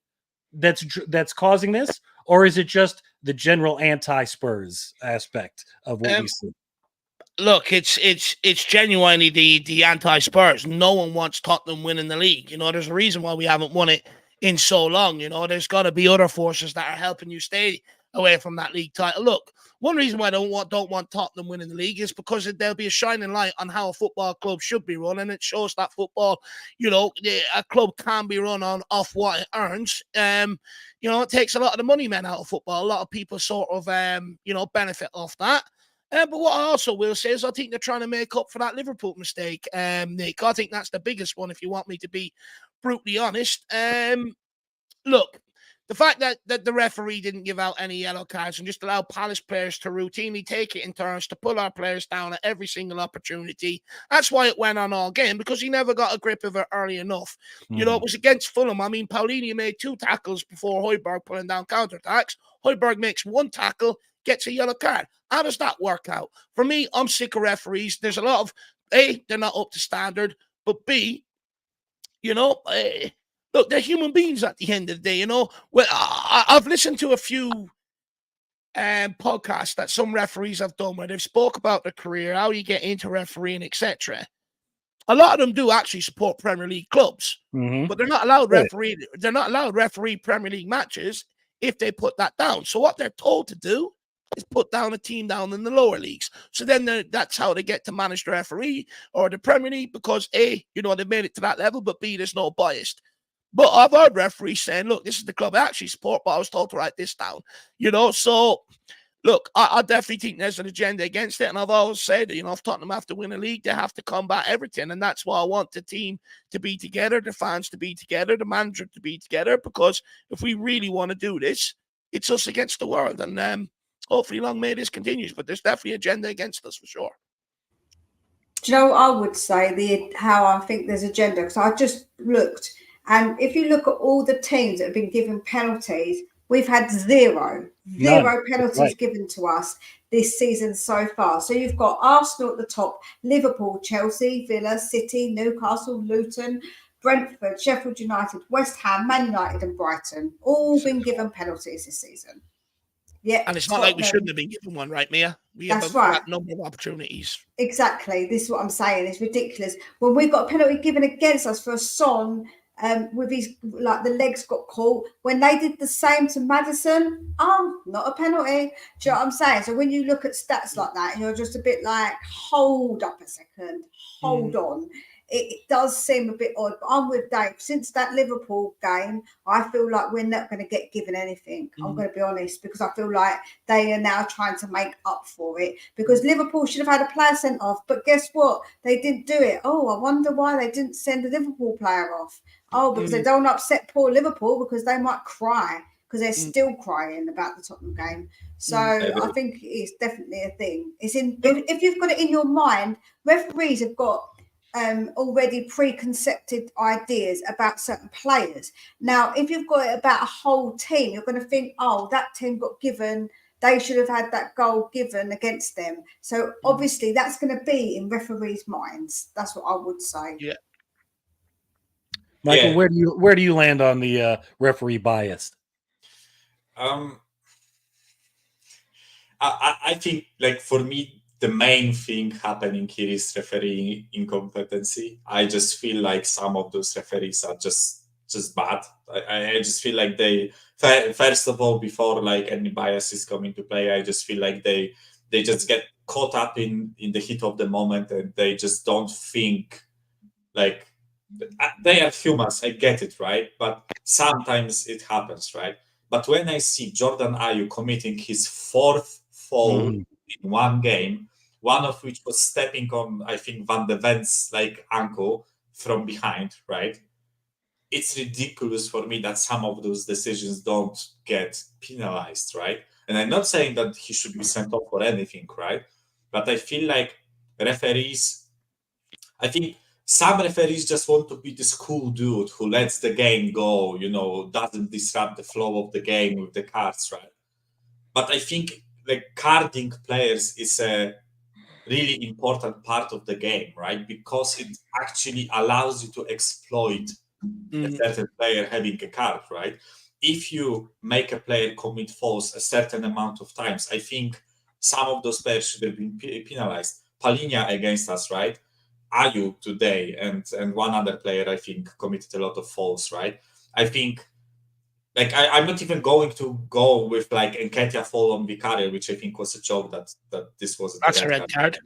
S2: that's causing this, or is it just the general anti-Spurs aspect of what we see?
S1: Look, it's genuinely the anti-Spurs. No one wants Tottenham winning the league. You know, there's a reason why we haven't won it in so long. You know, there's got to be other forces that are helping you stay away from that league title. Look, one reason why I don't want Tottenham winning the league is because there'll be a shining light on how a football club should be run, and it shows that football, you know, a club can be run off what it earns. You know, it takes a lot of the money men out of football. A lot of people sort of you know, benefit off that. But what I also will say is I think they're trying to make up for that Liverpool mistake, Nick. I think that's the biggest one, if you want me to be brutally honest. Look, the fact that the referee didn't give out any yellow cards and just allow Palace players to routinely take it in turns to pull our players down at every single opportunity, that's why it went on all game, because he never got a grip of it early enough. You know, it was against Fulham. I mean, Paulinho made 2 tackles before Højbjerg pulling down counterattacks. Højbjerg makes 1 tackle, gets a yellow card. How does that work out? For me, I'm sick of referees. There's a lot of, A, they're not up to standard, but B, you know, look, they're human beings at the end of the day, you know. Well, I've listened to a few podcasts that some referees have done where they've spoke about their career, how you get into refereeing, etc. A lot of them do actually support Premier League clubs, but they're not allowed referee. They're not allowed referee Premier League matches if they put that down. So what they're told to do is put down a team down in the lower leagues. So then that's how they get to manage the referee or the Premier League, because A, you know, they've made it to that level, but B, there's no bias. But I've heard referees saying, look, this is the club I actually support, but I was told to write this down. You know, so look, I definitely think there's an agenda against it. And I've always said, you know, if Tottenham have to win a league, they have to combat everything. And that's why I want the team to be together, the fans to be together, the manager to be together, because if we really want to do this, it's us against the world. And hopefully long may this continues, but there's definitely agenda against us for sure.
S4: Do you know what I would say, how I think there's agenda? Because I just looked, and if you look at all the teams that have been given penalties, we've had zero penalties given to us this season so far. So you've got Arsenal at the top, Liverpool, Chelsea, Villa, City, Newcastle, Luton, Brentford, Sheffield United, West Ham, Man United and Brighton, all been given penalties this season. Yeah,
S1: and it's not like we shouldn't have been given one, right, Mia? We have a number of opportunities.
S4: Exactly. This is what I'm saying. It's ridiculous. When we got a penalty given against us for a Son, with his, like, the legs got caught. When they did the same to Maddison, not a penalty. Do you know what I'm saying? So when you look at stats like that, you're just a bit like, hold up a second, hold on. It does seem a bit odd, but I'm with Dave. Since that Liverpool game, I feel like we're not going to get given anything. I'm going to be honest, because I feel like they are now trying to make up for it, because Liverpool should have had a player sent off, but guess what? They didn't do it. I wonder why they didn't send a Liverpool player off. Because they don't upset poor Liverpool, because they might cry, because they're still crying about the Tottenham game. So I think it's definitely a thing. It's if you've got it in your mind, referees have got already preconceived ideas about certain players. Now, if you've got it about a whole team, you're going to think, that team got given, they should have had that goal given against them. So obviously that's going to be in referees' minds. That's what I would say.
S1: Yeah.
S2: Michael, where do you land on the referee bias?
S3: I think, like, for me, the main thing happening here is referee incompetency. I just feel like some of those referees are just bad. I just feel like they, first of all, before like any biases come into play, I just feel like they just get caught up in the heat of the moment, and they just don't think like, they are humans. I get it, right? But sometimes it happens, right? But when I see Jordan Ayew committing his 4th foul in one game, one of which was stepping on, I think, Van de Ven's like ankle from behind, right? It's ridiculous for me that some of those decisions don't get penalized, right? And I'm not saying that he should be sent off or anything, right? But I feel like referees, I think some referees just want to be this cool dude who lets the game go, doesn't disrupt the flow of the game with the cards, right? But I think like carding players is a really important part of the game, right? Because it actually allows you to exploit a certain player having a card, right? If you make a player commit fouls a certain amount of times, I think some of those players should have been penalized. Palhinha against us, right? Ayew today and one other player, I think, committed a lot of fouls, right? I think, like, I'm not even going to go with like Nketiah foul on Vicario, which I think was a joke that this was
S1: a red card.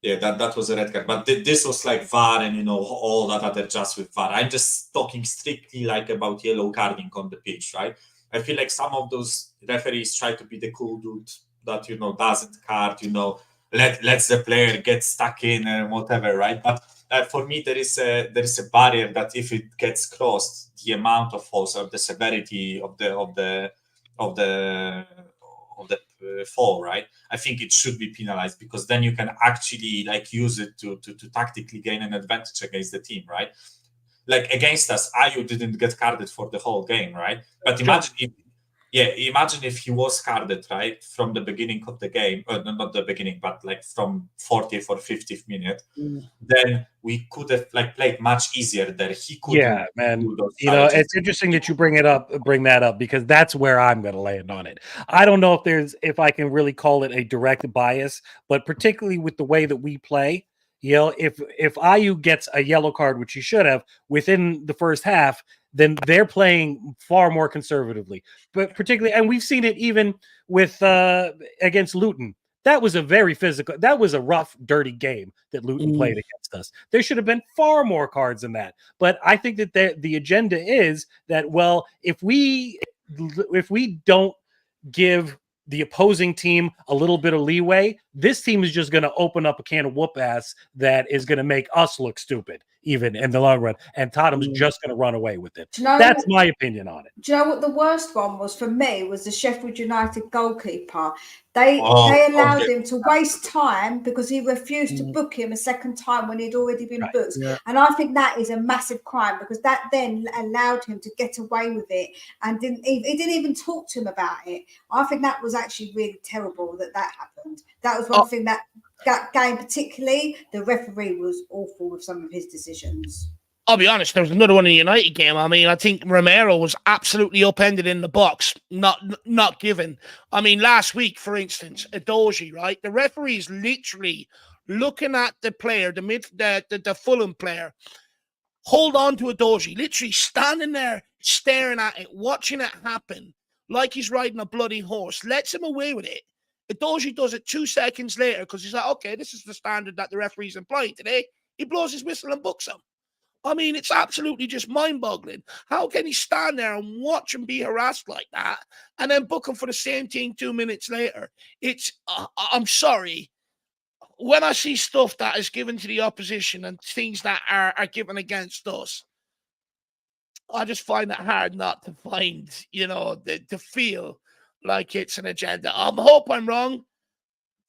S3: Yeah, that was a red card. But this was like VAR and, all that other just with VAR. I'm just talking strictly like about yellow carding on the pitch, right? I feel like some of those referees try to be the cool dude that, doesn't card, lets the player get stuck in and whatever, right? But for me, there is a barrier that if it gets crossed, the amount of fouls or the severity of the fall, right? I think it should be penalized, because then you can actually like use it to tactically gain an advantage against the team, right? Like against us, Ayew didn't get carded for the whole game, right? But imagine if he was carded, right, from the beginning of the game, not the beginning, but like from 40th or 50th minute, then we could have like played much easier there. He could,
S2: yeah, man. It's interesting that you bring that up, because that's where I'm going to land on it. I don't know if I can really call it a direct bias, but particularly with the way that we play, if Ayew gets a yellow card, which he should have within the first half, then they're playing far more conservatively. But particularly, and we've seen it even with against Luton. That was a very physical, that was a rough, dirty game that Luton played against us. There should have been far more cards than that. But I think that the agenda is that, well, if we don't give the opposing team a little bit of leeway, this team is just going to open up a can of whoop ass that is going to make us look stupid, even in the long run. And Tottenham's just going to run away with it. That's my opinion on it.
S4: Do you know what the worst one was for me? Was the Sheffield United goalkeeper. They allowed him to waste time because he refused to book him a second time when he'd already been booked. Yeah. And I think that is a massive crime, because that then allowed him to get away with it, and he didn't even talk to him about it. I think that was actually really terrible that happened. That was one thing that game particularly, the referee was awful with some of his decisions.
S1: I'll be honest, there was another one in the United game. I mean, I think Romero was absolutely upended in the box, not given. I mean, last week, for instance, Edozie, right? The referee is literally looking at the player, the Fulham player, hold on to Edozie, literally standing there, staring at it, watching it happen, like he's riding a bloody horse, lets him away with it. Edozie does it 2 seconds later because he's like, okay, this is the standard that the referee's employing today. He blows his whistle and books him. I mean, it's absolutely just mind-boggling. How can he stand there and watch him be harassed like that and then book him for the same thing 2 minutes later? I'm sorry. When I see stuff that is given to the opposition and things that are given against us, I just find it hard not to find, to feel like it's an agenda. I hope I'm wrong,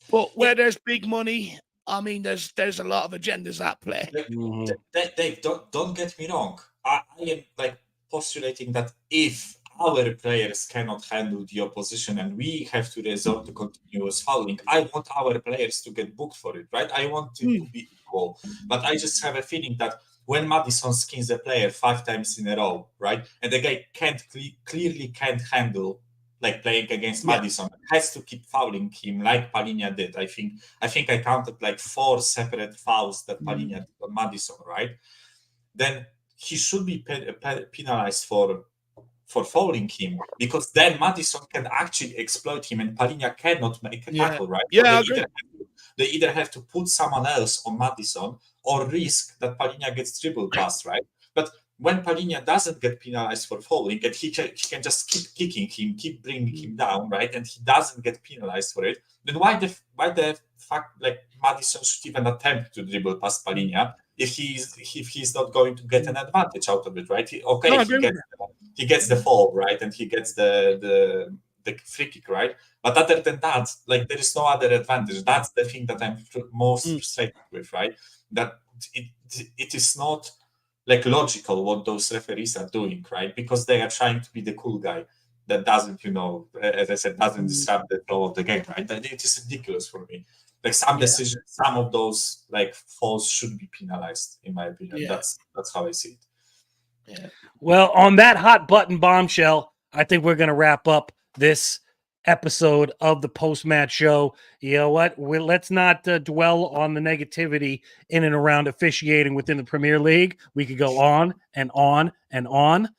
S1: but where there's big money, I mean, there's a lot of agendas at play.
S3: Dave, don't get me wrong. I am like postulating that if our players cannot handle the opposition and we have to resort to continuous fouling, I want our players to get booked for it, right? I want it to be equal. But I just have a feeling that when Maddison skins a player 5 times in a row, right, and the guy clearly can't handle like playing against
S1: Yeah.
S3: Maddison, has to keep fouling him like Palhinha did. I think I counted like 4 separate fouls that Palhinha did on Maddison, right? Then he should be penalized for fouling him, because then Maddison can actually exploit him and Palhinha cannot make a tackle, right? So
S1: Yeah, I agree.
S3: they either have to put someone else on Maddison or risk that Palhinha gets dribbled past, right? But when Palhinha doesn't get penalized for fouling, and he can just keep kicking him, keep bringing him down, right? And he doesn't get penalized for it, then why the fuck, like, Maddison should even attempt to dribble past Palhinha if he's not going to get an advantage out of it, right? He gets the fall, right? And he gets the free kick, right? But other than that, like, there is no other advantage. That's the thing that I'm most frustrated with, right? That it is not like logical what those referees are doing, right? Because they are trying to be the cool guy that doesn't, as I said, doesn't disrupt the flow of the game, right? And it is ridiculous for me. Like, some decisions, some of those like falls should be penalized, in my opinion. That's how I see it.
S1: Yeah.
S2: Well, on that hot button bombshell, I think we're going to wrap up this episode of the post-match show. You know what? Let's not dwell on the negativity in and around officiating within the Premier League. We could go on and on and on.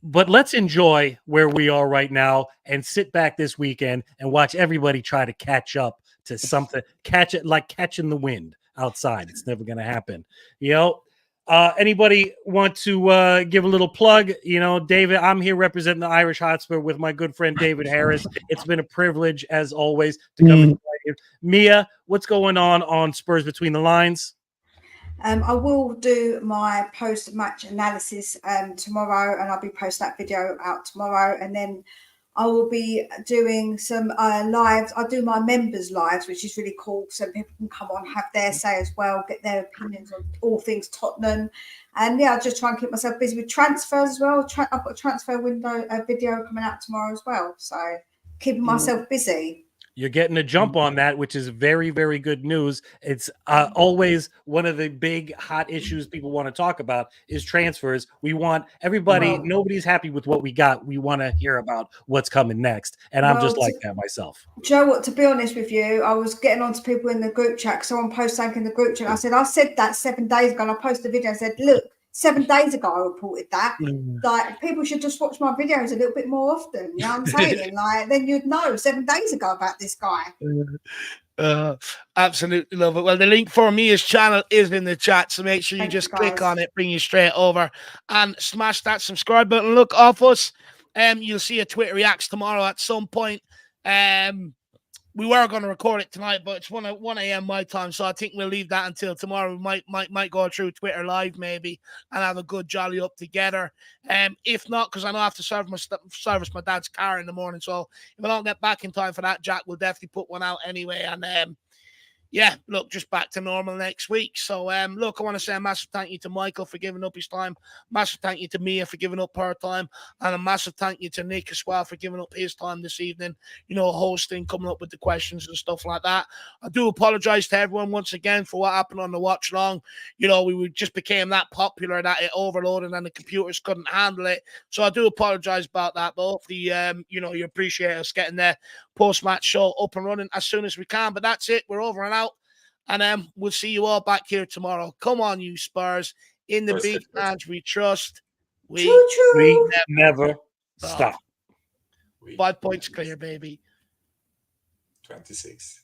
S2: But let's enjoy where we are right now and sit back this weekend and watch everybody try to catch up to something. Catch it like catching the wind outside. It's never going to happen. Anybody want to give a little plug? David, I'm here representing the Irish Hotspur with my good friend David Harris. It's been a privilege, as always, to come and here. Mia, what's going on Spurs Between the Lines?
S4: I will do my post-match analysis tomorrow, and I'll be posting that video out tomorrow. And then I will be doing some lives. I'll do my members' lives, which is really cool, so people can come on, have their say as well, get their opinions on all things Tottenham. And I'll just try and keep myself busy with transfers as well. I've got a transfer window video coming out tomorrow as well, so keeping myself busy.
S2: You're getting a jump on that, which is very, very good news. It's always one of the big hot issues people want to talk about is transfers. We want everybody, nobody's happy with what we got. We want to hear about what's coming next. And I'm just like that myself.
S4: Joe, what, to be honest with you, I was getting on to people in the group chat. Someone posted something in the group chat. I said that 7 days ago, and I posted a video and said, look, 7 days ago I reported that. Like, people should just watch my videos a little bit more often. You know what I'm saying? Like, then you'd know 7 days ago about this guy.
S1: Absolutely love it. Well, the link for Mia's channel is in the chat, so make sure you just click on it, bring you straight over, and smash that subscribe button. Look off us. You'll see a Twitter reacts tomorrow at some point. We were going to record it tonight, but it's 1 a.m. my time, so I think we'll leave that until tomorrow. We might go through Twitter live maybe and have a good jolly up together. If not, because I know I have to service my dad's car in the morning, so if I don't get back in time for that, Jack will definitely put one out anyway. And look, just back to normal next week. So, look, I want to say a massive thank you to Michael for giving up his time. Massive thank you to Mia for giving up her time. And a massive thank you to Nick as well for giving up his time this evening, hosting, coming up with the questions and stuff like that. I do apologize to everyone once again for what happened on the watch long. We just became that popular that it overloaded and the computers couldn't handle it. So I do apologize about that. But hopefully, you appreciate us getting the post-match show up and running as soon as we can. But that's it. We're over and out. And we'll see you all back here tomorrow. Come on, you Spurs. In the big fans we trust. We
S2: never stop.
S1: 5 points clear, baby.
S3: 26.